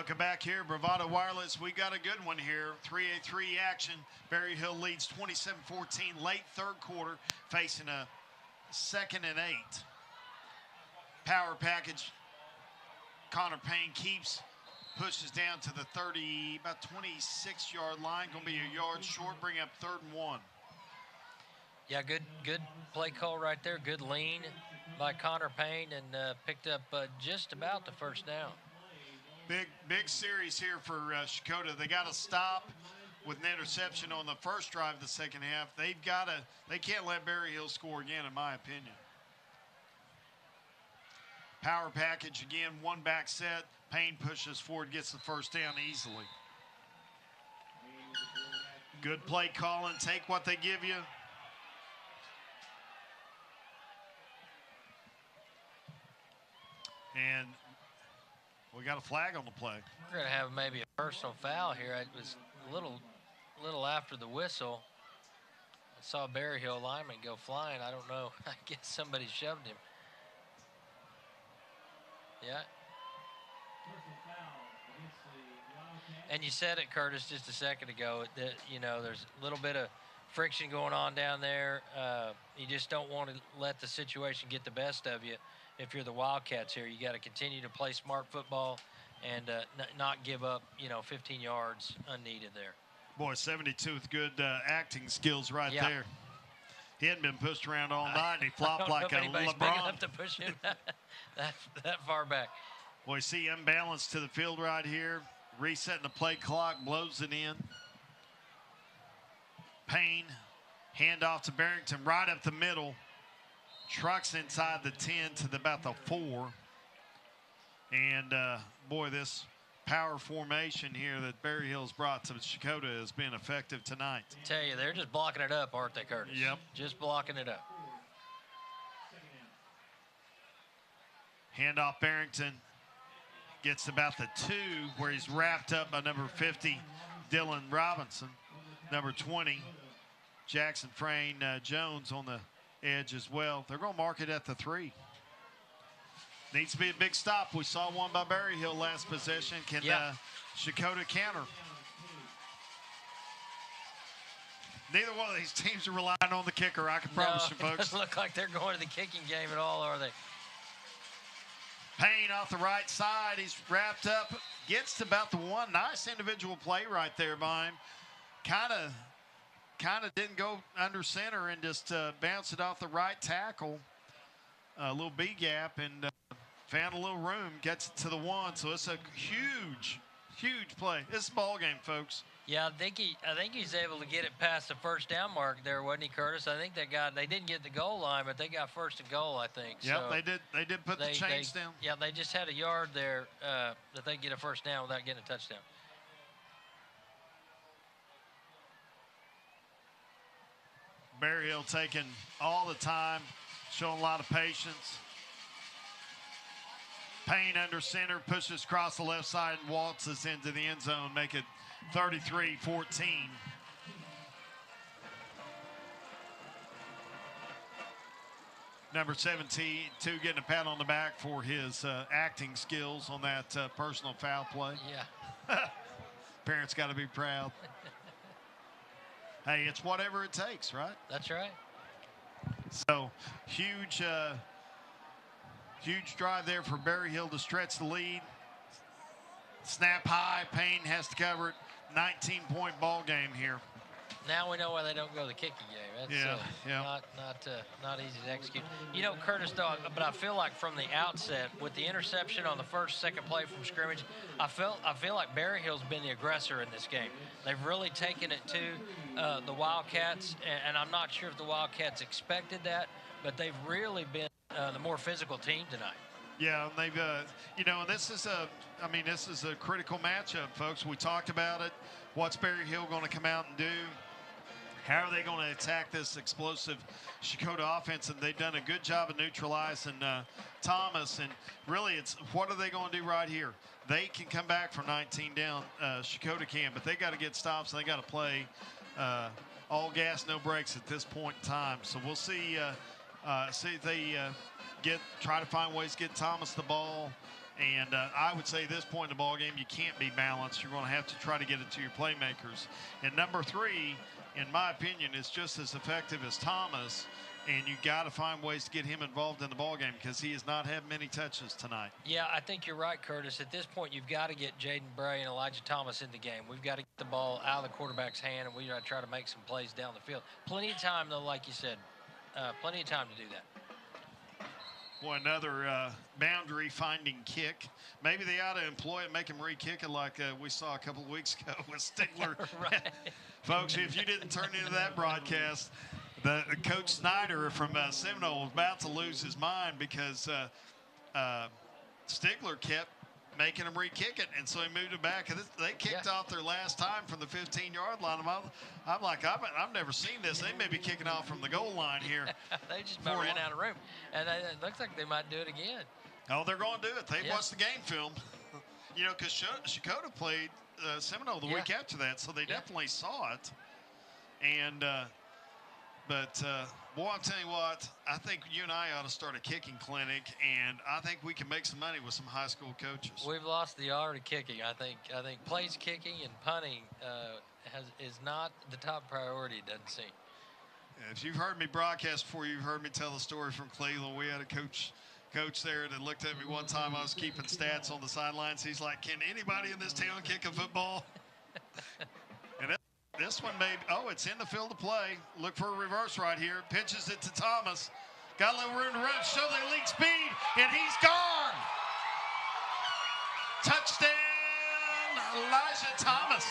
Welcome back here, Bravado Wireless. We got a good one here. 3-3 action. Berry Hill leads 27-14 late third quarter, facing a 2nd and 8. Power package. Connor Payne keeps, pushes down to the 30, about 26-yard line. Going to be a yard short, bring up 3rd and 1. Yeah, good play call right there. Good lean by Connor Payne, and picked up just about the first down. Big series here for CHECOTAH. They got to stop with an interception on the first drive of the second half. They can't let Berryhill score again, in my opinion. Power package again, one back set. Payne pushes forward, gets the first down easily. Good play calling. Take what they give you. And we got a flag on the play. We're going to have maybe a personal foul here. It was a little after the whistle. I saw a Berryhill lineman go flying. I don't know. I guess somebody shoved him. Yeah. And you said it, Curtis, just a second ago, that, you know, there's a little bit of friction going on down there. You just don't want to let the situation get the best of you. If you're the Wildcats here, you got to continue to play smart football and not give up, 15 yards unneeded there. Boy, 72 with good acting skills right there. He hadn't been pushed around all night, and he flopped like a LeBron. Big enough to push him that far back. Boy, see unbalanced to the field right here. Resetting the play clock, blows it in. Payne, handoff to Barrington, right up the middle. Trucks inside the 10 to about the 4. And, boy, this power formation here that Berryhill's brought to CHECOTAH has been effective tonight. I tell you, they're just blocking it up, aren't they, Curtis? Yep. Just blocking it up. Handoff Barrington gets about the 2 where he's wrapped up by number 50, Dylan Robinson. Number 20, Jackson Frayne Jones on the edge as well. They're going to mark it at the 3. Needs to be a big stop. We saw one by Berryhill last possession. Can CHECOTAH counter? Neither one of these teams are relying on the kicker, I can promise you, folks. It doesn't look like they're going to the kicking game at all, are they? Payne off the right side. He's wrapped up. Gets to about the 1. Nice individual play right there by him. Kind of didn't go under center and just bounced it off the right tackle. A little B gap and found a little room. Gets it to the 1. So it's a huge play. It's a ball game, folks. Yeah, I think he's able to get it past the first down mark there, wasn't he, Curtis? I think they didn't get the goal line, but they got first and goal, I think. Yep, so they did put the chains down. Yeah, they just had a yard there that they get a first down without getting a touchdown. Berryhill taking all the time, showing a lot of patience. Payne under center, pushes across the left side and waltzes into the end zone, make it 33-14. Number 72 getting a pat on the back for his acting skills on that personal foul play. Yeah. Parents got to be proud. Hey, it's whatever it takes, right? That's right. So, huge drive there for Berryhill to stretch the lead. Snap high, Payne has to cover it. 19-point ball game here. Now we know why they don't go to the kicking game. That's not easy to execute. You know, Curtis, though, but I feel like from the outset, with the interception on the second play from scrimmage, I feel like Berryhill's been the aggressor in this game. They've really taken it to the Wildcats, and I'm not sure if the Wildcats expected that, but they've really been the more physical team tonight. Yeah, and they've, this is a critical matchup, folks. We talked about it. What's Berryhill going to come out and do? How are they going to attack this explosive CHECOTAH offense? And they've done a good job of neutralizing Thomas. And really, it's what are they going to do right here? They can come back from 19 down. CHECOTAH can, but they got to get stops and they got to play all gas, no brakes at this point in time. So we'll see if they try to find ways to get Thomas the ball And I would say this point in the ball game, you can't be balanced. You're going to have to try to get it to your playmakers. And number 3, in my opinion, is just as effective as Thomas. And you got to find ways to get him involved in the ball game because he has not had many touches tonight. Yeah, I think you're right, Curtis. At this point, you've got to get Jaden Bray and Elijah Thomas in the game. We've got to get the ball out of the quarterback's hand, and we got to try to make some plays down the field. Plenty of time, though, like you said. Plenty of time to do that. Boy, another boundary-finding kick. Maybe they ought to employ it, make him re-kick it like we saw a couple of weeks ago with Stigler. Right. Folks, if you didn't turn into that broadcast, the Coach Snyder from Seminole was about to lose his mind because Stigler kept making him re-kick it, and so he moved it back. And they kicked off their last time from the 15-yard line. I'm like, I've never seen this. They may be kicking off from the goal line here. They just about ran out of room, and it looks like they might do it again. Oh, they're going to do it. They watched the game film. You know, because CHECOTAH played Seminole the week after that, so they definitely saw it. And but boy, I'll tell you what, I think you and I ought to start a kicking clinic, and I think we can make some money with some high school coaches. We've lost the art of kicking. I think place kicking and punting is not the top priority, it doesn't seem. If you've heard me broadcast before, you've heard me tell the story from Cleveland. We had a coach there that looked at me one time. I was keeping stats on the sidelines. He's like, can anybody in this town kick a football? And this one it's in the field of play. Look for a reverse right here. Pitches it to Thomas. Got a little room to run, show the elite speed, and he's gone. Touchdown, Elijah Thomas.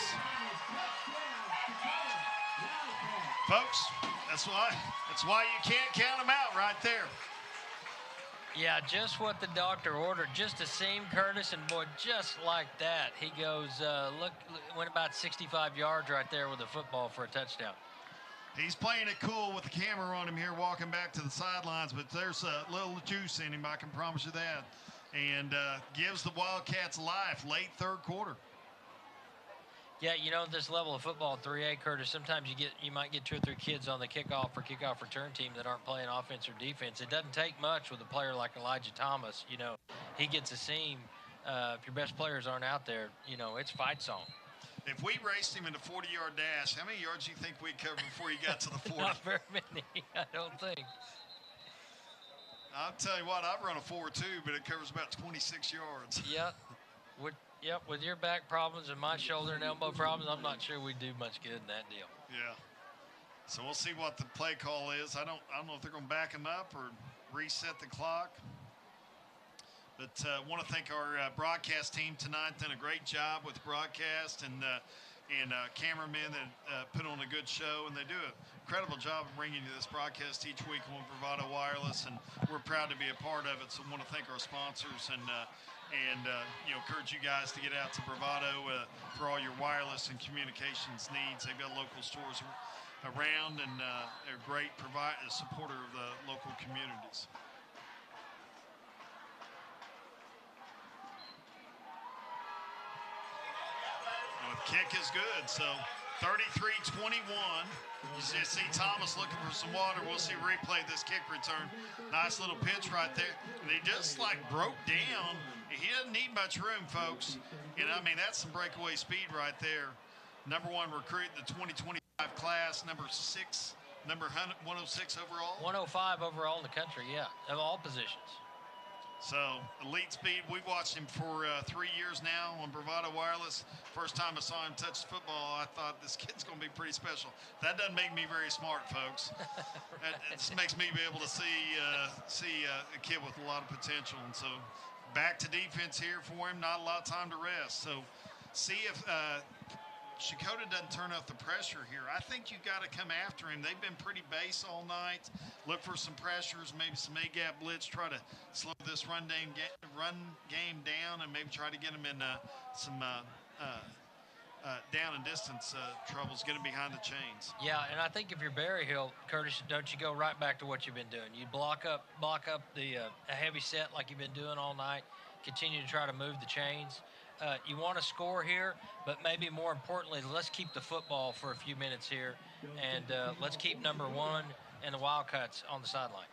Folks, that's why you can't count them out right there. Yeah, just what the doctor ordered. Just a seam, Curtis, and boy, just like that, he goes, went about 65 yards right there with the football for a touchdown. He's playing it cool with the camera on him here, walking back to the sidelines, but there's a little juice in him, I can promise you that. And gives the Wildcats life late third quarter. Yeah, you know, this level of football, 3A, Curtis, sometimes you might get 2 or 3 kids on the kickoff or kickoff return team that aren't playing offense or defense. It doesn't take much with a player like Elijah Thomas. You know, he gets a seam. If your best players aren't out there, you know, it's fight song. If we raced him in a 40-yard dash, how many yards do you think we'd cover before he got to the 40? Not very many, I don't think. I'll tell you what, I've run a 4.2, but it covers about 26 yards. Yep, with your back problems and my shoulder and elbow problems, I'm not sure we'd do much good in that deal. Yeah. So we'll see what the play call is. I don't know if they're going to back him up or reset the clock. But I want to thank our broadcast team tonight. Done a great job with the broadcast and cameramen that put on a good show. And they do an incredible job of bringing you this broadcast each week on Bravado Wireless. And we're proud to be a part of it. So I want to thank our sponsors and encourage you guys to get out to Bravado for all your wireless and communications needs. They've got local stores around, and they're a great supporter of the local communities. The kick is good, so 33-21. You see Thomas looking for some water. We'll see replay this kick return. Nice little pitch right there. And he just broke down. He doesn't need much room, folks. And I mean, that's some breakaway speed right there. Number 1 recruit in the 2025 class, number 106 overall. 105 overall in the country, yeah, of all positions. So, elite speed. We've watched him for 3 years now on Bravado Wireless. First time I saw him touch the football, I thought this kid's going to be pretty special. That doesn't make me very smart, folks. It just makes me be able to see a kid with a lot of potential. And so, back to defense here for him. Not a lot of time to rest. So, see if CHECOTAH doesn't turn up the pressure here. I think you've got to come after him. They've been pretty base all night. Look for some pressures, maybe some A-gap blitz. Try to slow this run game down, and maybe try to get him in some down and distance troubles, get him behind the chains. Yeah, and I think if you're Berryhill, Curtis, don't you go right back to what you've been doing? You block up the a heavy set like you've been doing all night. Continue to try to move the chains. You want to score here, but maybe more importantly, let's keep the football for a few minutes here, and let's keep number 1 and the Wildcats on the sideline.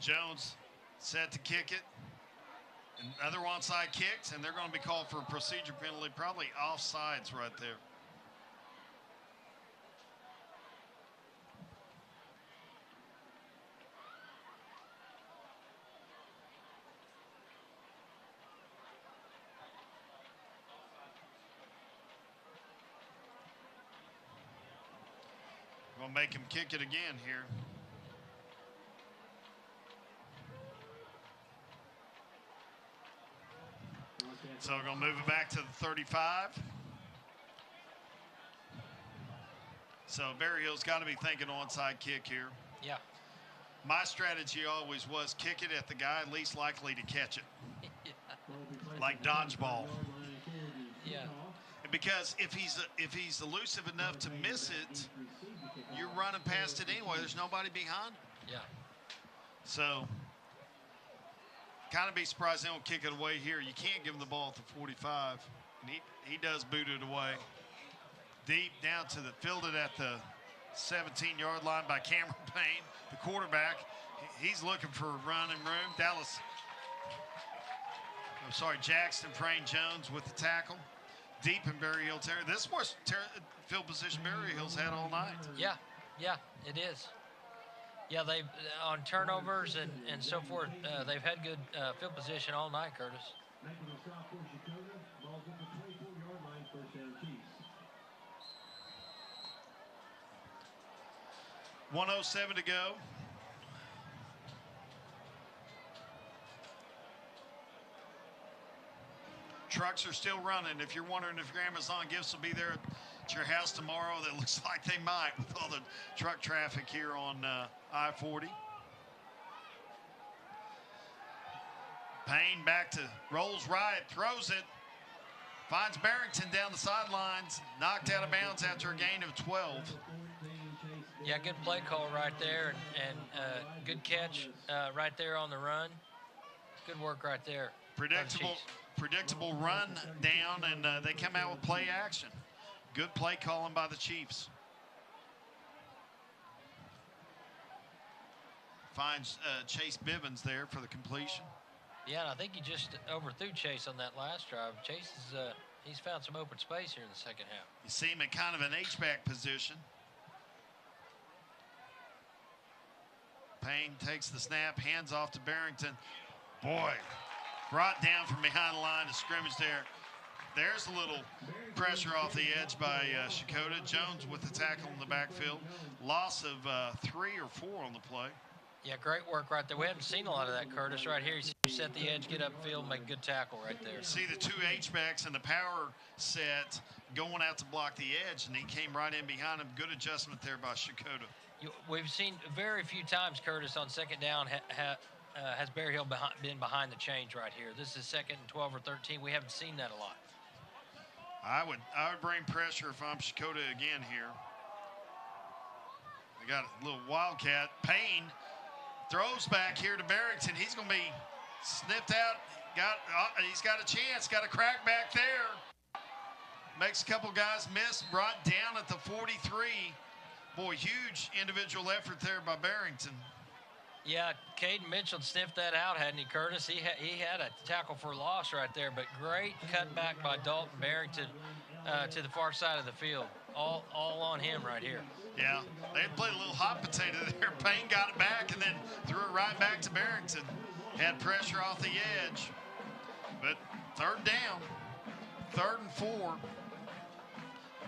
Jones set to kick it. Another onside kicks, and they're going to be called for a procedure penalty, probably offsides right there. Going to make him kick it again here. So we're going to move it back to the 35. So Berryhill's got to be thinking onside kick here. Yeah. My strategy always was kick it at the guy least likely to catch it. Yeah. Like dodgeball. Yeah. Because if he's elusive enough to miss it, you're running past it anyway. There's nobody behind. Yeah. So kind of be surprised they don't kick it away here. You can't give him the ball at the 45. And he does boot it away. Deep down to the, fielded at the 17-yard line by Cameron Payne, the quarterback. He's looking for running room. Jackson Frayne Jones with the tackle. Deep in Berryhill territory. This was field position Berryhill's had all night. Yeah, it is. Yeah, they've on turnovers and so forth. They've had good field position all night, Curtis. Making the stop for CHECOTAH. Ball's at the 24-yard line, first down Chiefs. 1:07 to go. Trucks are still running. If you're wondering if your Amazon gifts will be there at your house tomorrow, that looks like they might with all the truck traffic here on I-40. Payne back to rolls right, throws it, finds Barrington down the sidelines, knocked out of bounds after a gain of 12. Yeah, good play call right there, and good catch right there on the run. Good work right there. Predictable run down, and they come out with play action. Good play calling by the Chiefs. Finds Chase Bivens there for the completion. Yeah, and I think he just overthrew Chase on that last drive. Chase is he's found some open space here in the second half. You see him in kind of an H-back position. Payne takes the snap, hands off to Barrington. Boy, brought down from behind the line of scrimmage there. There's a little pressure off the edge by CHECOTAH. Jones with the tackle in the backfield. Loss of 3 or 4 on the play. Yeah, great work right there. We haven't seen a lot of that, Curtis. Right here, you set the edge, get upfield, make a good tackle right there. See the 2 H-backs and the power set going out to block the edge, and he came right in behind him. Good adjustment there by CHECOTAH. We've seen very few times, Curtis, on second down has Berryhill been behind the chains right here. This is second and 12 or 13. We haven't seen that a lot. I would bring pressure if I'm CHECOTAH again here. They got a little wildcat. Payne throws back here to Barrington. He's going to be snipped out. He's got a chance. Got a crack back there. Makes a couple guys miss. Brought down at the 43. Boy, huge individual effort there by Barrington. Yeah, Caden Mitchell sniffed that out, hadn't he, Curtis? He had a tackle for loss right there, but great cutback by Dalton Barrington to the far side of the field. All on him right here. Yeah, they had played a little hot potato there. Payne got it back and then threw it right back to Barrington. Had pressure off the edge. But third down, 3rd and 4.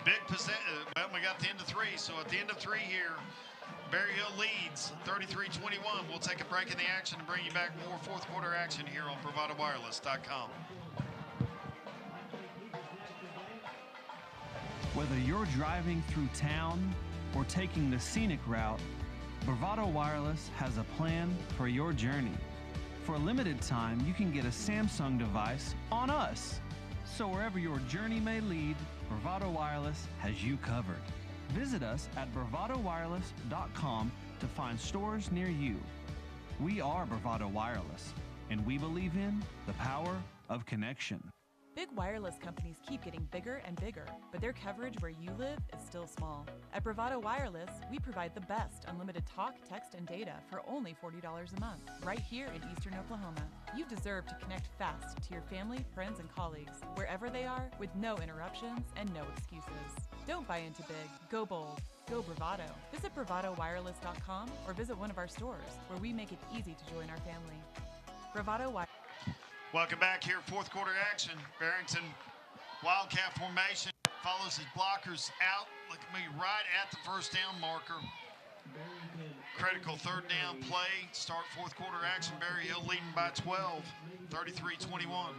Big possession. Well, we got the end of 3. So at the end of 3 here, Berryhill leads 33-21. We'll take a break in the action and bring you back more fourth quarter action here on BravadoWireless.com. Whether you're driving through town or taking the scenic route, Bravado Wireless has a plan for your journey. For a limited time, you can get a Samsung device on us. So wherever your journey may lead, Bravado Wireless has you covered. Visit us at bravadowireless.com to find stores near you. We are Bravado Wireless, and we believe in the power of connection. Big wireless companies keep getting bigger and bigger, but their coverage where you live is still small. At Bravado Wireless, we provide the best unlimited talk, text, and data for only $40 a month, right here in Eastern Oklahoma. You deserve to connect fast to your family, friends, and colleagues, wherever they are, with no interruptions and no excuses. Don't buy into big. Go bold. Go Bravado. Visit bravadowireless.com or visit one of our stores, where we make it easy to join our family. Bravado Wireless. Welcome back here, fourth quarter action. Barrington Wildcat formation follows his blockers out. Look at me, right at the first down marker. Critical third down play. Start fourth quarter action. Berryhill leading by 12, 33-21.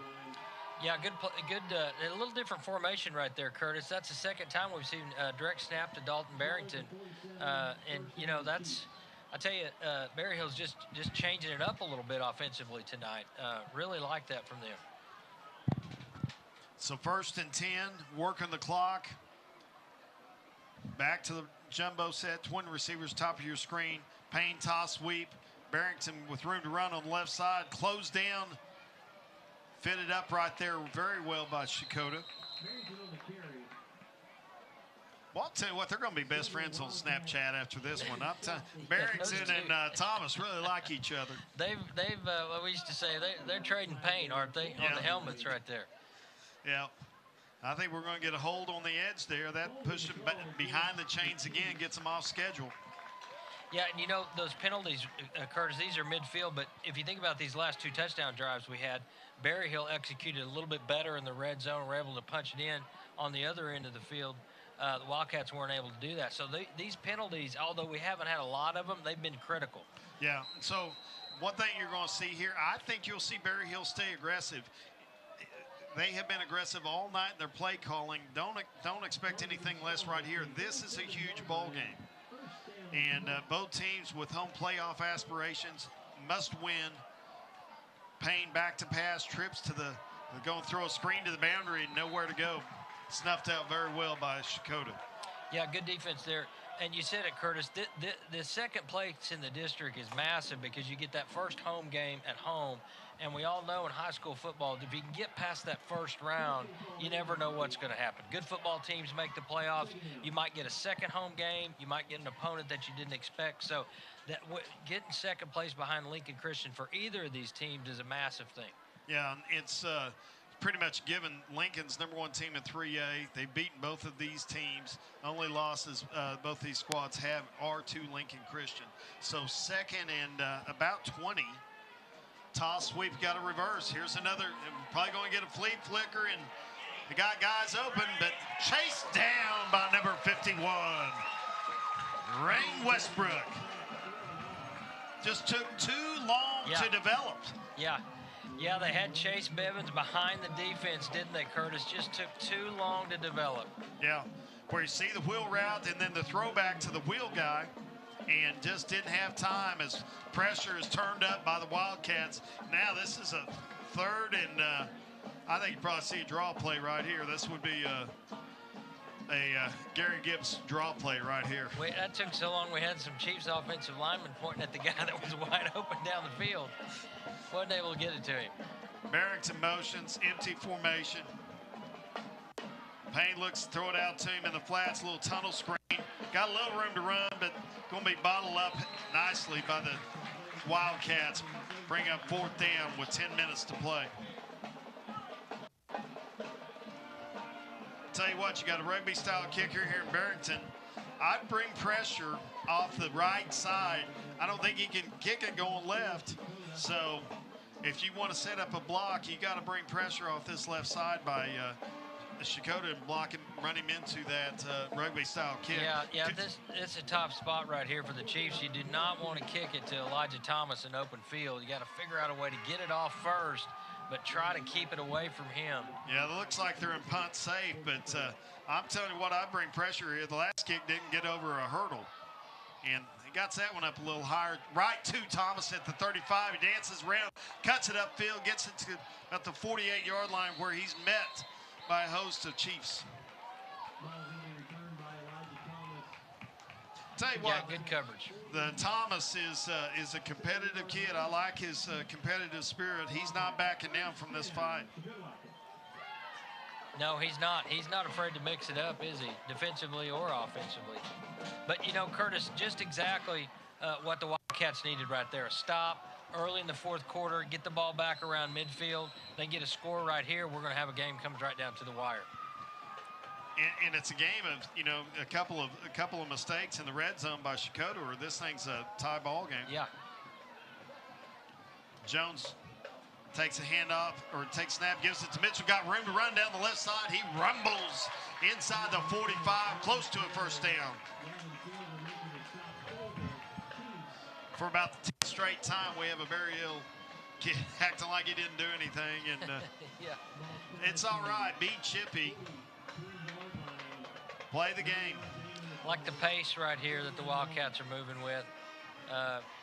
Yeah, a little different formation right there, Curtis. That's the second time we've seen direct snap to Dalton Barrington. And, you know, that's, I tell you, Berryhill's just changing it up a little bit offensively tonight. Really like that from them. So 1st and 10, working the clock. Back to the jumbo set, twin receivers, top of your screen. Payne toss sweep. Barrington with room to run on the left side. Closed down. Fitted up right there very well by Checotah. Well, I'll tell you what, they're going to be best friends on Snapchat after this one. Barrington and Thomas really like each other. They've what we used to say, they're trading paint, aren't they, on the helmets right there. Yeah. I think we're going to get a hold on the edge there. That pushes them behind the chains again, gets them off schedule. Yeah, and you know, those penalties, Curtis, these are midfield, but if you think about these last two touchdown drives we had, Berryhill executed a little bit better in the red zone, were able to punch it in on the other end of the field. The Wildcats weren't able to do that. So these penalties, although we haven't had a lot of them, they've been critical. Yeah, so one thing you're going to see here, I think you'll see Berryhill stay aggressive. They have been aggressive all night in their play calling. Don't expect anything less right here. This is a huge ball game. And both teams with home playoff aspirations must win. Payne back to pass, trips to the, going to throw a screen to the boundary and nowhere to go. Snuffed out very well by Checotah. Yeah, good defense there. And you said it, Curtis, the second place in the district is massive because you get that first home game at home. And we all know in high school football, if you can get past that first round, you never know what's going to happen. Good football teams make the playoffs. You might get a second home game. You might get an opponent that you didn't expect. So getting second place behind Lincoln Christian for either of these teams is a massive thing. Yeah, it's pretty much given. Lincoln's #1 team in 3A. They've beaten both of these teams. Only losses both these squads have are to Lincoln Christian. So second and about 20. Toss sweep, got a reverse. Here's another, probably going to get a fleet flicker, and they got guys open, but chased down by number 51, Rain Westbrook. Just took too long to develop. Yeah, they had Chase Bevins behind the defense, didn't they, Curtis? Just took too long to develop. Yeah, where you see the wheel route and then the throwback to the wheel guy, and just didn't have time as pressure is turned up by the Wildcats. Now this is a third and I think you probably see a draw play right here. This would be a Gary Gibbs draw play right here. That took so long we had some Chiefs offensive linemen pointing at the guy that was wide open down the field. Wasn't able to get it to him. Barrington motions, empty formation. Payne looks to throw it out to him in the flats, little tunnel screen. Got a little room to run, but going to be bottled up nicely by the Wildcats. Bring up 4th down with 10 minutes to play. Tell you what, you got a rugby-style kicker here in Barrington. I'd bring pressure off the right side. I don't think he can kick it going left. So if you want to set up a block, you got to bring pressure off this left side by Checotah and blocking, run him into that rugby-style kick. Yeah, it's a tough spot right here for the Chiefs. You do not want to kick it to Elijah Thomas in open field. You got to figure out a way to get it off first, but try to keep it away from him. Yeah, it looks like they're in punt safe, but I'm telling you what, I bring pressure here. The last kick didn't get over a hurdle, and he got that one up a little higher. Right to Thomas at the 35. He dances around, cuts it upfield, gets it to about the 48-yard line where he's met by a host of Chiefs. Tell you what, good coverage. The Thomas is a competitive kid. I like his competitive spirit. He's not backing down from this fight. No, he's not. He's not afraid to mix it up, is he? Defensively or offensively. But, you know, Curtis, just exactly what the Wildcats needed right there. A stop early in the fourth quarter, get the ball back around midfield, then get a score right here. We're going to have a game comes right down to the wire. And it's a game of, you know, a couple of mistakes in the red zone by Checotah, or this thing's a tie ball game. Yeah. Jones takes a handoff, or takes snap, gives it to Mitchell. Got room to run down the left side. He rumbles inside the 45, close to a first down. For about the 10th straight time, we have a Berryhill kid acting like he didn't do anything, and yeah. It's all right. Beat Chippy. Play the game. Like the pace right here that the Wildcats are moving with.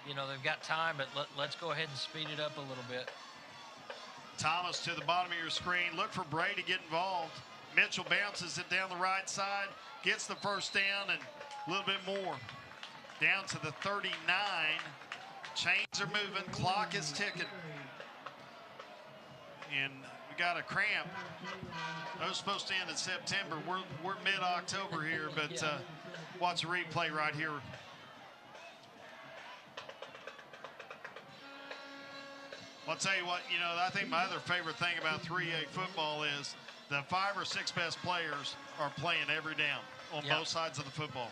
You know, they've got time, but let's go ahead and speed it up a little bit. Thomas to the bottom of your screen. Look for Bray to get involved. Mitchell bounces it down the right side, gets the first down and a little bit more. Down to the 39. Chains are moving. Clock is ticking. And we got a cramp. That was supposed to end in September. We're mid-October here, but watch the replay right here. I'll tell you what, you know, I think my other favorite thing about 3A football is the 5 or 6 best players are playing every down on both sides of the football,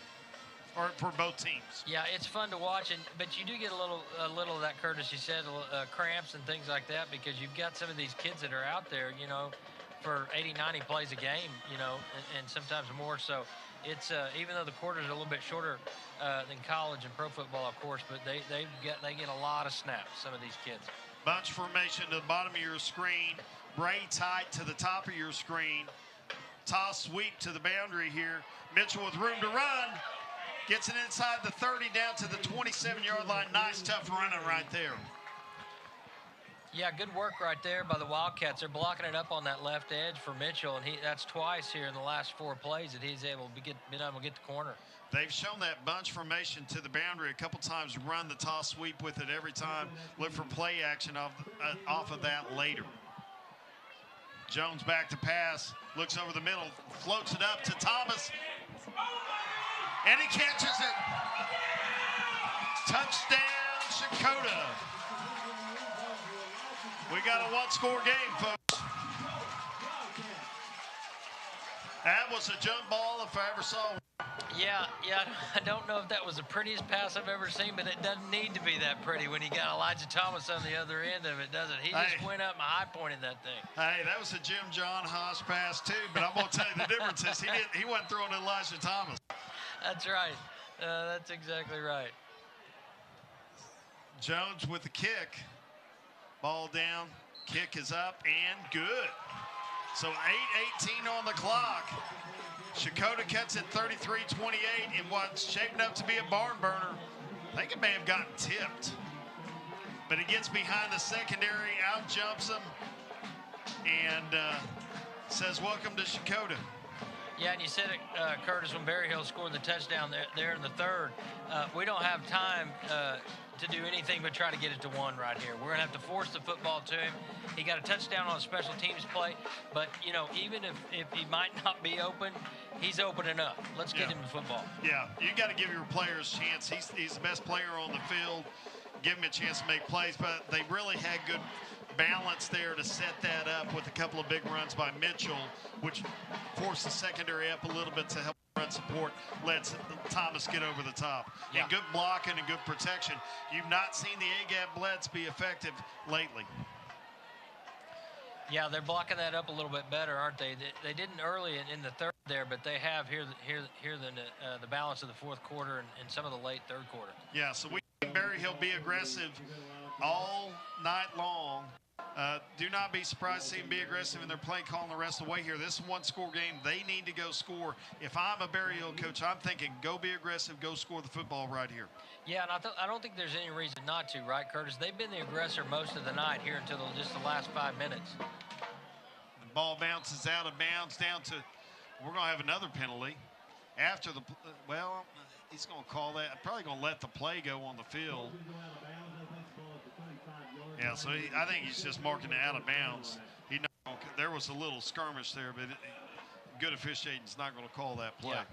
or for both teams. Yeah, it's fun to watch, but you do get a little of that, Curtis, you said, cramps and things like that, because you've got some of these kids that are out there, you know, for 80, 90 plays a game, you know, and sometimes more. So it's even though the quarters are a little bit shorter than college and pro football, of course, but they get a lot of snaps, some of these kids. Bunch formation to the bottom of your screen. Bray tight to the top of your screen. Toss sweep to the boundary here. Mitchell with room to run. Gets it inside the 30 down to the 27-yard line. Nice, tough running right there. Yeah, good work right there by the Wildcats. They're blocking it up on that left edge for Mitchell, and that's twice here in the last 4 plays that he's been able to get the corner. They've shown that bunch formation to the boundary a couple times, run the toss sweep with it every time. Look for play action off of that later. Jones back to pass, looks over the middle, floats it up to Thomas, and he catches it. Touchdown, Checotah. We got a one-score game, folks. That was a jump ball if I ever saw one. Yeah, I don't know if that was the prettiest pass I've ever seen, but it doesn't need to be that pretty when you got Elijah Thomas on the other end of it, does it? He just went up and high-pointed that thing. Hey, that was a Jim John Haas pass, too, but I'm going to tell you the difference is he wasn't throwing Elijah Thomas. That's right. That's exactly right. Jones with the kick. Ball down, kick is up, and good. So 8:18 on the clock. Checotah cuts it 33-28 in what's shaping up to be a barn burner. I think it may have gotten tipped. But he gets behind the secondary, out jumps him, and says, welcome to Checotah. Yeah, and you said it, Curtis, when Berryhill scored the touchdown there in the third. We don't have time to do anything but try to get it to 1 right here. We're going to have to force the football to him. He got a touchdown on a special teams play, but, you know, even if he might not be open, he's open enough. Let's get him the football. Yeah, you got to give your players a chance. He's the best player on the field. Give him a chance to make plays, but they really had good balance there to set that up with a couple of big runs by Mitchell, which forced the secondary up a little bit to help run support, lets Thomas get over the top. Yeah. And good blocking and good protection. You've not seen the A-gap blitz be effective lately. Yeah, they're blocking that up a little bit better, aren't they? They didn't early in the third there, but they have here the balance of the fourth quarter and some of the late third quarter. Yeah, so we think Berryhill be aggressive all night long. Do not be surprised to see them be aggressive in their play calling the rest of the way here. This is a one-score game. They need to go score. If I'm a Berryhill coach, I'm thinking go be aggressive, go score the football right here. Yeah, and I don't think there's any reason not to, right, Curtis? They've been the aggressor most of the night here until just the last 5 minutes. The ball bounces out of bounds down to, we're going to have another penalty. After the, well, he's going to call that. Probably going to let the play go on the field. Yeah, so I think he's just marking it out of bounds. there was a little skirmish there, but good officiating's not going to call that play. Yeah.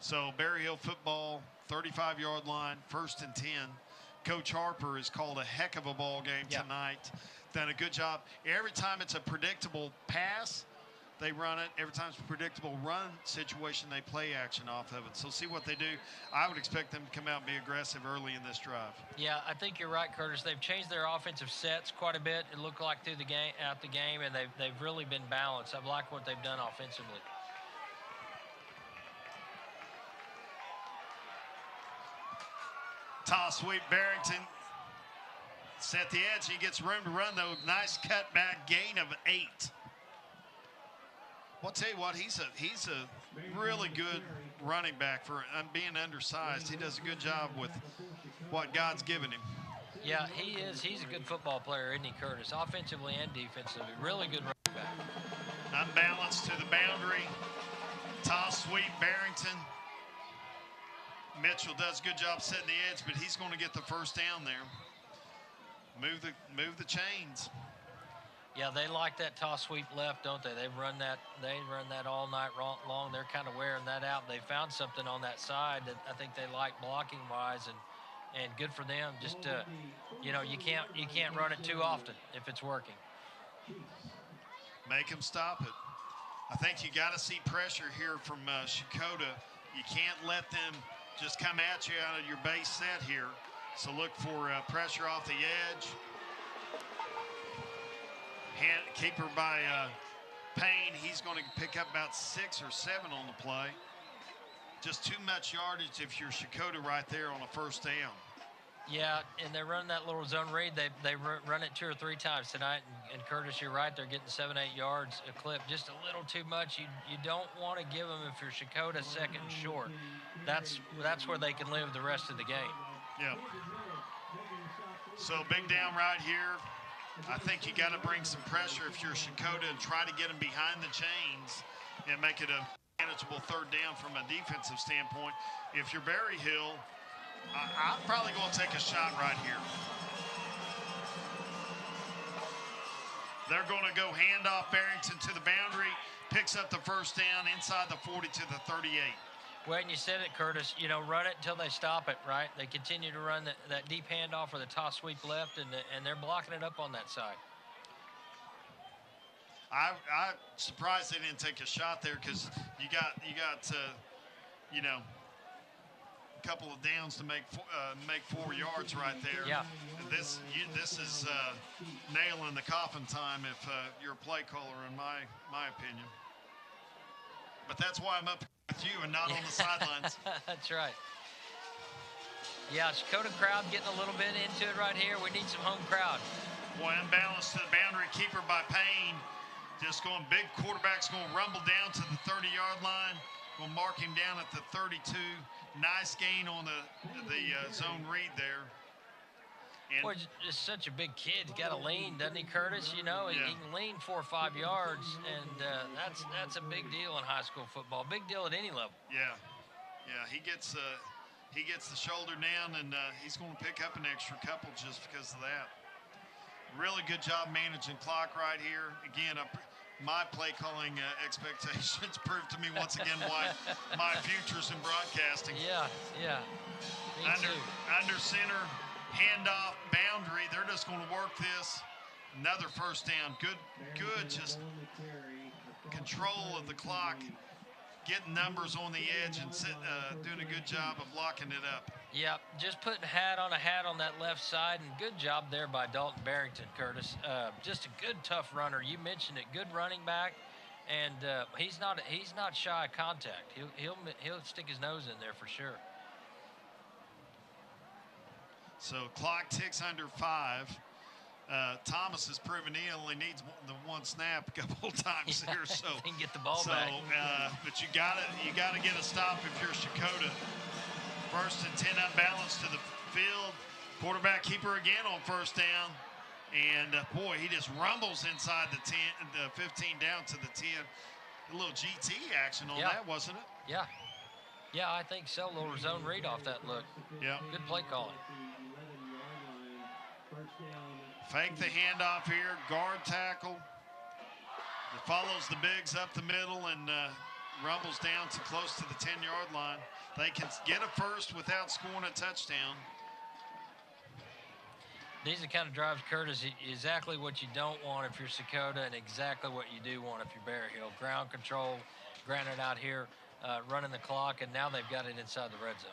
So Berryhill football, 35-yard line, 1st and 10. Coach Harper has called a heck of a ball game tonight. Done a good job. Every time it's a predictable pass, they run it. Every time it's a predictable run situation, they play action off of it. So see what they do. I would expect them to come out and be aggressive early in this drive. Yeah, I think you're right, Curtis. They've changed their offensive sets quite a bit. It looked like through the game, and they've really been balanced. I've liked what they've done offensively. Toss sweep, Barrington. Set the edge. He gets room to run, though. Nice cutback gain of 8. Well, I'll tell you what, he's a really good running back for being undersized. He does a good job with what God's given him. Yeah, he is. He's a good football player, isn't he, Curtis? Offensively and defensively. Really good running back. Unbalanced to the boundary. Toss sweep, Barrington. Mitchell does a good job setting the edge, but he's going to get the first down there. Move the chains. Yeah, they like that toss sweep left, don't they? They run that all night long. They're kind of wearing that out. They found something on that side that I think they like blocking wise, and good for them. Just you can't run it too often if it's working. Make them stop it. I think you got to see pressure here from CHECOTAH. You can't let them just come at you out of your base set here. So look for pressure off the edge. Keeper by Payne. He's going to pick up about 6 or 7 on the play. Just too much yardage if you're CHECOTAH right there on a first down. Yeah, and they run that little zone read. They run it 2 or 3 times tonight. And Curtis, you're right. They're getting 7, 8 yards a clip. Just a little too much. You don't want to give them if you're CHECOTAH second and short. That's where they can live the rest of the game. Yeah. So big down right here. I think you got to bring some pressure if you're CHECOTAH and try to get them behind the chains and make it a manageable third down from a defensive standpoint. If you're Berryhill, I'm probably going to take a shot right here. They're going to go handoff Barrington to the boundary, picks up the first down inside the 40 to the 38. Well, and you said it, Curtis, run it until they stop it, right? They continue to run that deep handoff or the toss sweep left, and they're blocking it up on that side. I'm surprised they didn't take a shot there because you got a couple of downs to make 4 yards right there. Yeah. This is nail in the coffin time if you're a play caller, in my opinion. But that's why I'm up with you and not on the sidelines. That's right. Yeah, CHECOTAH crowd getting a little bit into it right here. We need some home crowd. Boy, unbalanced to the boundary, keeper by Payne. Just going big. Quarterback's going to rumble down to the 30-yard line. Going to mark him down at the 32. Nice gain on the zone read there. And Boy, just such a big kid. He's got to lean, doesn't he, Curtis? He can lean 4 or 5 yards, and that's a big deal in high school football. Big deal at any level. Yeah. He gets the shoulder down, and he's going to pick up an extra couple just because of that. Really good job managing clock right here. Again, my play calling expectations proved to me once again why my future's in broadcasting. Yeah. Me too. Under center, handoff, boundary. They're just going to work this. Another first down. Good just control of the clock. Getting numbers on the edge and doing a good job of locking it up. Yeah, just putting a hat on that left side, and good job there by Dalton Barrington, Curtis. Just a good, tough runner. You mentioned it, good running back, and he's not shy of contact. He'll stick his nose in there for sure. So clock ticks under 5. Thomas has proven he only needs the one snap a couple of times here, so he can get the ball back. But you gotta get a stop if you're CHECOTAH. 1st and 10 unbalanced to the field. Quarterback keeper again on first down, and boy, he just rumbles inside the 10, the 15 down to the 10. A little GT action on that, wasn't it? Yeah, I think so. A little zone read off that look. Yeah, good play calling. Fake the handoff here, guard tackle. It follows the bigs up the middle and rumbles down to close to the 10-yard line. They can get a first without scoring a touchdown. These are the kind of drives, Curtis, exactly what you don't want if you're CHECOTAH and exactly what you do want if you're Berryhill. Ground control, granted out here, running the clock, and now they've got it inside the red zone.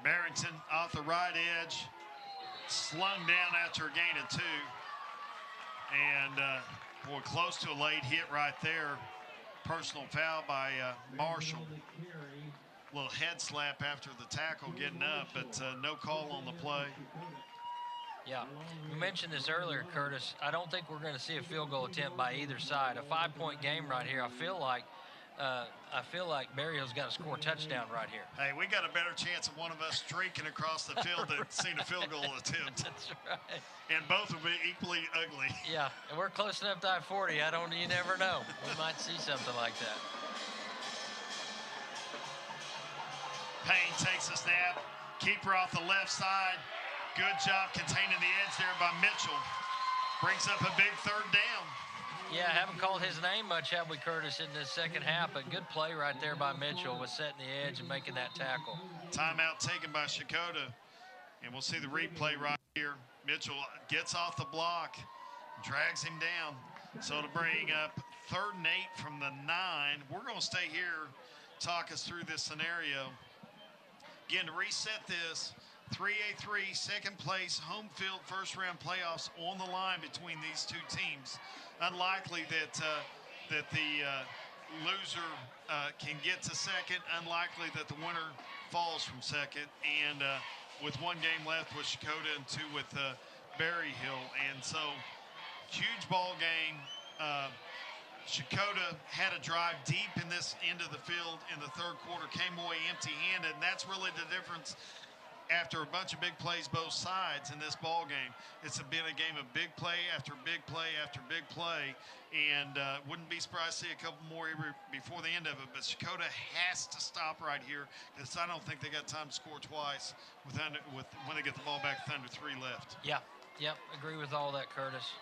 Barrington off the right edge, slung down after a gain of 2. And, boy, close to a late hit right there. Personal foul by Marshall. Little head slap after the tackle getting up, but no call on the play. Yeah, you mentioned this earlier, Curtis. I don't think we're going to see a field goal attempt by either side. A 5-point game right here. I feel like Berryhill's got to score a touchdown right here. Hey, we got a better chance of one of us streaking across the field than seeing a field goal attempt. That's right. And both will be equally ugly. Yeah, and we're close enough to I-40. You never know. We might see something like that. Payne takes a snap. Keeper off the left side. Good job containing the edge there by Mitchell. Brings up a big third down. Yeah, haven't called his name much, have we, Curtis, in the second half, but good play right there by Mitchell with setting the edge and making that tackle. Timeout taken by CHECOTAH, and we'll see the replay right here. Mitchell gets off the block, drags him down. So to bring up 3rd and 8 from the 9. We're going to stay here, talk us through this scenario. Again, to reset this, 3A3, second place, home field, first round playoffs on the line between these two teams. Unlikely that the loser can get to second. Unlikely that the winner falls from second. And with 1 game left with CHECOTAH and 2 with Berryhill. And so, huge ball game. CHECOTAH had a drive deep in this end of the field in the 3rd quarter, came away empty-handed, and that's really the difference after a bunch of big plays both sides in this ball game. It's been a game of big play after big play after big play, and wouldn't be surprised to see a couple more before the end of it, but CHECOTAH has to stop right here because I don't think they got time to score twice when they get the ball back with under 3 left. Yeah, yep, agree with all that, Curtis.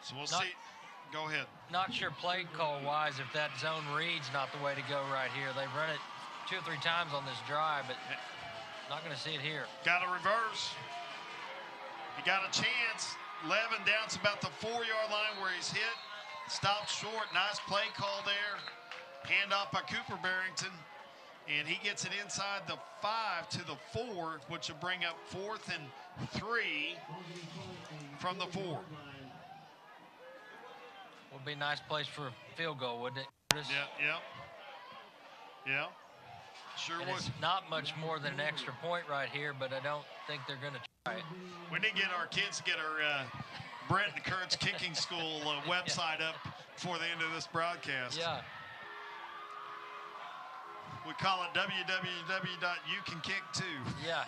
So we'll see. Go ahead. Not sure play call wise if that zone read's not the way to go right here. They've run it 2 or 3 times on this drive, but not going to see it here. Got a reverse. He got a chance. Levin down to about the 4-yard line where he's hit. Stopped short. Nice play call there. Hand off by Cooper Barrington. And he gets it inside the 5 to the 4, which will bring up 4th and 3 from the 4. Would be a nice place for a field goal, wouldn't it, Curtis? Yeah. Sure and would. It's not much more than an extra point right here, but I don't think they're going to try it. We need to get our kids to get our Brent and Kurt's Kicking School website up before the end of this broadcast. Yeah. We call it www.youcankick2. Yeah.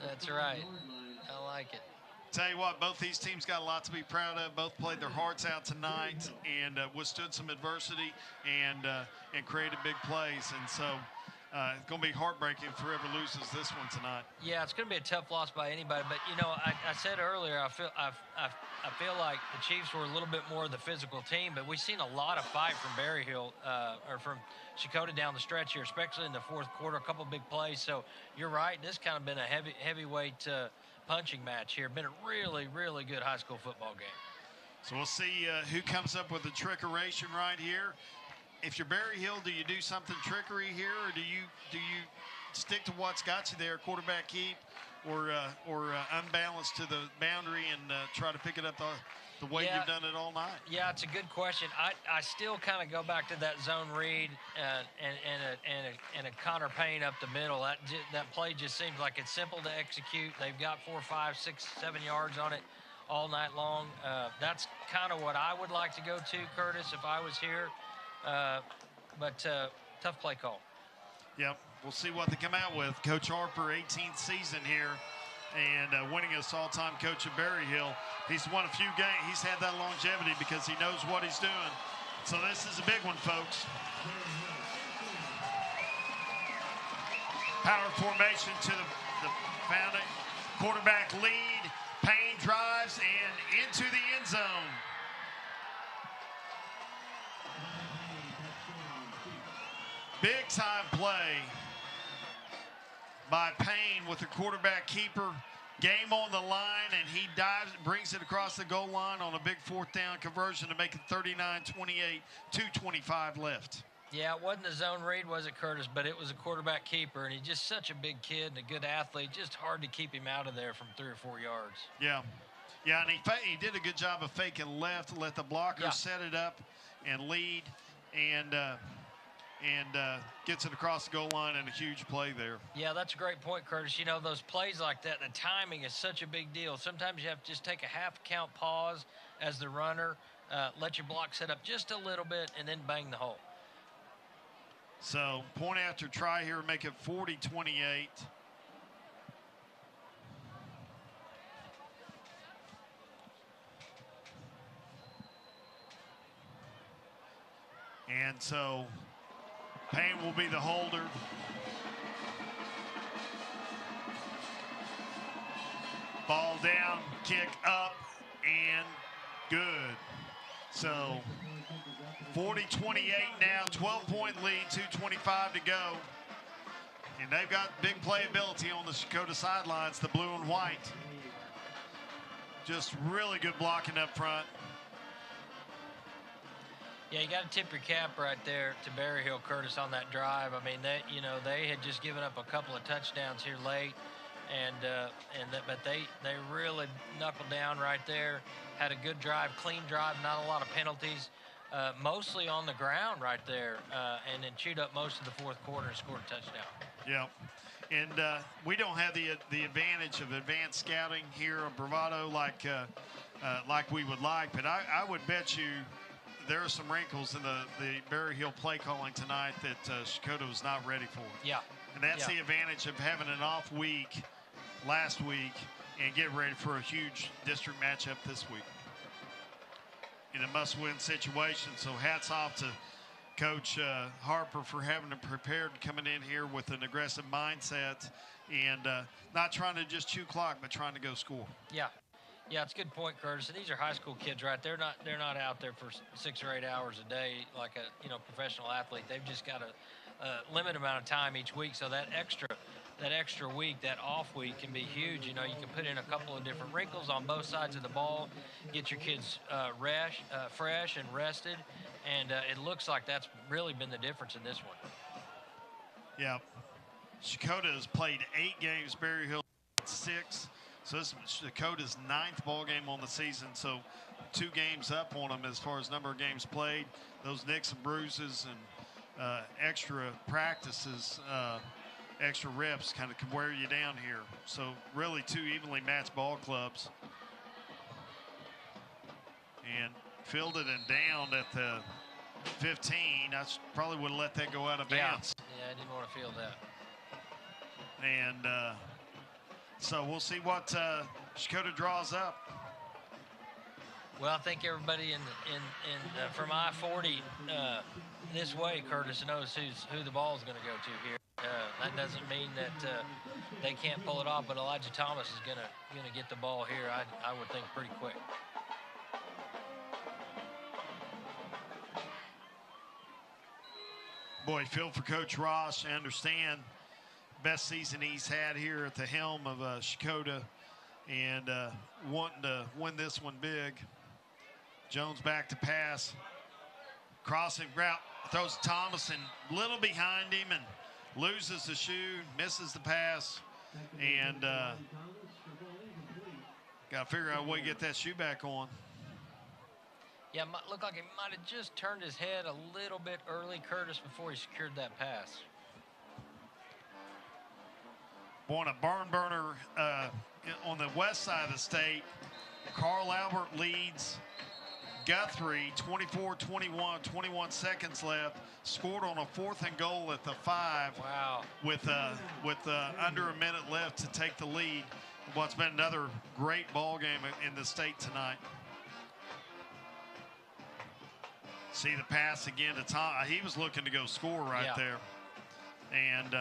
That's right. I like it. Tell you what, both these teams got a lot to be proud of. Both played their hearts out tonight and withstood some adversity and created big plays. And so it's going to be heartbreaking if whoever loses this one tonight. Yeah, it's going to be a tough loss by anybody. But, you know, I said earlier, I feel like the Chiefs were a little bit more of the physical team, but we've seen a lot of fight from Berryhill or from CHECOTAH down the stretch here, especially in the 4th quarter, a couple of big plays. So you're right. This kind of been a heavyweight punching match here. Been a really, really good high school football game. So we'll see who comes up with the trickeration right here. If you're Berryhill, do you do something trickery here, or do you stick to what's got you there, quarterback keep, or unbalanced to the boundary and try to pick it up the way you've done it all night? Yeah, it's a good question. I still kind of go back to that zone read and a Connor Payne up the middle. That play just seems like it's simple to execute. They've got 4, 5, 6, 7 yards on it all night long. That's kind of what I would like to go to, Curtis, if I was here. But tough play call. Yep, we'll see what they come out with. Coach Harper, 18th season here, and winningest all-time coach at Berryhill. He's won a few games. He's had that longevity because he knows what he's doing. So this is a big one, folks. Power formation to the founding. Quarterback lead. Payne drives and into the end zone. Big time play by Payne with the quarterback keeper. Game on the line, and he dives, brings it across the goal line on a big 4th down conversion to make it 39-28, 2:25 left. Yeah, it wasn't a zone read, was it, Curtis? But it was a quarterback keeper, and he's just such a big kid and a good athlete. Just hard to keep him out of there from 3 or 4 yards. Yeah. Yeah, and he did a good job of faking left, let the blocker set it up and lead, and gets it across the goal line, and a huge play there. Yeah, that's a great point, Curtis. You know, those plays like that, the timing is such a big deal. Sometimes you have to just take a half count pause as the runner, let your block set up just a little bit, and then bang the hole. So, point after try here, make it 40-28. And so, Payne will be the holder. Ball down, kick up, and good. So 40-28 now, 12-point lead, 2:25 to go. And they've got big playability on the Checotah sidelines, the blue and white. Just really good blocking up front. Yeah, you got to tip your cap right there to Berryhill, Curtis, on that drive. I mean, they had just given up a couple of touchdowns here late, but they really knuckled down right there. Had a good drive, clean drive, not a lot of penalties, mostly on the ground right there, and then chewed up most of the 4th quarter and scored a touchdown. Yeah, and we don't have the advantage of advanced scouting here at Bravado like we would like, but I would bet you there are some wrinkles in the Berryhill play calling tonight that Checotah was not ready for. Yeah. And that's the advantage of having an off week last week and get ready for a huge district matchup this week in a must-win situation. So hats off to Coach Harper for having them prepared, coming in here with an aggressive mindset and not trying to just chew clock, but trying to go score. Yeah. Yeah, it's a good point, Curtis. And these are high school kids, right? They're not out there for 6 or 8 hours a day like a professional athlete. They've just got a limited amount of time each week. So that extra week, that off week, can be huge. You know, you can put in a couple of different wrinkles on both sides of the ball, get your kids fresh and rested, and it looks like that's really been the difference in this one. Yeah, Checotah has played 8 games. Berryhill 6. So this is Checotah's 9th ball game on the season. So 2 games up on them as far as number of games played. Those nicks and bruises and extra practices, extra reps kind of can wear you down here. So really 2 evenly matched ball clubs. And fielded and downed at the 15. I probably would have let that go out of bounds. Yeah, I didn't want to field that. And so we'll see what Checotah draws up. Well, I think everybody from I-40 this way, Curtis, knows who the ball is going to go to here. That doesn't mean that they can't pull it off, but Elijah Thomas is going to get the ball here, I would think, pretty quick. Boy, feel for Coach Ross. I understand best season he's had here at the helm of Checotah, and wanting to win this one big. Jones back to pass. Crossing route, throws Thomas and little behind him and loses the shoe, misses the pass, and got to figure out a way to get that shoe back on. Yeah, it looked like he might have just turned his head a little bit early, Curtis, before he secured that pass. Boy, a barn burner on the west side of the state. Carl Albert leads Guthrie 24-21, 21 seconds left. Scored on a 4th and goal at the 5. Wow. With under a minute left to take the lead. What's been another great ball game in the state tonight. See the pass again to Tom. He was looking to go score right there. And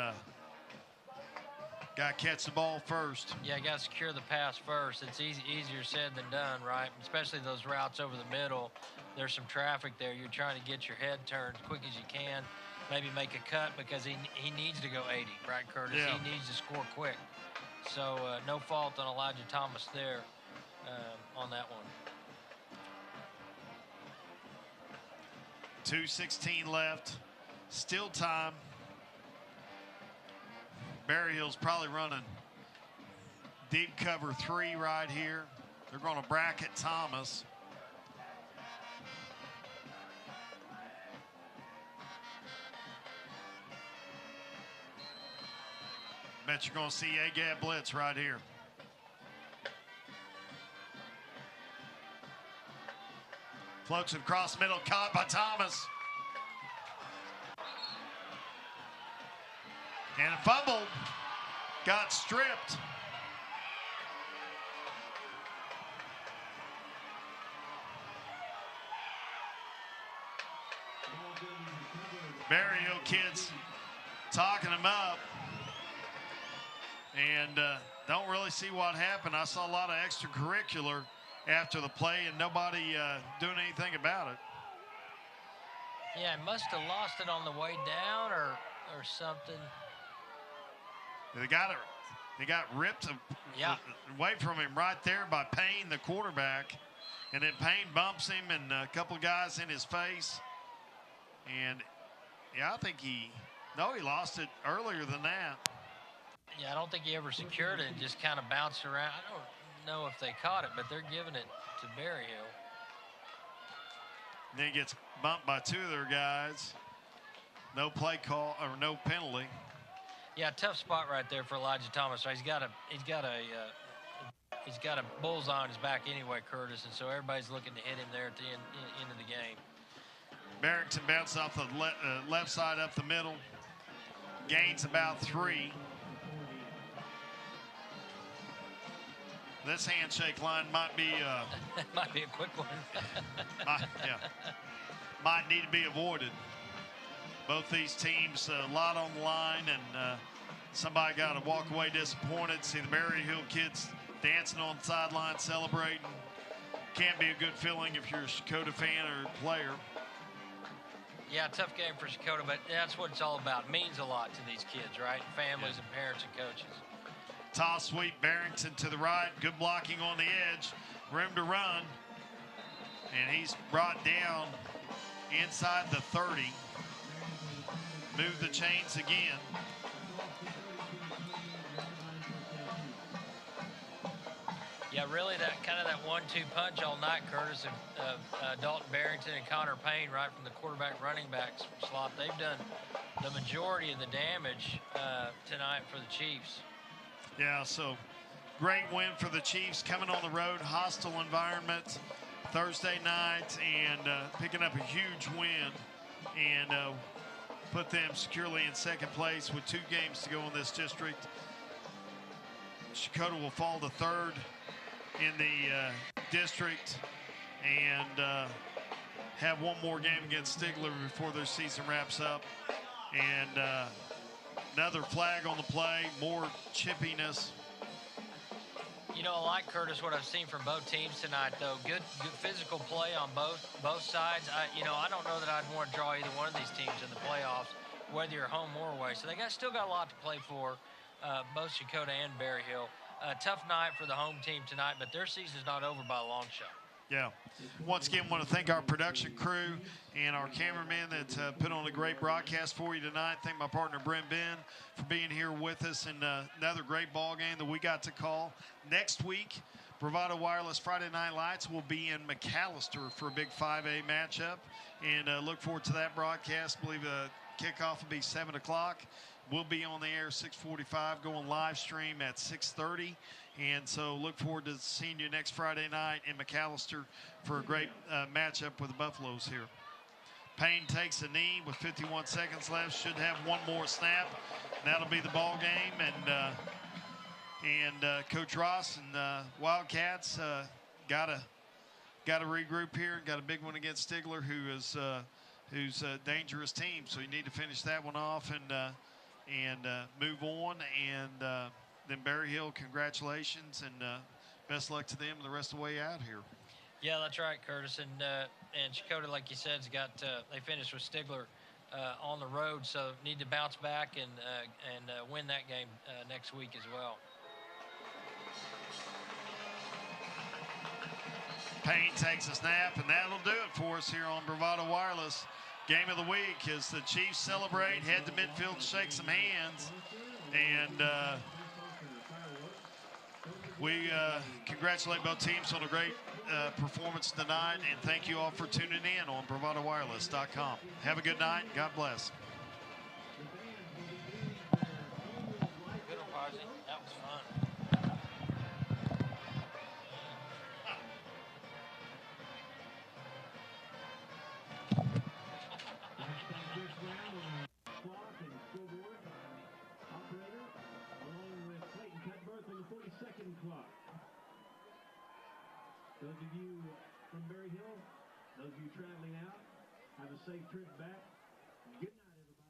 Got to catch the ball first. Yeah, got to secure the pass first. It's easier said than done, right? Especially those routes over the middle. There's some traffic there. You're trying to get your head turned as quick as you can. Maybe make a cut because he needs to go 80, right, Curtis? Yeah. He needs to score quick. So no fault on Elijah Thomas there on that one. 2:16 left. Still time. Berryhill's probably running deep cover 3 right here. They're going to bracket Thomas. Bet you're going to see A-gap blitz right here. Floats it across middle, caught by Thomas. And a fumble, got stripped. Berryhill kids talking him up. And don't really see what happened. I saw a lot of extracurricular after the play and nobody doing anything about it. Yeah, I must have lost it on the way down or something. They got ripped away from him right there by Payne, the quarterback. And then Payne bumps him and a couple of guys in his face. And yeah, I think he lost it earlier than that. Yeah, I don't think he ever secured it and just kind of bounced around. I don't know if they caught it, but they're giving it to Berryhill. And then he gets bumped by 2 of their guys. No play call or no penalty. Yeah, tough spot right there for Elijah Thomas. He's got a bullseye on his back anyway, Curtis, and so everybody's looking to hit him there at the end of the game. Barrington bounced off the left side up the middle. Gains about 3. This handshake line might be might be a quick one. Might need to be avoided. Both these teams, a lot on the line, and somebody got to walk away disappointed. See the Berryhill kids dancing on the sideline, celebrating. Can't be a good feeling if you're a Checotah fan or player. Yeah, tough game for Checotah, but that's what it's all about. It means a lot to these kids, right? Families and parents and coaches. Toss sweep, Barrington to the right. Good blocking on the edge. Room to run. And he's brought down inside the 30. Move the chains again. Yeah, really that kind of that 1-2 punch all night, Curtis, of Dalton Barrington and Connor Payne right from the quarterback running back slot. They've done the majority of the damage tonight for the Chiefs. Yeah, so great win for the Chiefs coming on the road, hostile environment Thursday night, and picking up a huge win and put them securely in second place with 2 games to go in this district. Checotah will fall to 3rd in the district and have one more game against Stigler before their season wraps up. And another flag on the play, more chippiness. You know, I like, Curtis, what I've seen from both teams tonight, though. Good physical play on both sides. I don't know that I'd want to draw either one of these teams in the playoffs, whether you're home or away. So they still got a lot to play for, both Checotah and Berryhill. Tough night for the home team tonight, but their season's not over by a long shot. Yeah. Once again, want to thank our production crew and our cameraman that put on a great broadcast for you tonight. Thank my partner, Brent Ben, for being here with us in another great ball game that we got to call. Next week, Bravado Wireless Friday Night Lights will be in McAllister for a big 5A matchup. And look forward to that broadcast. I believe kickoff will be 7 o'clock. We'll be on the air 6:45, going live stream at 6:30. And so look forward to seeing you next Friday night in McAllister for a great matchup with the Buffaloes here. Payne takes a knee with 51 seconds left. Should have one more snap. That'll be the ball game. And Coach Ross and Wildcats got to regroup here. Got a big one against Stigler, who's a dangerous team. So you need to finish that one off and move on and then Berry Hill, congratulations, and best luck to them the rest of the way out here. Yeah, that's right, Curtis. And Checotah, like you said, has got they finished with Stigler on the road, so need to bounce back and win that game next week as well. Payne takes a snap, and that'll do it for us here on Bravado Wireless. Game of the week as the Chiefs celebrate, head to midfield, shake some hands, and we congratulate both teams on a great performance tonight, and thank you all for tuning in on BravadoWireless.com. Have a good night. God bless. Good one, Parsley. That was fun. Those of you from Berry Hill, those of you traveling out, have a safe trip back. Good night, everybody.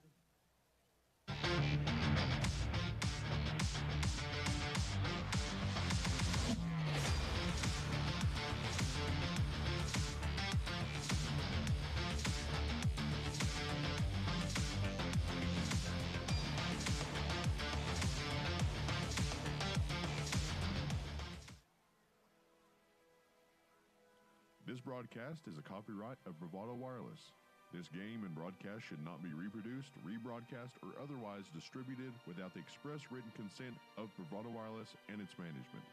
This broadcast is a copyright of Bravado Wireless. This game and broadcast should not be reproduced, rebroadcast, or otherwise distributed without the express written consent of Bravado Wireless and its management.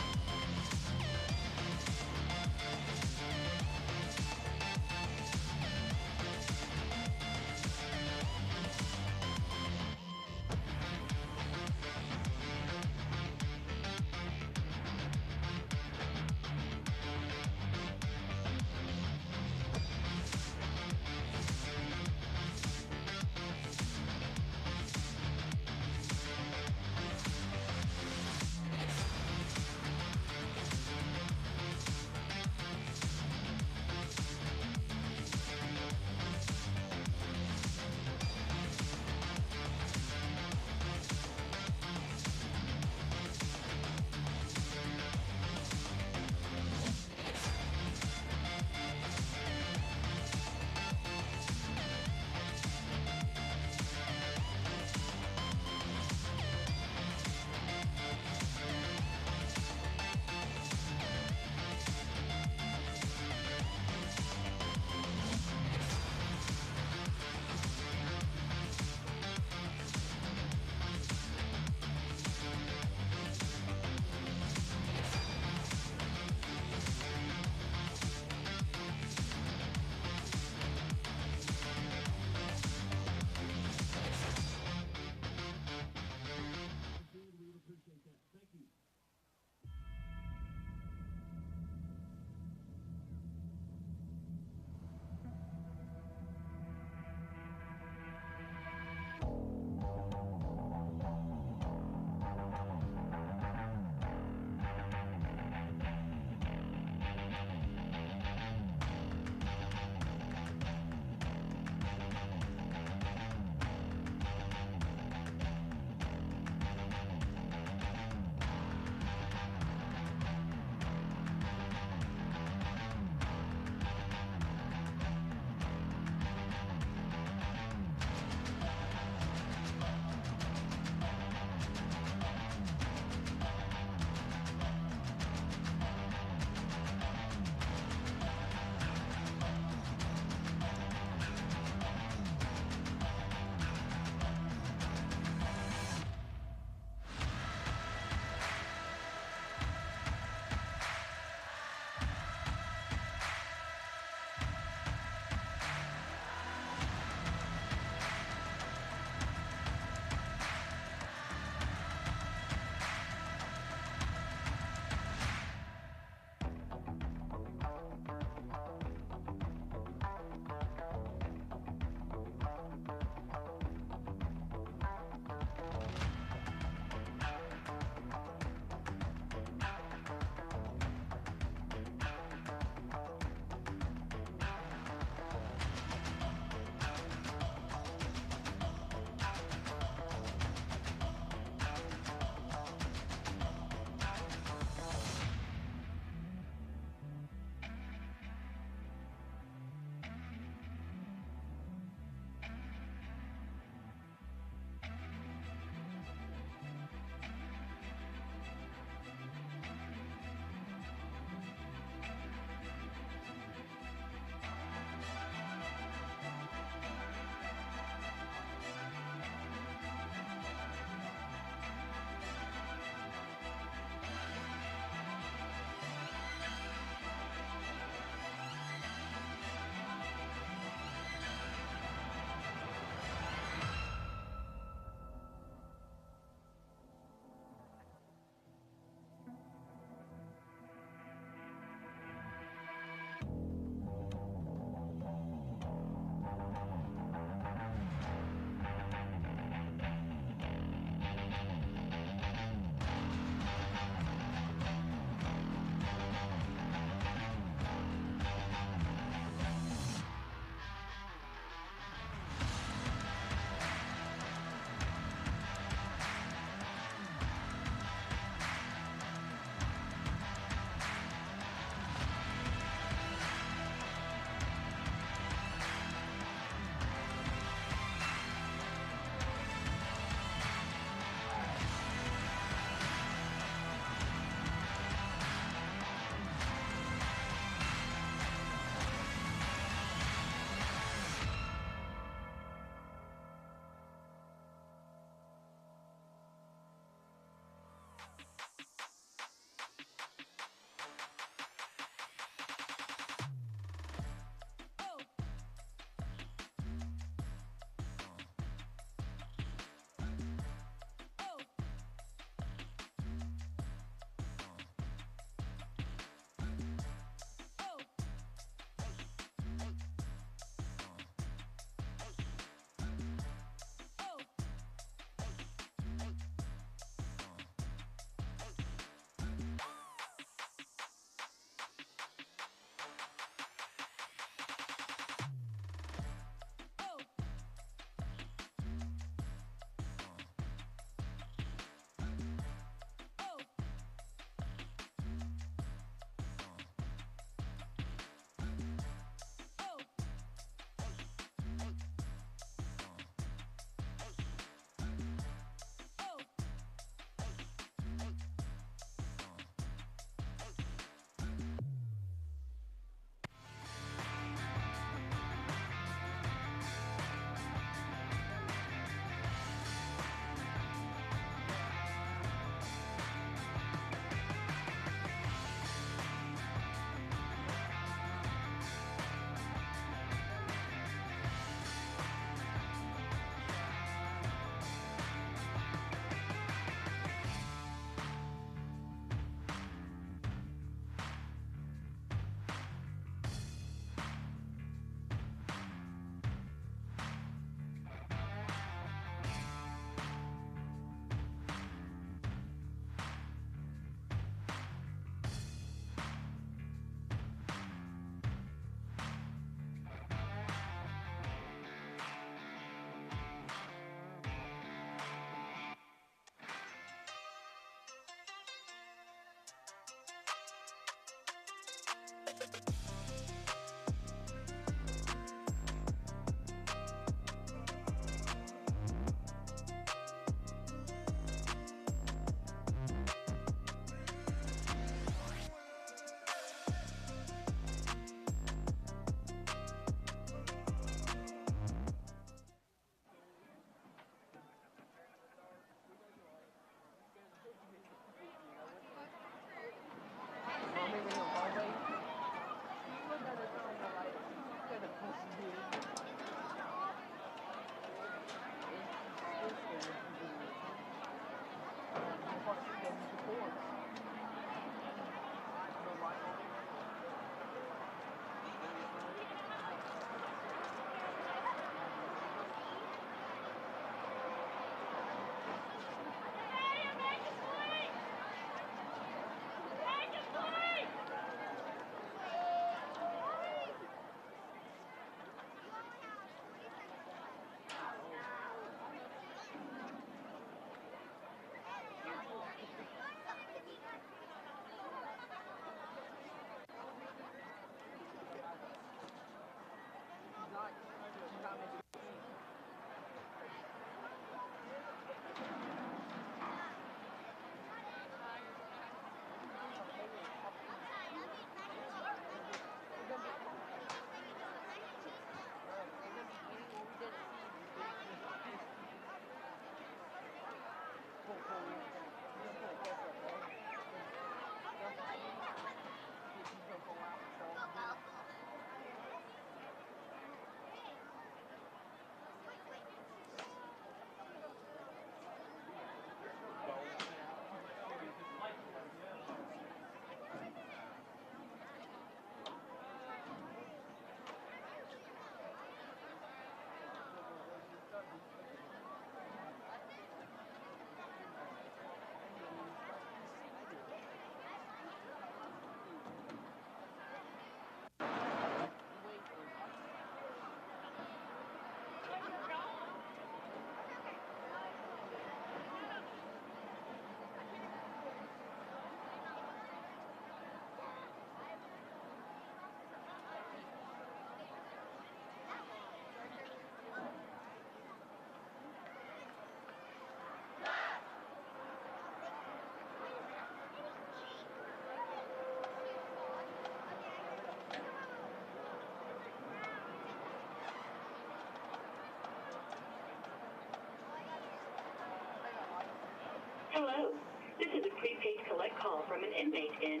Hello. This is a prepaid collect call from an inmate in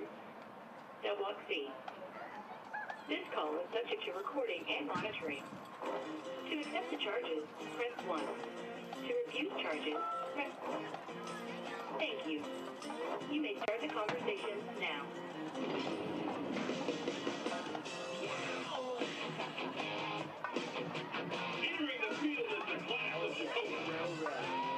Del Block C. This call is subject to recording and monitoring. To accept the charges, press 1. To refuse charges, press 2. Thank you. You may start the conversation now. Entering the field is the class of CHECOTAH.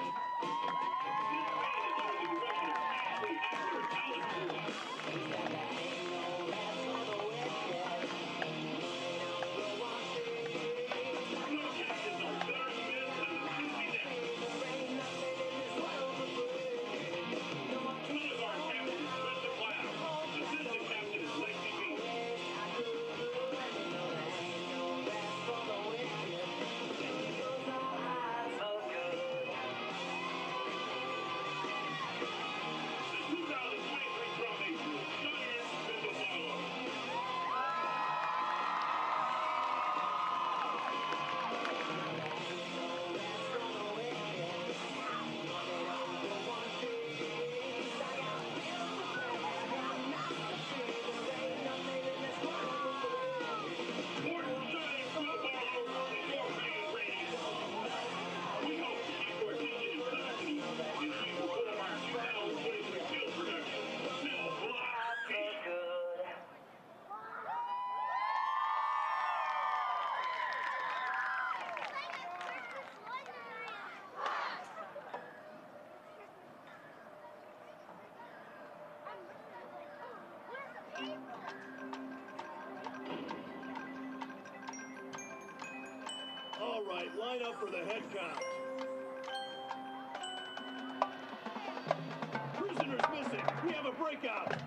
All right, line up for the head count. Prisoners missing. We have a breakout.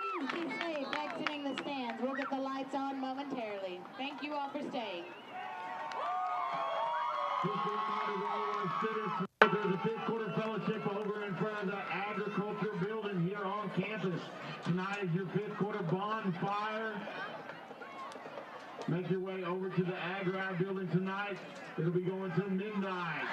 Please be safe exiting the stands. We'll get the lights on momentarily. Thank you all for staying. Just a reminder to all of our students, there's a fifth quarter fellowship over in front of the agriculture building here on campus. Tonight is your fifth quarter bonfire. Make your way over to the Agri building tonight. It'll be going till midnight.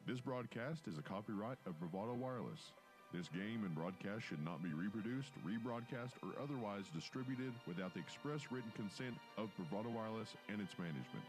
This broadcast is a copyright of Bravado Wireless. This game and broadcast should not be reproduced, rebroadcast, or otherwise distributed without the express written consent of Bravado Wireless and its management.